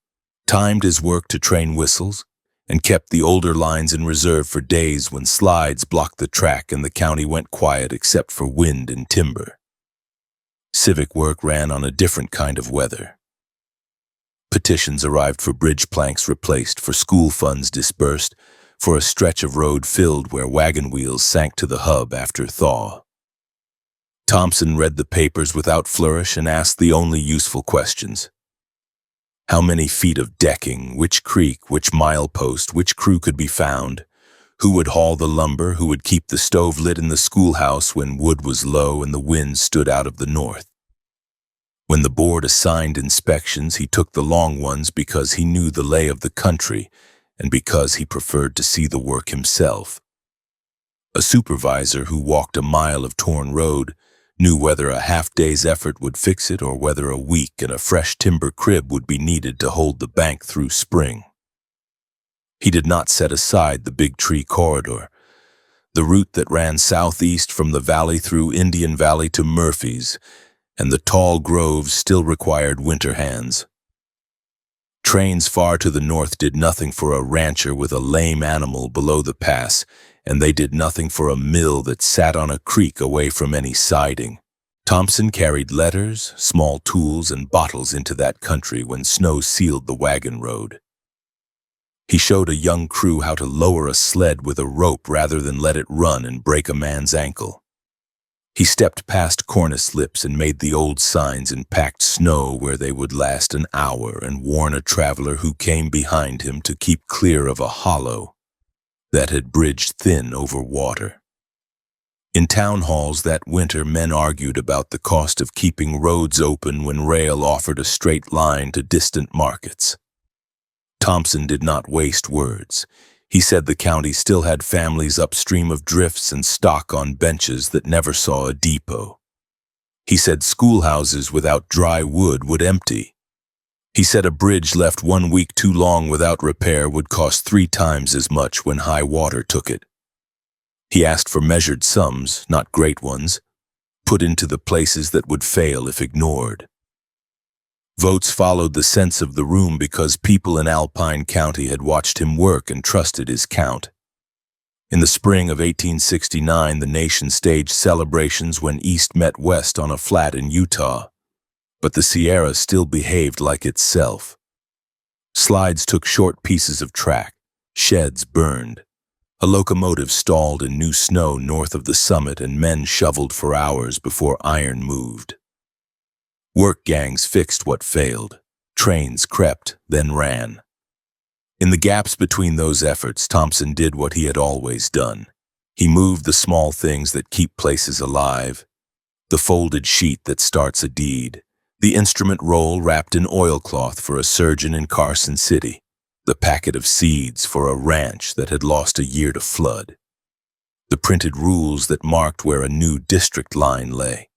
timed his work to train whistles, and kept the older lines in reserve for days when slides blocked the track and the county went quiet except for wind and timber. Civic work ran on a different kind of weather. Petitions arrived for bridge planks replaced, for school funds dispersed, for a stretch of road filled where wagon wheels sank to the hub after thaw. Thompson read the papers without flourish and asked the only useful questions. How many feet of decking, which creek, which milepost, which crew could be found? Who would haul the lumber, who would keep the stove lit in the schoolhouse when wood was low and the wind stood out of the north? When the board assigned inspections, he took the long ones because he knew the lay of the country and because he preferred to see the work himself. A supervisor who walked a mile of torn road knew whether a half-day's effort would fix it or whether a week and a fresh timber crib would be needed to hold the bank through spring. He did not set aside the Big Tree Corridor, the route that ran southeast from the valley through Indian Valley to Murphy's, and the tall groves still required winter hands. Trains far to the north did nothing for a rancher with a lame animal below the pass, and they did nothing for a mill that sat on a creek away from any siding. Thompson carried letters, small tools, and bottles into that country when snow sealed the wagon road. He showed a young crew how to lower a sled with a rope rather than let it run and break a man's ankle. He stepped past cornice lips and made the old signs and packed snow where they would last an hour and warn a traveler who came behind him to keep clear of a hollow that had bridged thin over water. In town halls that winter, men argued about the cost of keeping roads open when rail offered a straight line to distant markets. Thompson did not waste words. He said the county still had families upstream of drifts and stock on benches that never saw a depot. He said schoolhouses without dry wood would empty. He said a bridge left 1 week too long without repair would cost 3 times as much when high water took it. He asked for measured sums, not great ones, put into the places that would fail if ignored. Votes followed the sense of the room because people in Alpine County had watched him work and trusted his count. In the spring of 1869, the nation staged celebrations when East met West on a flat in Utah, but the Sierra still behaved like itself. Slides took short pieces of track, sheds burned, a locomotive stalled in new snow north of the summit, and men shoveled for hours before iron moved. Work gangs fixed what failed. Trains crept, then ran. In the gaps between those efforts, Thompson did what he had always done. He moved the small things that keep places alive, the folded sheet that starts a deed, the instrument roll wrapped in oilcloth for a surgeon in Carson City, the packet of seeds for a ranch that had lost a year to flood, the printed rules that marked where a new district line lay,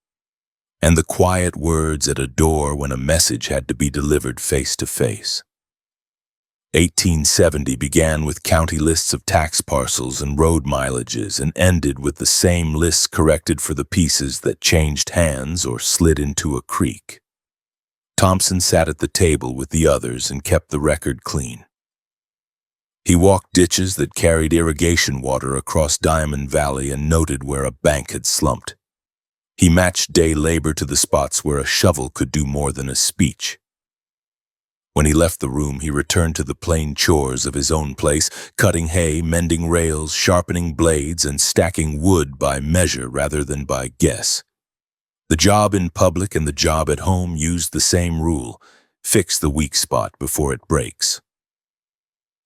and the quiet words at a door when a message had to be delivered face to face. 1870 began with county lists of tax parcels and road mileages and ended with the same lists corrected for the pieces that changed hands or slid into a creek. Thompson sat at the table with the others and kept the record clean. He walked ditches that carried irrigation water across Diamond Valley and noted where a bank had slumped. He matched day labor to the spots where a shovel could do more than a speech. When he left the room, he returned to the plain chores of his own place, cutting hay, mending rails, sharpening blades, and stacking wood by measure rather than by guess. The job in public and the job at home used the same rule: fix the weak spot before it breaks.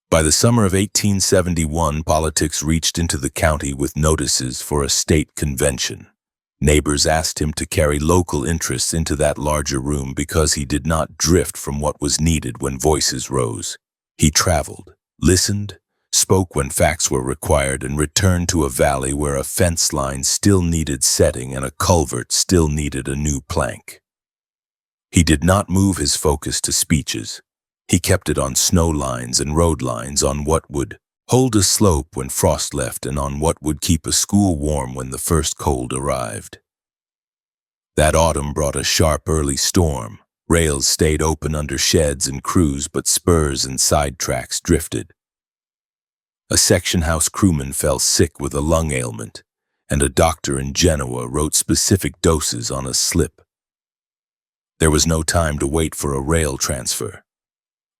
By the summer of 1871, politics reached into the county with notices for a state convention. Neighbors asked him to carry local interests into that larger room because he did not drift from what was needed when voices rose. He traveled, listened, spoke when facts were required, and returned to a valley where a fence line still needed setting and a culvert still needed a new plank. He did not move his focus to speeches. He kept it on snow lines and road lines, on what would hold a slope when frost left, and on what would keep a school warm when the first cold arrived. That autumn brought a sharp early storm. Rails stayed open under sheds and crews, but spurs and side tracks drifted. A section house crewman fell sick with a lung ailment, and a doctor in Genoa wrote specific doses on a slip. There was no time to wait for a rail transfer.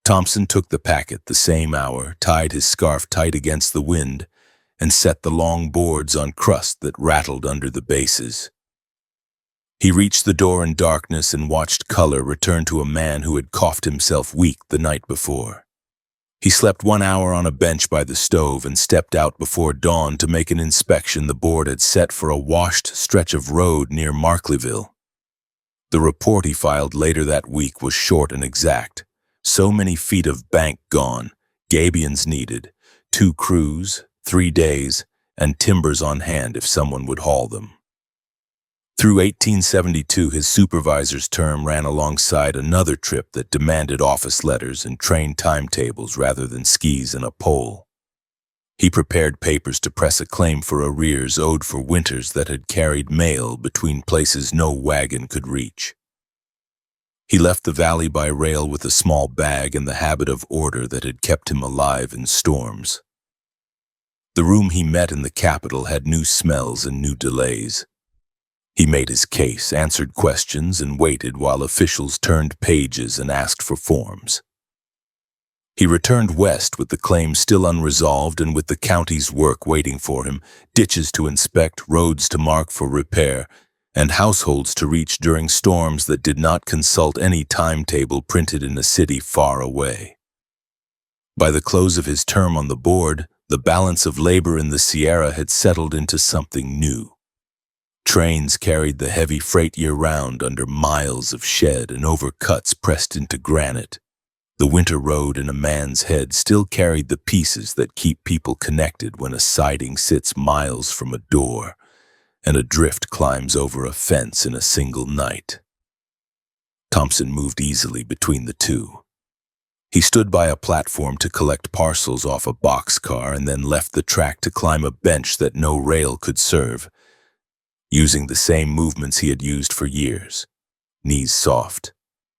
Thompson took the packet the same hour, tied his scarf tight against the wind, and set the long boards on crust that rattled under the bases. He reached the door in darkness and watched color return to a man who had coughed himself weak the night before. He slept 1 hour on a bench by the stove and stepped out before dawn to make an inspection the board had set for a washed stretch of road near Markleyville. The report he filed later that week was short and exact. So many feet of bank gone, gabions needed, 2 crews, 3 days, and timbers on hand if someone would haul them. Through 1872, his supervisor's term ran alongside another trip that demanded office letters and train timetables rather than skis and a pole. He prepared papers to press a claim for arrears owed for winters that had carried mail between places no wagon could reach. He left the valley by rail with a small bag and the habit of order that had kept him alive in storms. The room he met in the capital had new smells and new delays. He made his case, answered questions, and waited while officials turned pages and asked for forms. He returned west with the claim still unresolved and with the county's work waiting for him, ditches to inspect, roads to mark for repair, and households to reach during storms that did not consult any timetable printed in a city far away. By the close of his term on the board, the balance of labor in the Sierra had settled into something new. Trains carried the heavy freight year-round under miles of shed and over cuts pressed into granite. The winter road in a man's head still carried the pieces that keep people connected when a siding sits miles from a door and a drift climbs over a fence in a single night. Thompson moved easily between the two. He stood by a platform to collect parcels off a boxcar and then left the track to climb a bench that no rail could serve, using the same movements he had used for years. Knees soft,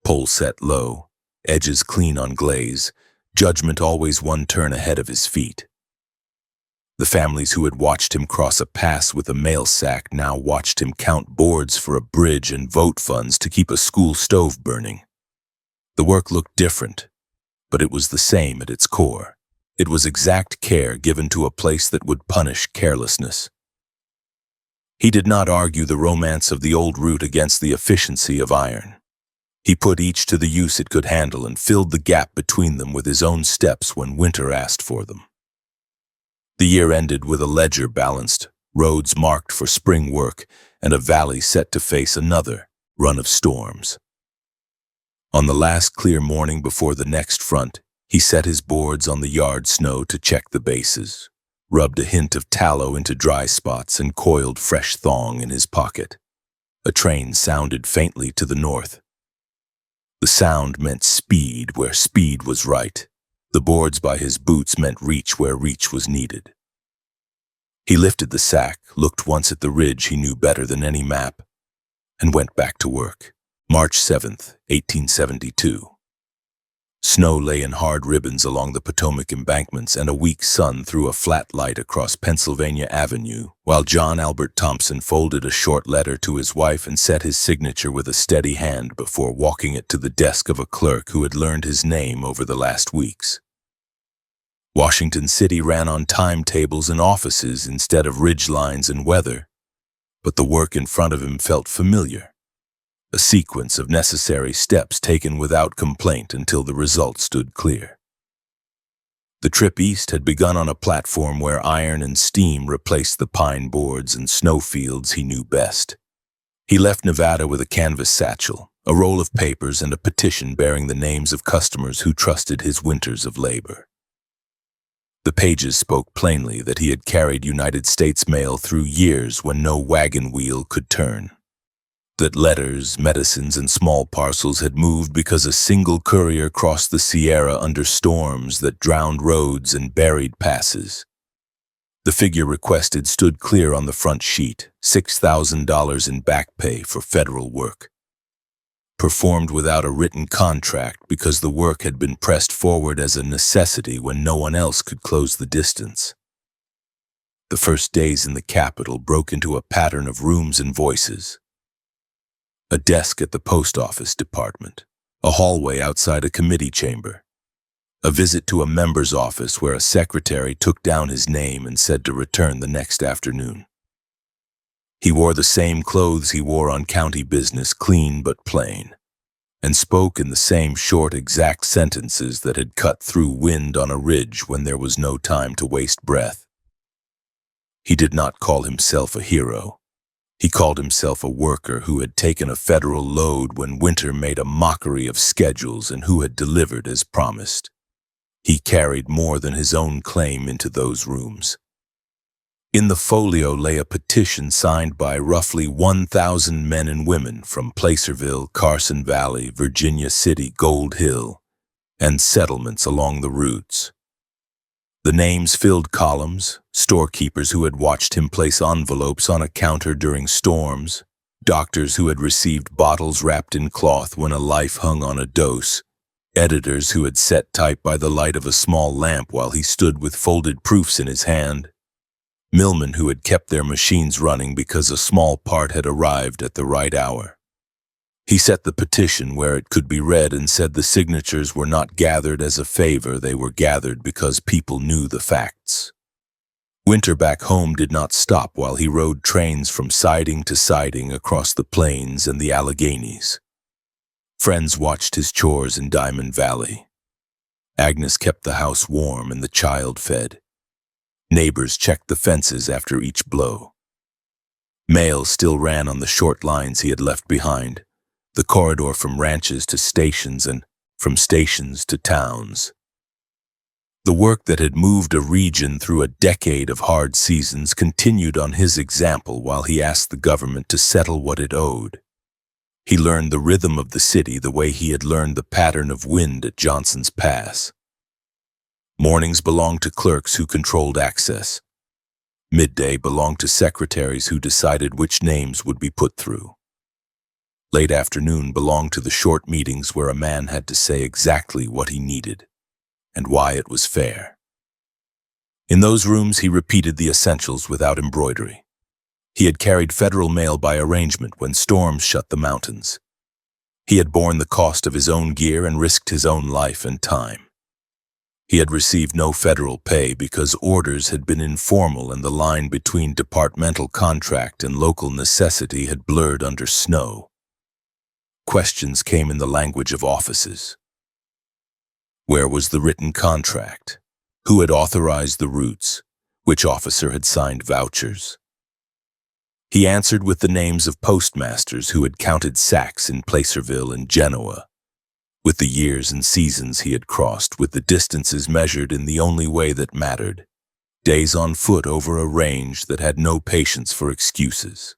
pole set low, edges clean on glaze, judgment always 1 turn ahead of his feet. The families who had watched him cross a pass with a mail sack now watched him count boards for a bridge and vote funds to keep a school stove burning. The work looked different, but it was the same at its core. It was exact care given to a place that would punish carelessness. He did not argue the romance of the old route against the efficiency of iron. He put each to the use it could handle and filled the gap between them with his own steps when winter asked for them. The year ended with a ledger balanced, roads marked for spring work, and a valley set to face another run of storms. On the last clear morning before the next front, he set his boards on the yard snow to check the bases, rubbed a hint of tallow into dry spots and coiled fresh thong in his pocket. A train sounded faintly to the north. The sound meant speed where speed was right. The boards by his boots meant reach where reach was needed. He lifted the sack, looked once at the ridge he knew better than any map, and went back to work. March 7th, 1872. Snow lay in hard ribbons along the Potomac embankments and a weak sun threw a flat light across Pennsylvania Avenue, while John Albert Thompson folded a short letter to his wife and set his signature with a steady hand before walking it to the desk of a clerk who had learned his name over the last weeks. Washington City ran on timetables and offices instead of ridgelines and weather, but the work in front of him felt familiar. A sequence of necessary steps taken without complaint until the result stood clear. The trip east had begun on a platform where iron and steam replaced the pine boards and snowfields he knew best. He left Nevada with a canvas satchel, a roll of papers, and a petition bearing the names of customers who trusted his winters of labor. The pages spoke plainly that he had carried United States mail through years when no wagon wheel could turn. That letters, medicines, and small parcels had moved because a single courier crossed the Sierra under storms that drowned roads and buried passes. The figure requested stood clear on the front sheet, $6,000 in back pay for federal work. Performed without a written contract because the work had been pressed forward as a necessity when no one else could close the distance. The first days in the capital broke into a pattern of rooms and voices. A desk at the post office department, a hallway outside a committee chamber, a visit to a member's office where a secretary took down his name and said to return the next afternoon. He wore the same clothes he wore on county business, clean but plain, and spoke in the same short, exact sentences that had cut through wind on a ridge when there was no time to waste breath. He did not call himself a hero. He called himself a worker who had taken a federal load when winter made a mockery of schedules and who had delivered as promised. He carried more than his own claim into those rooms. In the folio lay a petition signed by roughly 1,000 men and women from Placerville, Carson Valley, Virginia City, Gold Hill, and settlements along the routes. The names filled columns: storekeepers who had watched him place envelopes on a counter during storms, doctors who had received bottles wrapped in cloth when a life hung on a dose, editors who had set type by the light of a small lamp while he stood with folded proofs in his hand, millmen who had kept their machines running because a small part had arrived at the right hour. He set the petition where it could be read and said the signatures were not gathered as a favor, they were gathered because people knew the facts. Winter back home did not stop while he rode trains from siding to siding across the plains and the Alleghenies. Friends watched his chores in Diamond Valley. Agnes kept the house warm and the child fed. Neighbors checked the fences after each blow. Mail still ran on the short lines he had left behind, the corridor from ranches to stations and from stations to towns. The work that had moved a region through a decade of hard seasons continued on his example while he asked the government to settle what it owed. He learned the rhythm of the city the way he had learned the pattern of wind at Johnson's Pass. Mornings belonged to clerks who controlled access. Midday belonged to secretaries who decided which names would be put through. Late afternoon belonged to the short meetings where a man had to say exactly what he needed and why it was fair. In those rooms he repeated the essentials without embroidery. He had carried federal mail by arrangement when storms shut the mountains. He had borne the cost of his own gear and risked his own life and time. He had received no federal pay because orders had been informal and the line between departmental contract and local necessity had blurred under snow. Questions came in the language of offices. Where was the written contract? Who had authorized the routes? Which officer had signed vouchers? He answered with the names of postmasters who had counted sacks in Placerville and Genoa, with the years and seasons he had crossed, with the distances measured in the only way that mattered, days on foot over a range that had no patience for excuses.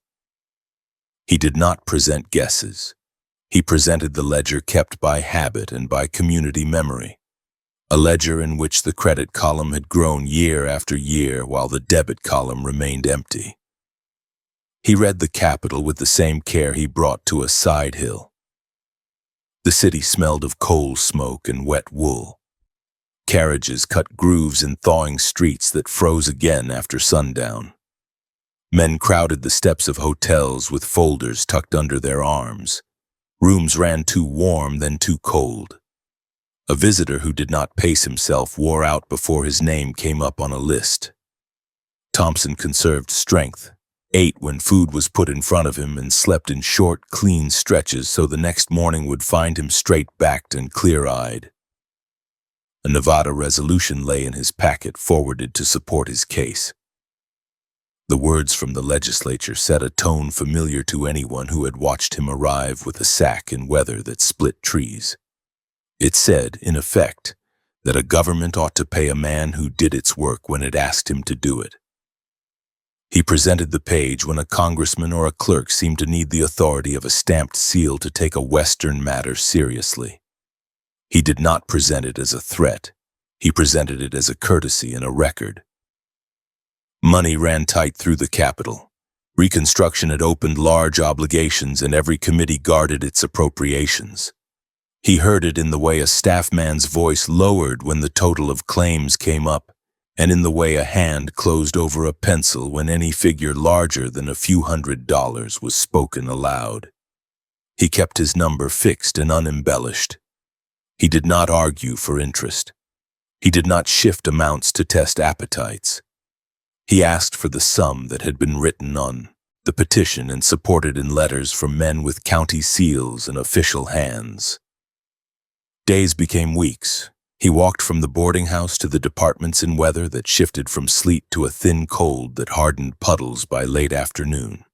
He did not present guesses. He presented the ledger kept by habit and by community memory, a ledger in which the credit column had grown year after year while the debit column remained empty. He read the capital with the same care he brought to a side hill. The city smelled of coal smoke and wet wool. Carriages cut grooves in thawing streets that froze again after sundown. Men crowded the steps of hotels with folders tucked under their arms. Rooms ran too warm, then too cold. A visitor who did not pace himself wore out before his name came up on a list. Thompson conserved strength, ate when food was put in front of him, and slept in short, clean stretches so the next morning would find him straight-backed and clear-eyed. A Nevada resolution lay in his packet forwarded to support his case. The words from the legislature set a tone familiar to anyone who had watched him arrive with a sack in weather that split trees. It said, in effect, that a government ought to pay a man who did its work when it asked him to do it. He presented the page when a congressman or a clerk seemed to need the authority of a stamped seal to take a Western matter seriously. He did not present it as a threat. He presented it as a courtesy and a record. Money ran tight through the capital. Reconstruction had opened large obligations and every committee guarded its appropriations. He heard it in the way a staff man's voice lowered when the total of claims came up, and in the way a hand closed over a pencil when any figure larger than a few $100s was spoken aloud. He kept his number fixed and unembellished. He did not argue for interest. He did not shift amounts to test appetites. He asked for the sum that had been written on the petition and supported in letters from men with county seals and official hands. Days became weeks. He walked from the boarding house to the departments in weather that shifted from sleet to a thin cold that hardened puddles by late afternoon.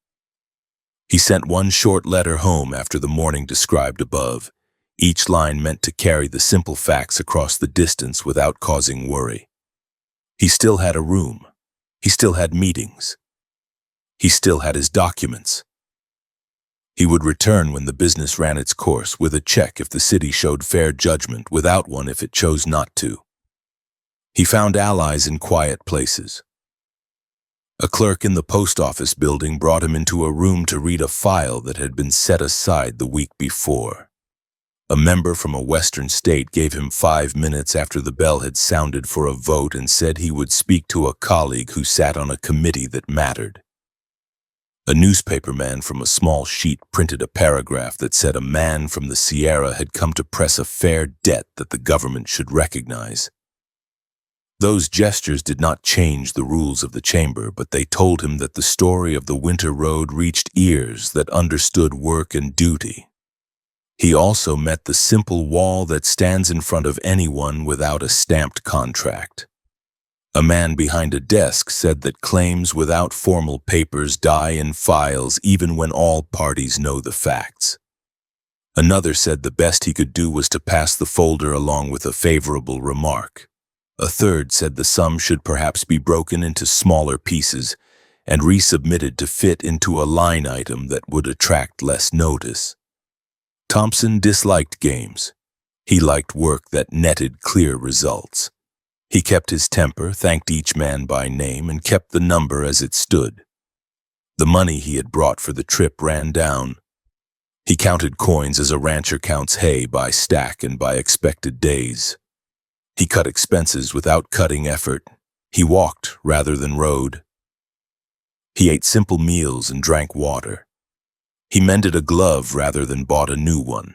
He sent one short letter home after the morning described above. Each line meant to carry the simple facts across the distance without causing worry. He still had a room. He still had meetings. He still had his documents. He would return when the business ran its course, with a check if the city showed fair judgment, without one if it chose not to. He found allies in quiet places. A clerk in the post office building brought him into a room to read a file that had been set aside the week before. A member from a western state gave him 5 minutes after the bell had sounded for a vote and said he would speak to a colleague who sat on a committee that mattered. A newspaperman from a small sheet printed a paragraph that said a man from the Sierra had come to press a fair debt that the government should recognize. Those gestures did not change the rules of the chamber, but they told him that the story of the winter road reached ears that understood work and duty. He also met the simple wall that stands in front of anyone without a stamped contract. A man behind a desk said that claims without formal papers die in files even when all parties know the facts. Another said the best he could do was to pass the folder along with a favorable remark. A third said the sum should perhaps be broken into smaller pieces and resubmitted to fit into a line item that would attract less notice. Thompson disliked games. He liked work that netted clear results. He kept his temper, thanked each man by name, and kept the number as it stood. The money he had brought for the trip ran down. He counted coins as a rancher counts hay, by stack and by expected days. He cut expenses without cutting effort. He walked rather than rode. He ate simple meals and drank water. He mended a glove rather than bought a new one.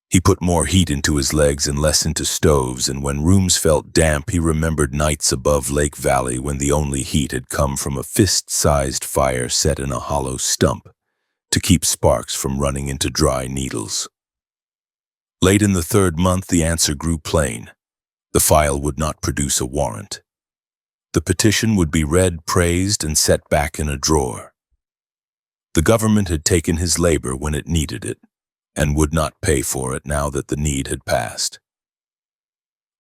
He put more heat into his legs and less into stoves, and when rooms felt damp, he remembered nights above Lake Valley when the only heat had come from a fist-sized fire set in a hollow stump to keep sparks from running into dry needles. Late in the 3rd month, the answer grew plain. The file would not produce a warrant. The petition would be read, praised, and set back in a drawer. The government had taken his labor when it needed it, and would not pay for it now that the need had passed.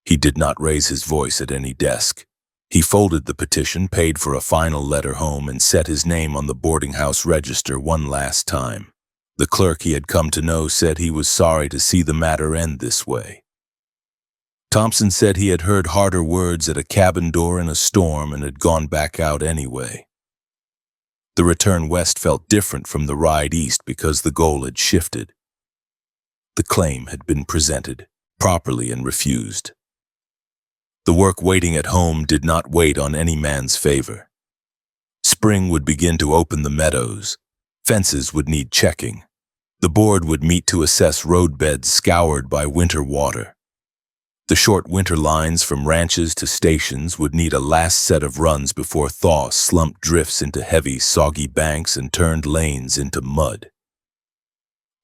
He did not raise his voice at any desk. He folded the petition, paid for a final letter home, and set his name on the boarding house register one last time. The clerk he had come to know said he was sorry to see the matter end this way. Thompson said he had heard harder words at a cabin door in a storm and had gone back out anyway. The return west felt different from the ride east because the goal had shifted. The claim had been presented properly and refused. The work waiting at home did not wait on any man's favor. Spring would begin to open the meadows. Fences would need checking. The board would meet to assess roadbeds scoured by winter water. The short winter lines from ranches to stations would need a last set of runs before thaw slumped drifts into heavy, soggy banks and turned lanes into mud.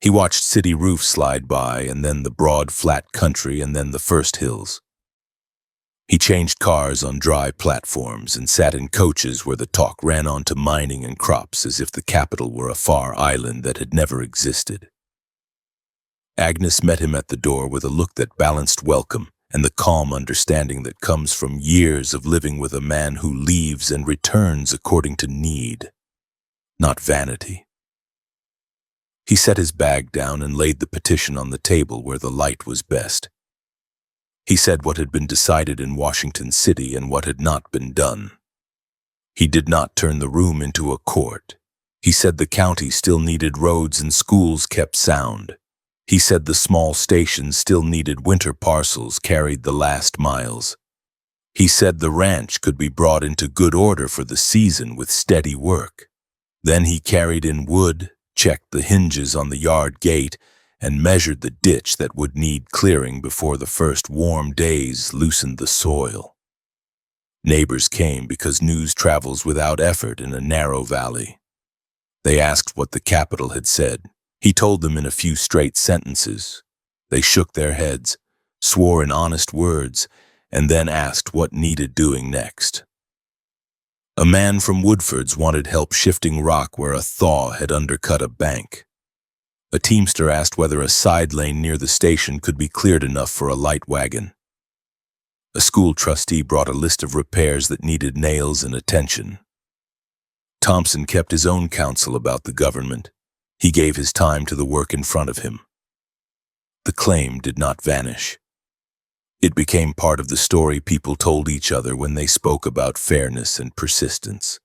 He watched city roofs slide by, and then the broad, flat country, and then the first hills. He changed cars on dry platforms and sat in coaches where the talk ran on to mining and crops as if the capital were a far island that had never existed. Agnes met him at the door with a look that balanced welcome and the calm understanding that comes from years of living with a man who leaves and returns according to need, not vanity. He set his bag down and laid the petition on the table where the light was best. He said what had been decided in Washington City and what had not been done. He did not turn the room into a court. He said the county still needed roads and schools kept sound. He said the small stations still needed winter parcels carried the last miles. He said the ranch could be brought into good order for the season with steady work. Then he carried in wood, checked the hinges on the yard gate, and measured the ditch that would need clearing before the first warm days loosened the soil. Neighbors came because news travels without effort in a narrow valley. They asked what the capital had said. He told them in a few straight sentences. They shook their heads, swore in honest words, and then asked what needed doing next. A man from Woodford's wanted help shifting rock where a thaw had undercut a bank. A teamster asked whether a side lane near the station could be cleared enough for a light wagon. A school trustee brought a list of repairs that needed nails and attention. Thompson kept his own counsel about the government. He gave his time to the work in front of him. The claim did not vanish. It became part of the story people told each other when they spoke about fairness and persistence.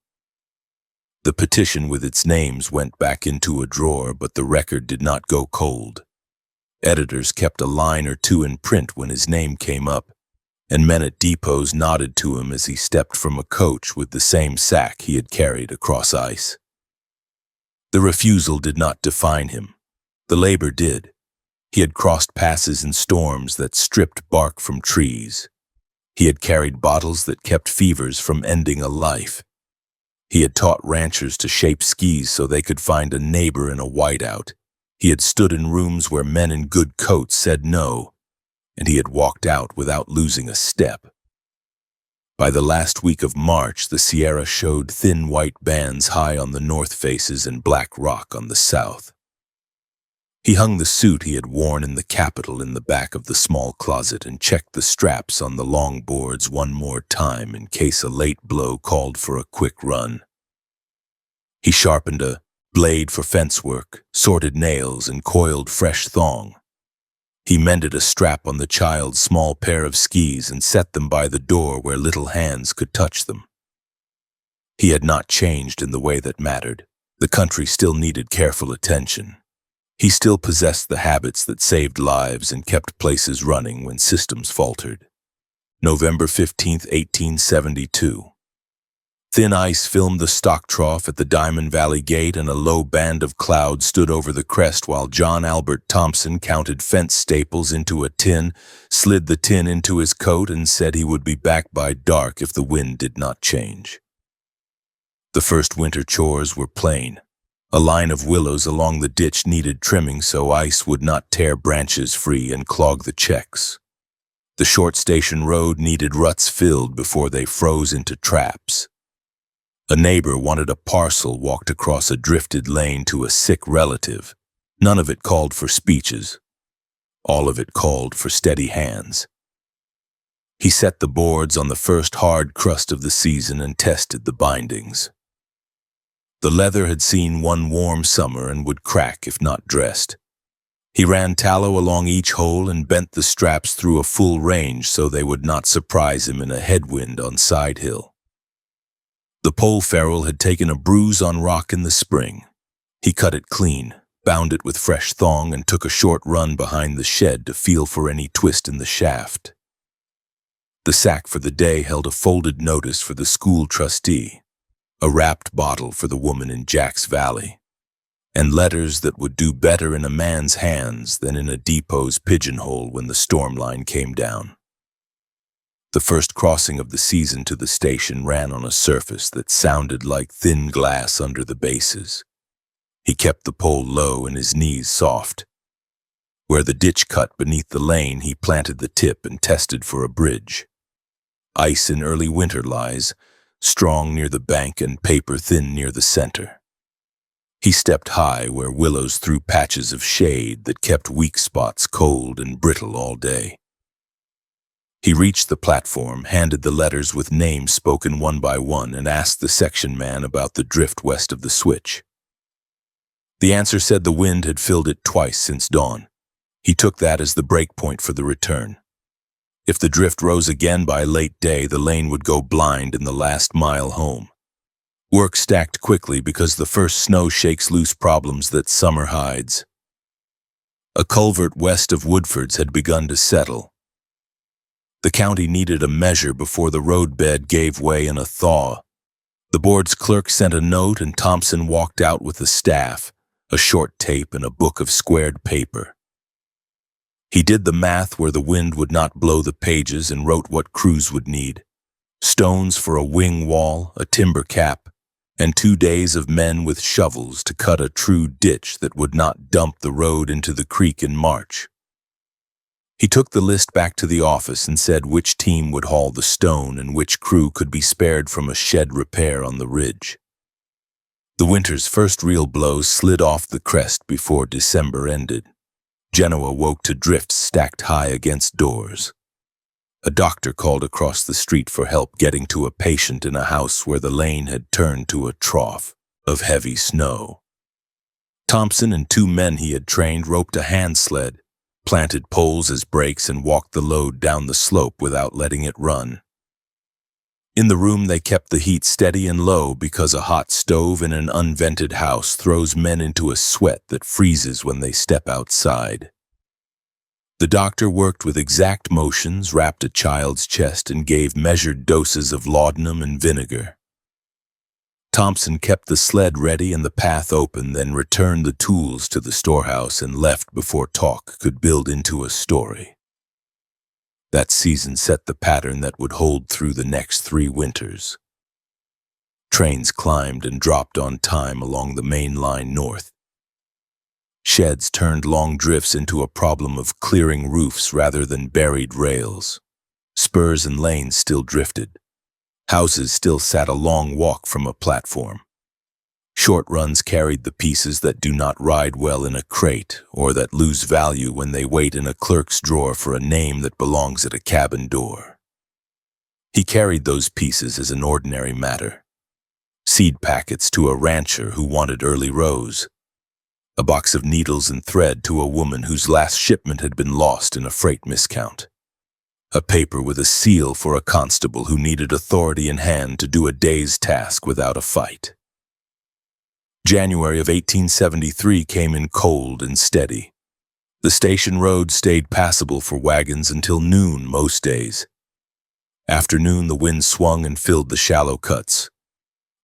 The petition with its names went back into a drawer, but the record did not go cold. Editors kept a line or two in print when his name came up, and men at depots nodded to him as he stepped from a coach with the same sack he had carried across ice. The refusal did not define him. The labor did. He had crossed passes in storms that stripped bark from trees. He had carried bottles that kept fevers from ending a life. He had taught ranchers to shape skis so they could find a neighbor in a whiteout. He had stood in rooms where men in good coats said no, and he had walked out without losing a step. By the last week of March, the Sierra showed thin white bands high on the north faces and black rock on the south. He hung the suit he had worn in the Capitol in the back of the small closet and checked the straps on the long boards one more time in case a late blow called for a quick run. He sharpened a blade for fence work, sorted nails, and coiled fresh thong. He mended a strap on the child's small pair of skis and set them by the door where little hands could touch them. He had not changed in the way that mattered. The country still needed careful attention. He still possessed the habits that saved lives and kept places running when systems faltered. November 15, 1872. Thin ice filmed the stock trough at the Diamond Valley Gate, and a low band of cloud stood over the crest while John Albert Thompson counted fence staples into a tin, slid the tin into his coat, and said he would be back by dark if the wind did not change. The first winter chores were plain. A line of willows along the ditch needed trimming so ice would not tear branches free and clog the checks. The short station road needed ruts filled before they froze into traps. A neighbor wanted a parcel walked across a drifted lane to a sick relative. None of it called for speeches. All of it called for steady hands. He set the boards on the first hard crust of the season and tested the bindings. The leather had seen one warm summer and would crack if not dressed. He ran tallow along each hole and bent the straps through a full range so they would not surprise him in a headwind on Side Hill. The pole ferrule had taken a bruise on rock in the spring. He cut it clean, bound it with fresh thong, and took a short run behind the shed to feel for any twist in the shaft. The sack for the day held a folded notice for the school trustee, a wrapped bottle for the woman in Jack's Valley, and letters that would do better in a man's hands than in a depot's pigeonhole when the storm line came down. The first crossing of the season to the station ran on a surface that sounded like thin glass under the bases. He kept the pole low and his knees soft. Where the ditch cut beneath the lane, he planted the tip and tested for a bridge. Ice in early winter lies, strong near the bank and paper thin near the center. He stepped high where willows threw patches of shade that kept weak spots cold and brittle all day. He reached the platform, handed the letters with names spoken one by one, and asked the section man about the drift west of the switch. The answer said the wind had filled it twice since dawn. He took that as the break point for the return. If the drift rose again by late day, the lane would go blind in the last mile home. Work stacked quickly because the first snow shakes loose problems that summer hides. A culvert west of Woodford's had begun to settle. The county needed a measure before the roadbed gave way in a thaw. The board's clerk sent a note and Thompson walked out with the staff, a short tape and a book of squared paper. He did the math where the wind would not blow the pages and wrote what crews would need: stones for a wing wall, a timber cap, and 2 days of men with shovels to cut a true ditch that would not dump the road into the creek in March. He took the list back to the office and said which team would haul the stone and which crew could be spared from a shed repair on the ridge. The winter's first real blows slid off the crest before December ended. Genoa woke to drifts stacked high against doors. A doctor called across the street for help getting to a patient in a house where the lane had turned to a trough of heavy snow. Thompson and 2 men he had trained roped a hand sled, planted poles as brakes, and walked the load down the slope without letting it run. In the room they kept the heat steady and low because a hot stove in an unvented house throws men into a sweat that freezes when they step outside. The doctor worked with exact motions, wrapped a child's chest, and gave measured doses of laudanum and vinegar. Thompson kept the sled ready and the path open, then returned the tools to the storehouse and left before talk could build into a story. That season set the pattern that would hold through the next 3 winters. Trains climbed and dropped on time along the main line north. Sheds turned long drifts into a problem of clearing roofs rather than buried rails. Spurs and lanes still drifted. Houses still sat a long walk from a platform. Short runs carried the pieces that do not ride well in a crate or that lose value when they wait in a clerk's drawer for a name that belongs at a cabin door. He carried those pieces as an ordinary matter. Seed packets to a rancher who wanted early rows. A box of needles and thread to a woman whose last shipment had been lost in a freight miscount. A paper with a seal for a constable who needed authority in hand to do a day's task without a fight. January of 1873 came in cold and steady. The station road stayed passable for wagons until noon most days. After noon, the wind swung and filled the shallow cuts.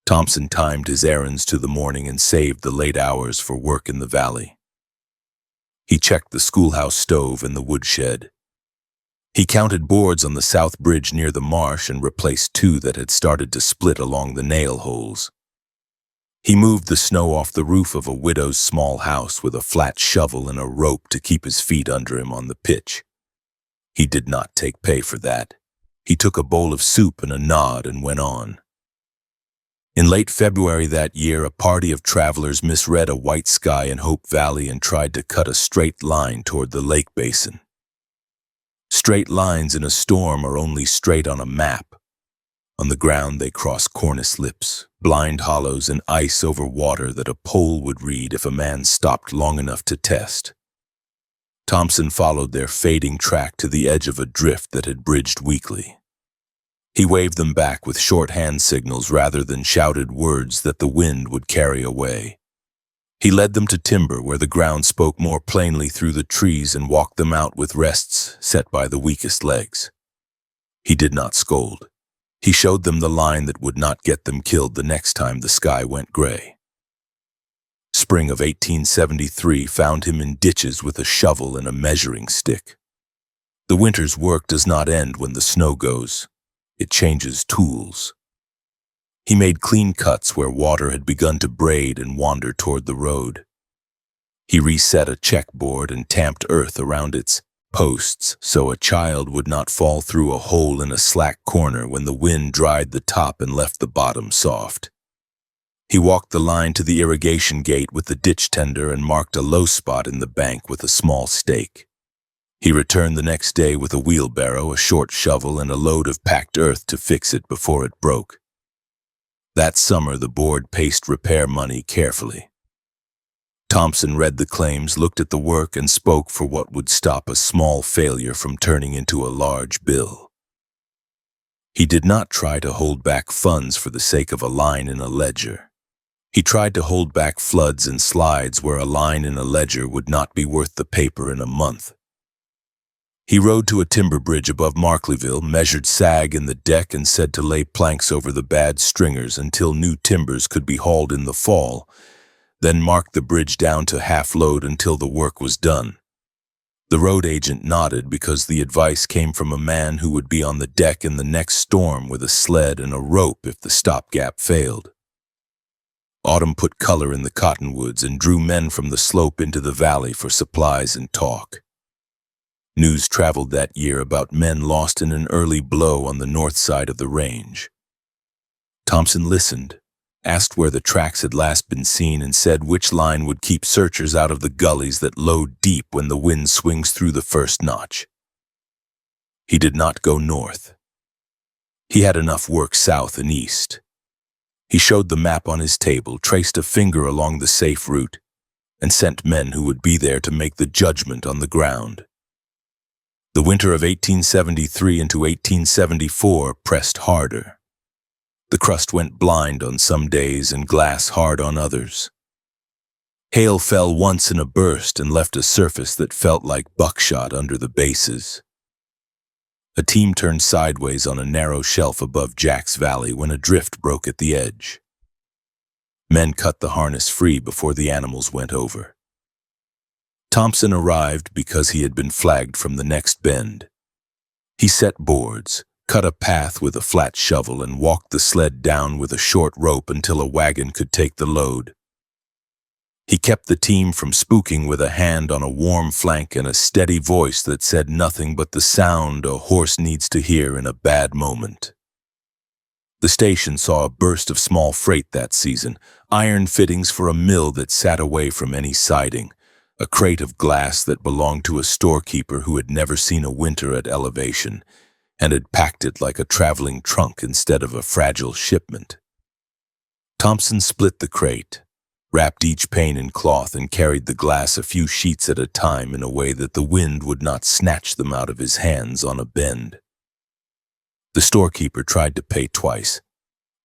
Thompson timed his errands to the morning and saved the late hours for work in the valley. He checked the schoolhouse stove and the woodshed. He counted boards on the south bridge near the marsh and replaced 2 that had started to split along the nail holes. He moved the snow off the roof of a widow's small house with a flat shovel and a rope to keep his feet under him on the pitch. He did not take pay for that. He took a bowl of soup and a nod and went on. In late February that year, a party of travelers misread a white sky in Hope Valley and tried to cut a straight line toward the lake basin. Straight lines in a storm are only straight on a map. On the ground they cross cornice lips, blind hollows, and ice over water that a pole would read if a man stopped long enough to test. Thompson followed their fading track to the edge of a drift that had bridged weakly. He waved them back with shorthand signals rather than shouted words that the wind would carry away. He led them to timber where the ground spoke more plainly through the trees and walked them out with rests set by the weakest legs. He did not scold. He showed them the line that would not get them killed the next time the sky went gray. Spring of 1873 found him in ditches with a shovel and a measuring stick. The winter's work does not end when the snow goes. It changes tools. He made clean cuts where water had begun to braid and wander toward the road. He reset a checkboard and tamped earth around its posts so a child would not fall through a hole in a slack corner when the wind dried the top and left the bottom soft. He walked the line to the irrigation gate with the ditch tender and marked a low spot in the bank with a small stake. He returned the next day with a wheelbarrow, a short shovel, and a load of packed earth to fix it before it broke. That summer, the board paced repair money carefully. Thompson read the claims, looked at the work, and spoke for what would stop a small failure from turning into a large bill. He did not try to hold back funds for the sake of a line in a ledger. He tried to hold back floods and slides where a line in a ledger would not be worth the paper in a month. He rode to a timber bridge above Markleyville, measured sag in the deck, and said to lay planks over the bad stringers until new timbers could be hauled in the fall, then marked the bridge down to half load until the work was done. The road agent nodded because the advice came from a man who would be on the deck in the next storm with a sled and a rope if the stopgap failed. Autumn put color in the cottonwoods and drew men from the slope into the valley for supplies and talk. News traveled that year about men lost in an early blow on the north side of the range. Thompson listened, asked where the tracks had last been seen, and said which line would keep searchers out of the gullies that load deep when the wind swings through the first notch. He did not go north. He had enough work south and east. He showed the map on his table, traced a finger along the safe route, and sent men who would be there to make the judgment on the ground. The winter of 1873 into 1874 pressed harder. The crust went blind on some days and glass hard on others. Hail fell once in a burst and left a surface that felt like buckshot under the bases. A team turned sideways on a narrow shelf above Jack's Valley when a drift broke at the edge. Men cut the harness free before the animals went over. Thompson arrived because he had been flagged from the next bend. He set boards, cut a path with a flat shovel, and walked the sled down with a short rope until a wagon could take the load. He kept the team from spooking with a hand on a warm flank and a steady voice that said nothing but the sound a horse needs to hear in a bad moment. The station saw a burst of small freight that season, iron fittings for a mill that sat away from any siding, a crate of glass that belonged to a storekeeper who had never seen a winter at elevation, and had packed it like a traveling trunk instead of a fragile shipment. Thompson split the crate, wrapped each pane in cloth, and carried the glass a few sheets at a time in a way that the wind would not snatch them out of his hands on a bend. The storekeeper tried to pay twice.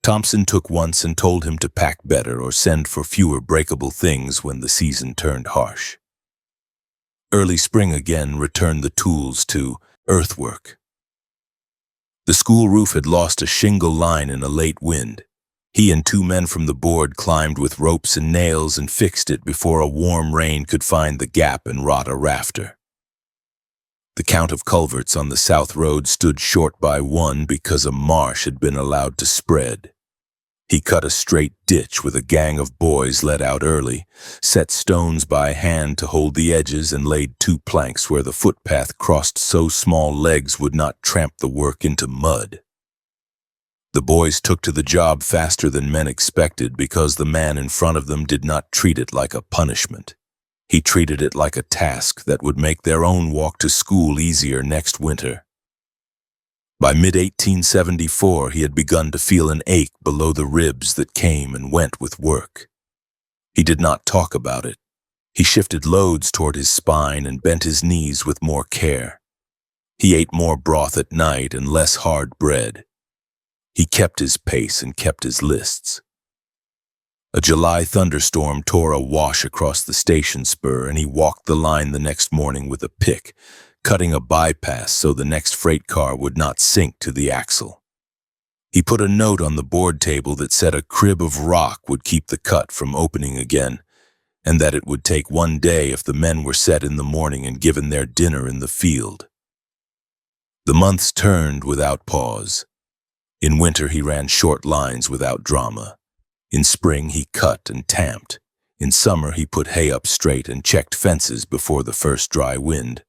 Thompson took once and told him to pack better or send for fewer breakable things when the season turned harsh. Early spring again returned the tools to earthwork. The school roof had lost a shingle line in a late wind. He and two men from the board climbed with ropes and nails and fixed it before a warm rain could find the gap and rot a rafter. The count of culverts on the south road stood short by one because a marsh had been allowed to spread. He cut a straight ditch with a gang of boys let out early, set stones by hand to hold the edges, and laid two planks where the footpath crossed so small legs would not tramp the work into mud. The boys took to the job faster than men expected because the man in front of them did not treat it like a punishment. He treated it like a task that would make their own walk to school easier next winter. By mid-1874, he had begun to feel an ache below the ribs that came and went with work. He did not talk about it. He shifted loads toward his spine and bent his knees with more care. He ate more broth at night and less hard bread. He kept his pace and kept his lists. A July thunderstorm tore a wash across the station spur, and he walked the line the next morning with a pick, cutting a bypass so the next freight car would not sink to the axle. He put a note on the board table that said a crib of rock would keep the cut from opening again, and that it would take one day if the men were set in the morning and given their dinner in the field. The months turned without pause. In winter he ran short lines without drama. In spring he cut and tamped. In summer he put hay up straight and checked fences before the first dry wind.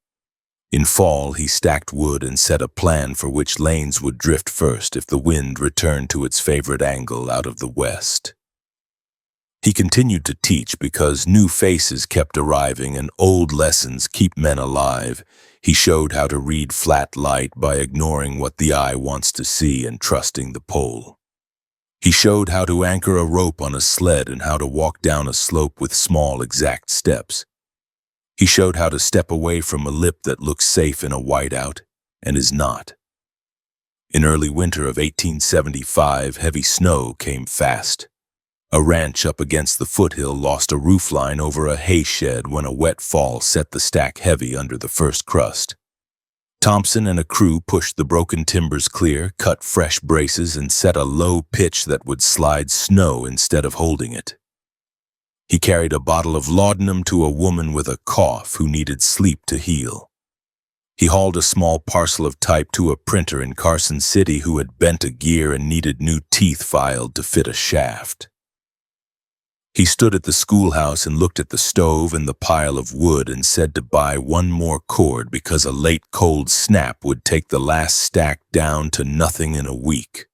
In fall he stacked wood and set a plan for which lanes would drift first if the wind returned to its favorite angle out of the west. He continued to teach because new faces kept arriving and old lessons keep men alive. He showed how to read flat light by ignoring what the eye wants to see and trusting the pole. He showed how to anchor a rope on a sled and how to walk down a slope with small, exact steps. He showed how to step away from a lip that looks safe in a whiteout and is not. In early winter of 1875, heavy snow came fast. A ranch up against the foothill lost a roofline over a hay shed when a wet fall set the stack heavy under the first crust. Thompson and a crew pushed the broken timbers clear, cut fresh braces, and set a low pitch that would slide snow instead of holding it. He carried a bottle of laudanum to a woman with a cough who needed sleep to heal. He hauled a small parcel of type to a printer in Carson City who had bent a gear and needed new teeth filed to fit a shaft. He stood at the schoolhouse and looked at the stove and the pile of wood and said to buy one more cord because a late cold snap would take the last stack down to nothing in a week.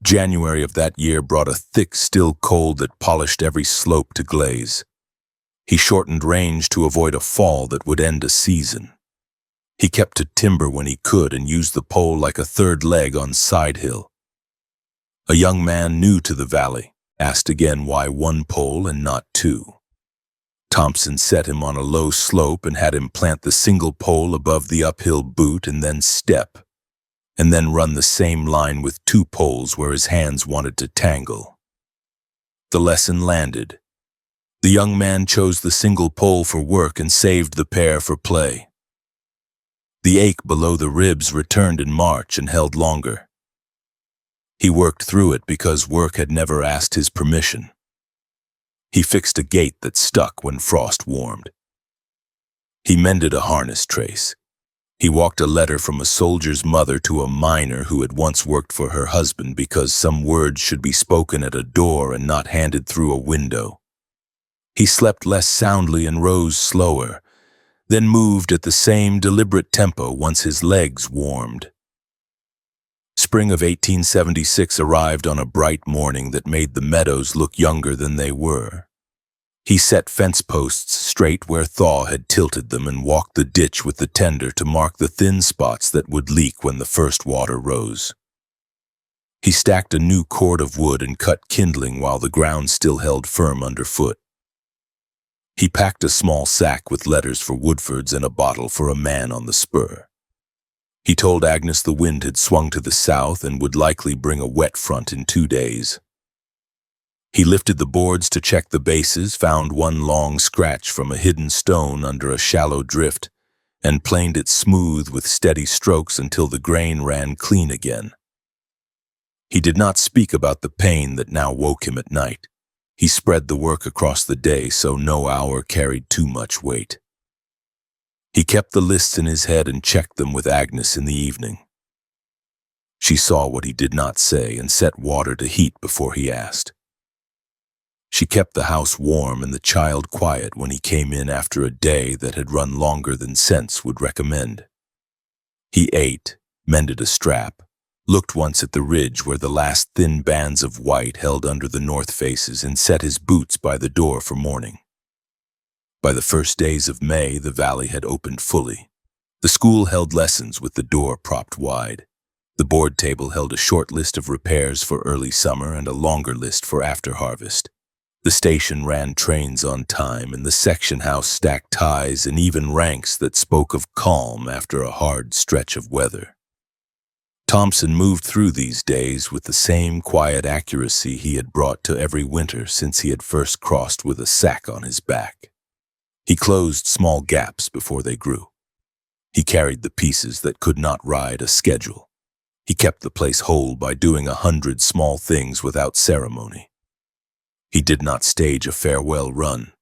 January of that year brought a thick, still cold that polished every slope to glaze. He shortened range to avoid a fall that would end a season. He kept to timber when he could and used the pole like a third leg on Side Hill. A young man new to the valley asked again why one pole and not two. Thompson set him on a low slope and had him plant the single pole above the uphill boot and then step, and then run the same line with two poles where his hands wanted to tangle. The lesson landed. The young man chose the single pole for work and saved the pair for play. The ache below the ribs returned in March and held longer. He worked through it because work had never asked his permission. He fixed a gate that stuck when frost warmed. He mended a harness trace. He walked a letter from a soldier's mother to a miner who had once worked for her husband because some words should be spoken at a door and not handed through a window. He slept less soundly and rose slower, then moved at the same deliberate tempo once his legs warmed. Spring of 1876 arrived on a bright morning that made the meadows look younger than they were. He set fence posts straight where thaw had tilted them and walked the ditch with the tender to mark the thin spots that would leak when the first water rose. He stacked a new cord of wood and cut kindling while the ground still held firm underfoot. He packed a small sack with letters for Woodfords and a bottle for a man on the spur. He told Agnes the wind had swung to the south and would likely bring a wet front in 2 days. He lifted the boards to check the bases, found one long scratch from a hidden stone under a shallow drift, and planed it smooth with steady strokes until the grain ran clean again. He did not speak about the pain that now woke him at night. He spread the work across the day so no hour carried too much weight. He kept the lists in his head and checked them with Agnes in the evening. She saw what he did not say and set water to heat before he asked. She kept the house warm and the child quiet when he came in after a day that had run longer than sense would recommend. He ate, mended a strap, looked once at the ridge where the last thin bands of white held under the north faces and set his boots by the door for morning. By the first days of May, the valley had opened fully. The school held lessons with the door propped wide. The board table held a short list of repairs for early summer and a longer list for after harvest. The station ran trains on time, and the section house stacked ties in even ranks that spoke of calm after a hard stretch of weather. Thompson moved through these days with the same quiet accuracy he had brought to every winter since he had first crossed with a sack on his back. He closed small gaps before they grew. He carried the pieces that could not ride a schedule. He kept the place whole by doing 100 small things without ceremony. He did not stage a farewell run.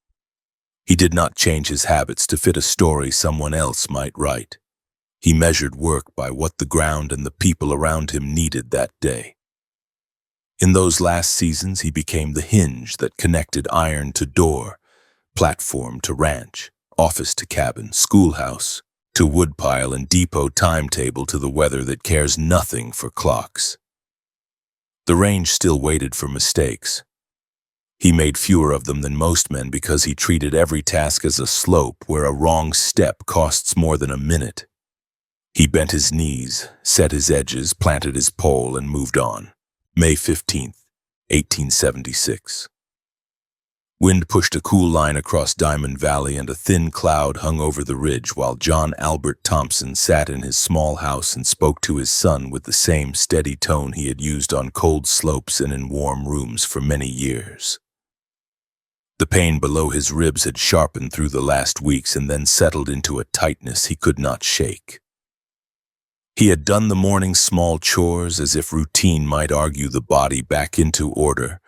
He did not change his habits to fit a story someone else might write. He measured work by what the ground and the people around him needed that day. In those last seasons, he became the hinge that connected iron to door, platform to ranch, office to cabin, schoolhouse to woodpile, and depot timetable to the weather that cares nothing for clocks. The range still waited for mistakes. He made fewer of them than most men because he treated every task as a slope where a wrong step costs more than a minute. He bent his knees, set his edges, planted his pole, and moved on. May 15th, 1876. Wind pushed a cool line across Diamond Valley and a thin cloud hung over the ridge while John Albert Thompson sat in his small house and spoke to his son with the same steady tone he had used on cold slopes and in warm rooms for many years. The pain below his ribs had sharpened through the last weeks and then settled into a tightness he could not shake. He had done the morning's small chores as if routine might argue the body back into order.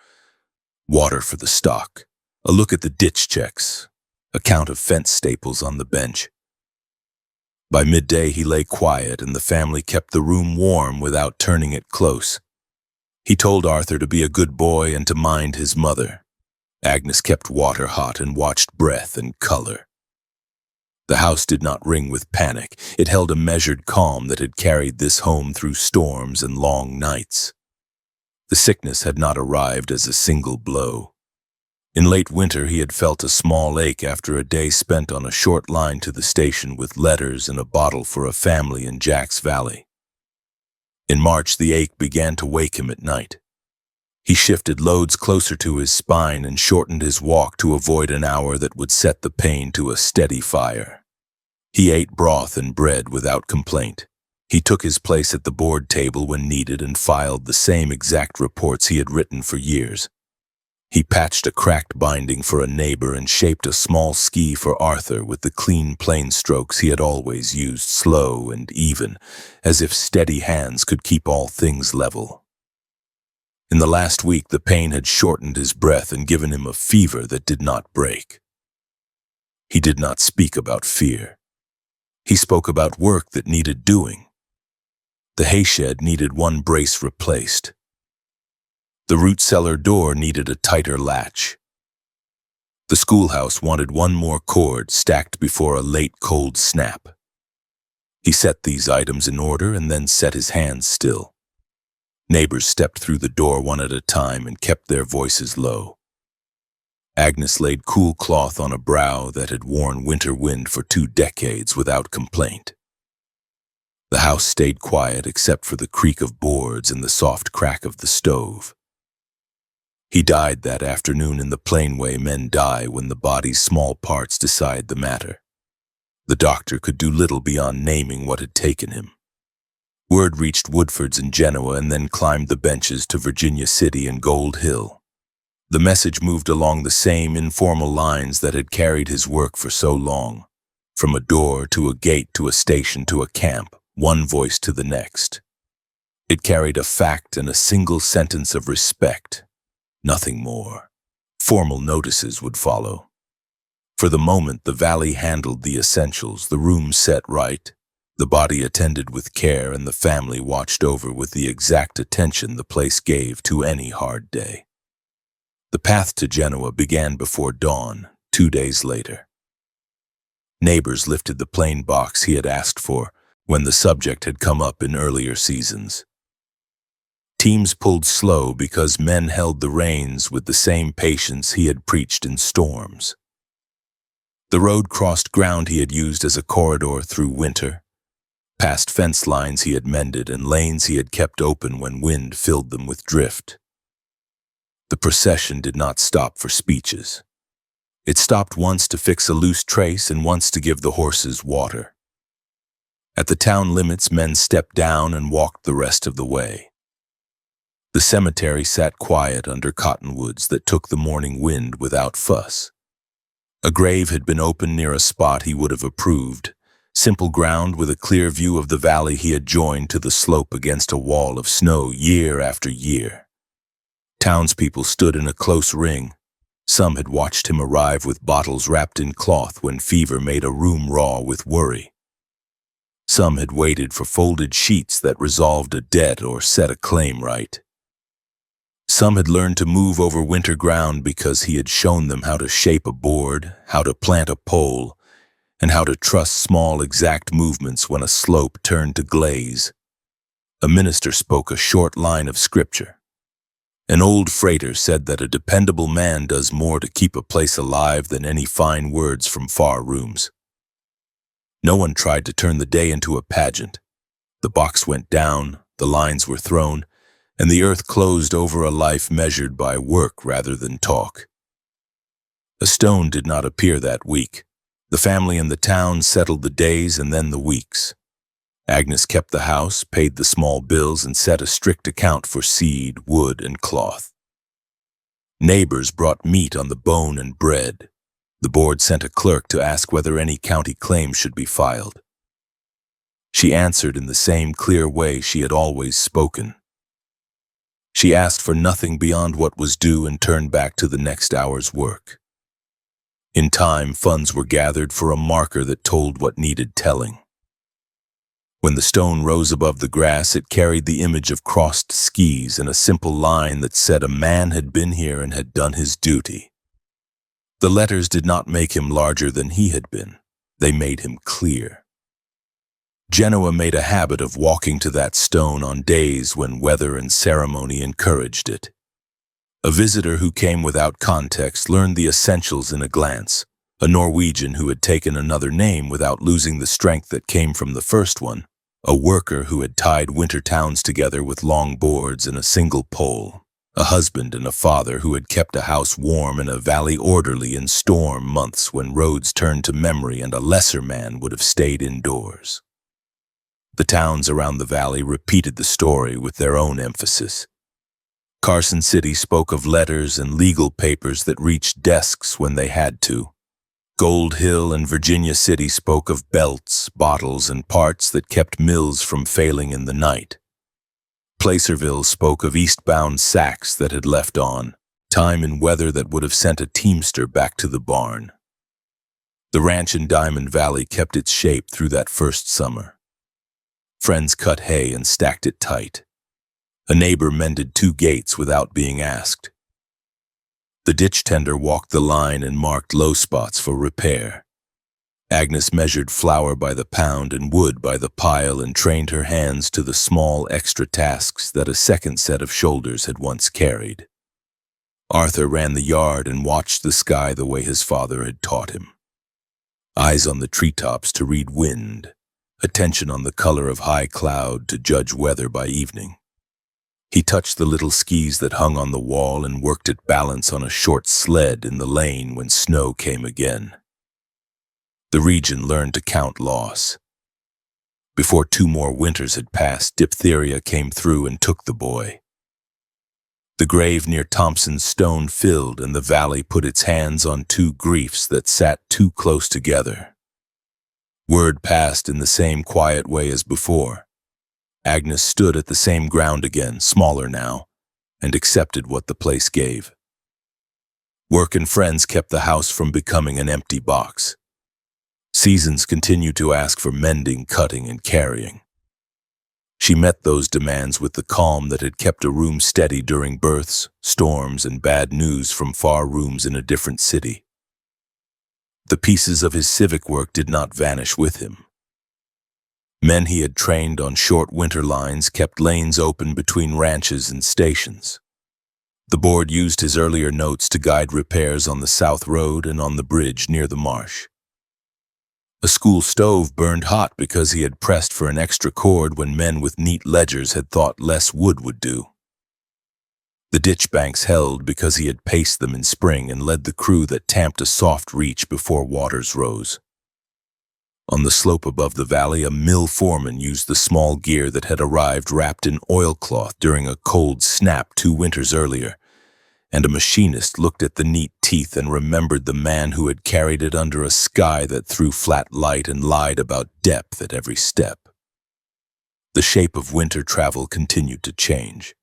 Water for the stock, a look at the ditch checks, a count of fence staples on the bench. By midday he lay quiet and the family kept the room warm without turning it close. He told Arthur to be a good boy and to mind his mother. Agnes kept water hot and watched breath and color. The house did not ring with panic. It held a measured calm that had carried this home through storms and long nights. The sickness had not arrived as a single blow. In late winter, he had felt a small ache after a day spent on a short line to the station with letters and a bottle for a family in Jack's Valley. In March, the ache began to wake him at night. He shifted loads closer to his spine and shortened his walk to avoid an hour that would set the pain to a steady fire. He ate broth and bread without complaint. He took his place at the board table when needed and filed the same exact reports he had written for years. He patched a cracked binding for a neighbor and shaped a small ski for Arthur with the clean plane strokes he had always used, slow and even, as if steady hands could keep all things level. In the last week, the pain had shortened his breath and given him a fever that did not break. He did not speak about fear. He spoke about work that needed doing. The hayshed needed one brace replaced. The root cellar door needed a tighter latch. The schoolhouse wanted one more cord stacked before a late cold snap. He set these items in order and then set his hands still. Neighbors stepped through the door one at a time and kept their voices low. Agnes laid cool cloth on a brow that had worn winter wind for 2 decades without complaint. The house stayed quiet except for the creak of boards and the soft crack of the stove. He died that afternoon in the plain way men die when the body's small parts decide the matter. The doctor could do little beyond naming what had taken him. Word reached Woodford's in Genoa and then climbed the benches to Virginia City and Gold Hill. The message moved along the same informal lines that had carried his work for so long. From a door to a gate to a station to a camp, one voice to the next. It carried a fact and a single sentence of respect. Nothing more. Formal notices would follow. For the moment, the valley handled the essentials, the room set right, the body attended with care, and the family watched over with the exact attention the place gave to any hard day. The path to Genoa began before dawn, 2 days later. Neighbors lifted the plain box he had asked for when the subject had come up in earlier seasons. Teams pulled slow because men held the reins with the same patience he had preached in storms. The road crossed ground he had used as a corridor through winter, past fence lines he had mended and lanes he had kept open when wind filled them with drift. The procession did not stop for speeches. It stopped once to fix a loose trace and once to give the horses water. At the town limits, men stepped down and walked the rest of the way. The cemetery sat quiet under cottonwoods that took the morning wind without fuss. A grave had been opened near a spot he would have approved, simple ground with a clear view of the valley he had joined to the slope against a wall of snow year after year. Townspeople stood in a close ring. Some had watched him arrive with bottles wrapped in cloth when fever made a room raw with worry. Some had waited for folded sheets that resolved a debt or set a claim right. Some had learned to move over winter ground because he had shown them how to shape a board, how to plant a pole, and how to trust small exact movements when a slope turned to glaze. A minister spoke a short line of scripture. An old freighter said that a dependable man does more to keep a place alive than any fine words from far rooms. No one tried to turn the day into a pageant. The box went down, the lines were thrown, and the earth closed over a life measured by work rather than talk. A stone did not appear that week. The family and the town settled the days and then the weeks. Agnes kept the house, paid the small bills, and set a strict account for seed, wood, and cloth. Neighbors brought meat on the bone and bread. The board sent a clerk to ask whether any county claims should be filed. She answered in the same clear way she had always spoken. She asked for nothing beyond what was due and turned back to the next hour's work. In time, funds were gathered for a marker that told what needed telling. When the stone rose above the grass, it carried the image of crossed skis and a simple line that said a man had been here and had done his duty. The letters did not make him larger than he had been. They made him clear. Genoa made a habit of walking to that stone on days when weather and ceremony encouraged it. A visitor who came without context learned the essentials in a glance. A Norwegian who had taken another name without losing the strength that came from the first one. A worker who had tied winter towns together with long boards and a single pole. A husband and a father who had kept a house warm and a valley orderly in storm months when roads turned to memory and a lesser man would have stayed indoors. The towns around the valley repeated the story with their own emphasis. Carson City spoke of letters and legal papers that reached desks when they had to. Gold Hill and Virginia City spoke of belts, bottles, and parts that kept mills from failing in the night. Placerville spoke of eastbound sacks that had left on, time and weather that would have sent a teamster back to the barn. The ranch in Diamond Valley kept its shape through that first summer. Friends cut hay and stacked it tight. A neighbor mended 2 gates without being asked. The ditch tender walked the line and marked low spots for repair. Agnes measured flour by the pound and wood by the pile and trained her hands to the small extra tasks that a second set of shoulders had once carried. Arthur ran the yard and watched the sky the way his father had taught him. Eyes on the treetops to read wind, attention on the color of high cloud to judge weather by evening. He touched the little skis that hung on the wall and worked at balance on a short sled in the lane when snow came again. The region learned to count loss. Before 2 more winters had passed, diphtheria came through and took the boy. The grave near Thompson's stone filled and the valley put its hands on 2 griefs that sat too close together. Word passed in the same quiet way as before. Agnes stood at the same ground again, smaller now, and accepted what the place gave. Work and friends kept the house from becoming an empty box. Seasons continued to ask for mending, cutting, and carrying. She met those demands with the calm that had kept a room steady during births, storms, and bad news from far rooms in a different city. The pieces of his civic work did not vanish with him. Men he had trained on short winter lines kept lanes open between ranches and stations. The board used his earlier notes to guide repairs on the South Road and on the bridge near the marsh. A school stove burned hot because he had pressed for an extra cord when men with neat ledgers had thought less wood would do. The ditch banks held because he had paced them in spring and led the crew that tamped a soft reach before waters rose. On the slope above the valley, a mill foreman used the small gear that had arrived wrapped in oilcloth during a cold snap 2 winters earlier, and a machinist looked at the neat teeth and remembered the man who had carried it under a sky that threw flat light and lied about depth at every step. The shape of winter travel continued to change.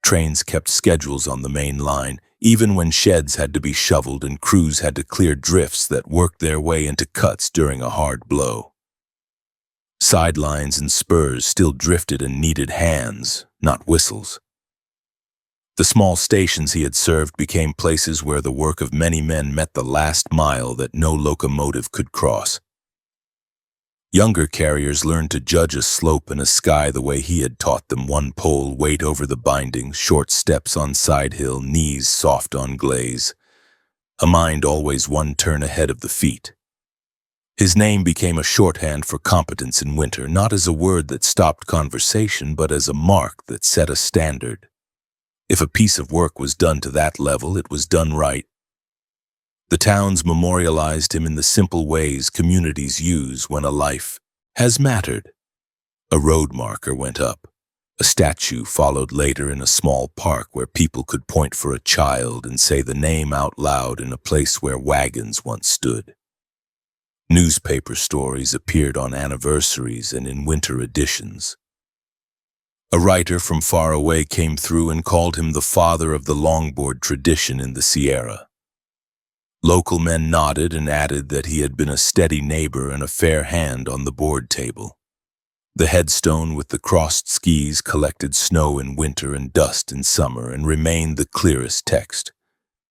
Trains kept schedules on the main line, even when sheds had to be shoveled and crews had to clear drifts that worked their way into cuts during a hard blow. Sidelines and spurs still drifted and needed hands, not whistles. The small stations he had served became places where the work of many men met the last mile that no locomotive could cross. Younger carriers learned to judge a slope and a sky the way he had taught them: 1 pole, weight over the bindings, short steps on side hill, knees soft on glaze. A mind always 1 turn ahead of the feet. His name became a shorthand for competence in winter, not as a word that stopped conversation, but as a mark that set a standard. If a piece of work was done to that level, it was done right. The towns memorialized him in the simple ways communities use when a life has mattered. A road marker went up. A statue followed later in a small park where people could point for a child and say the name out loud in a place where wagons once stood. Newspaper stories appeared on anniversaries and in winter editions. A writer from far away came through and called him the father of the longboard tradition in the Sierra. Local men nodded and added that he had been a steady neighbor and a fair hand on the board table. The headstone with the crossed skis collected snow in winter and dust in summer and remained the clearest text.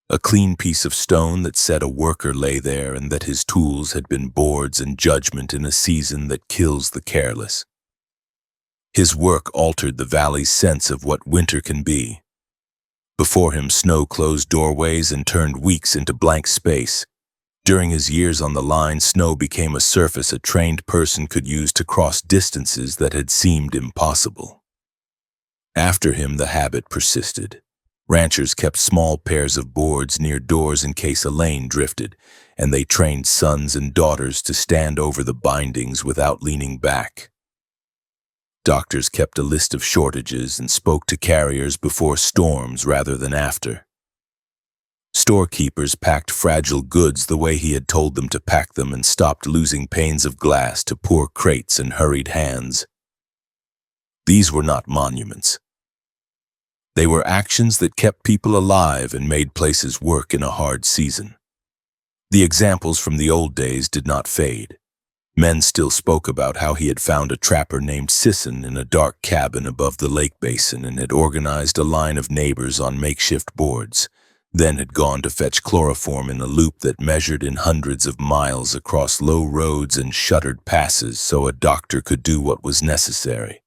A clean piece of stone that said a worker lay there and that his tools had been boards and judgment in a season that kills the careless. His work altered the valley's sense of what winter can be. Before him, snow closed doorways and turned weeks into blank space. During his years on the line, snow became a surface a trained person could use to cross distances that had seemed impossible. After him, the habit persisted. Ranchers kept small pairs of boards near doors in case a lane drifted, and they trained sons and daughters to stand over the bindings without leaning back. Doctors kept a list of shortages and spoke to carriers before storms rather than after. Storekeepers packed fragile goods the way he had told them to pack them and stopped losing panes of glass to poor crates and hurried hands. These were not monuments. They were actions that kept people alive and made places work in a hard season. The examples from the old days did not fade. Men still spoke about how he had found a trapper named Sisson in a dark cabin above the lake basin and had organized a line of neighbors on makeshift boards, then had gone to fetch chloroform in a loop that measured in hundreds of miles across low roads and shuttered passes so a doctor could do what was necessary.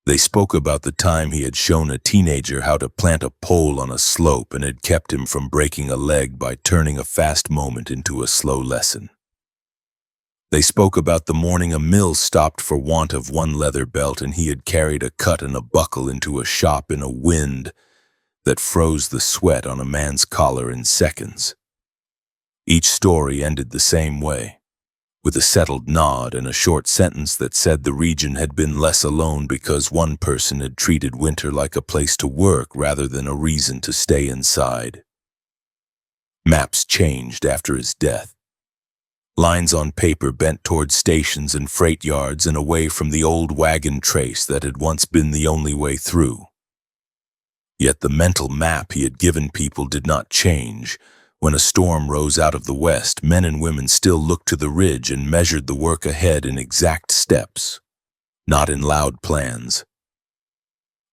They spoke about the time he had shown a teenager how to plant a pole on a slope and had kept him from breaking a leg by turning a fast moment into a slow lesson. They spoke about the morning a mill stopped for want of one leather belt and he had carried a cut and a buckle into a shop in a wind that froze the sweat on a man's collar in seconds. Each story ended the same way, with a settled nod and a short sentence that said the region had been less alone because one person had treated winter like a place to work rather than a reason to stay inside. Maps changed after his death. Lines on paper bent toward stations and freight yards and away from the old wagon trace that had once been the only way through. Yet the mental map he had given people did not change. When a storm rose out of the west, men and women still looked to the ridge and measured the work ahead in exact steps, not in loud plans.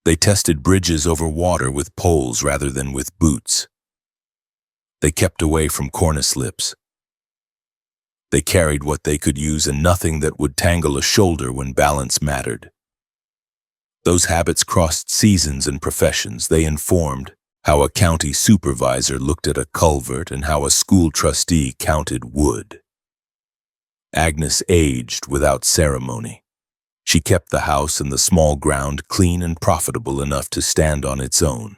They tested bridges over water with poles rather than with boots. They kept away from cornice lips. They carried what they could use and nothing that would tangle a shoulder when balance mattered. Those habits crossed seasons and professions. They informed how a county supervisor looked at a culvert and how a school trustee counted wood. Agnes aged without ceremony. She kept the house and the small ground clean and profitable enough to stand on its own.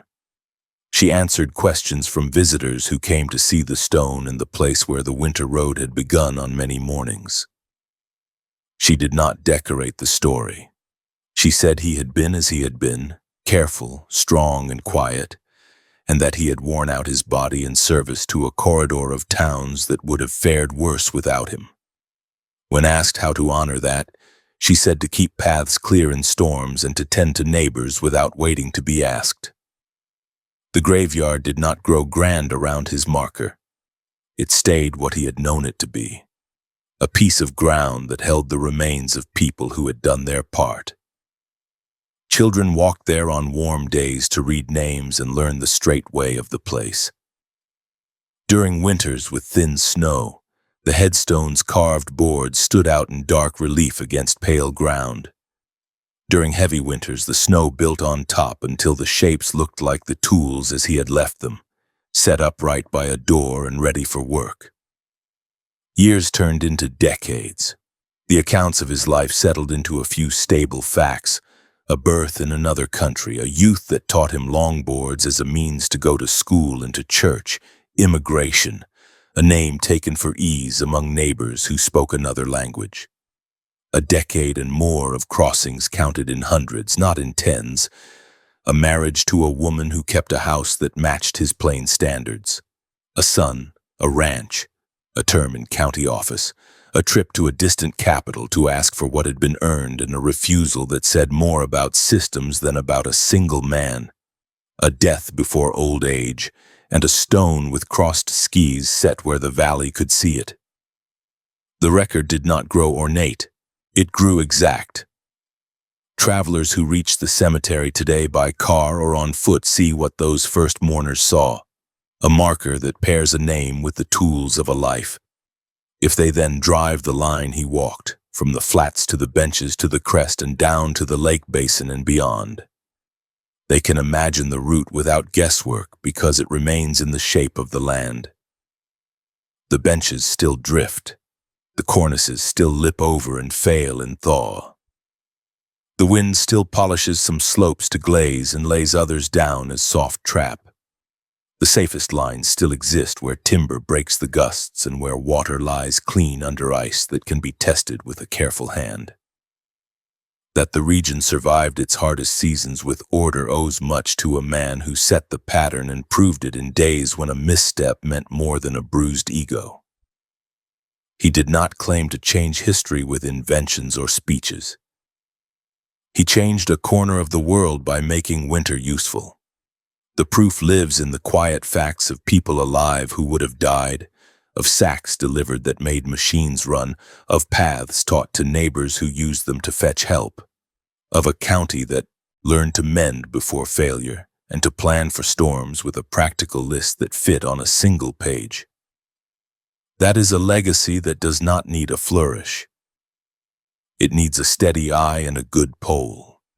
She answered questions from visitors who came to see the stone and the place where the winter road had begun on many mornings. She did not decorate the story. She said he had been as he had been, careful, strong, and quiet, and that he had worn out his body in service to a corridor of towns that would have fared worse without him. When asked how to honor that, she said to keep paths clear in storms and to tend to neighbors without waiting to be asked. The graveyard did not grow grand around his marker. It stayed what he had known it to be, a piece of ground that held the remains of people who had done their part. Children walked there on warm days to read names and learn the straight way of the place. During winters with thin snow, the headstone's carved boards stood out in dark relief against pale ground. During heavy winters, the snow built on top until the shapes looked like the tools as he had left them, set upright by a door and ready for work. Years turned into decades. The accounts of his life settled into a few stable facts: a birth in another country, a youth that taught him longboards as a means to go to school and to church, immigration, a name taken for ease among neighbors who spoke another language. A decade and more of crossings counted in hundreds, not in tens. A marriage to a woman who kept a house that matched his plain standards. A son, a ranch, a term in county office, a trip to a distant capital to ask for what had been earned, and a refusal that said more about systems than about a single man. A death before old age, and a stone with crossed skis set where the valley could see it. The record did not grow ornate. It grew exact. Travelers who reach the cemetery today by car or on foot see what those first mourners saw: a marker that pairs a name with the tools of a life. If they then drive the line he walked, from the flats to the benches to the crest and down to the lake basin and beyond, they can imagine the route without guesswork because it remains in the shape of the land. The benches still drift. The cornices still lip over and fail and thaw. The wind still polishes some slopes to glaze and lays others down as soft trap. The safest lines still exist where timber breaks the gusts and where water lies clean under ice that can be tested with a careful hand. That the region survived its hardest seasons with order owes much to a man who set the pattern and proved it in days when a misstep meant more than a bruised ego. He did not claim to change history with inventions or speeches. He changed a corner of the world by making winter useful. The proof lives in the quiet facts of people alive who would have died, of sacks delivered that made machines run, of paths taught to neighbors who used them to fetch help, of a county that learned to mend before failure and to plan for storms with a practical list that fit on a single page. That is a legacy that does not need a flourish. It needs a steady eye and a good pole.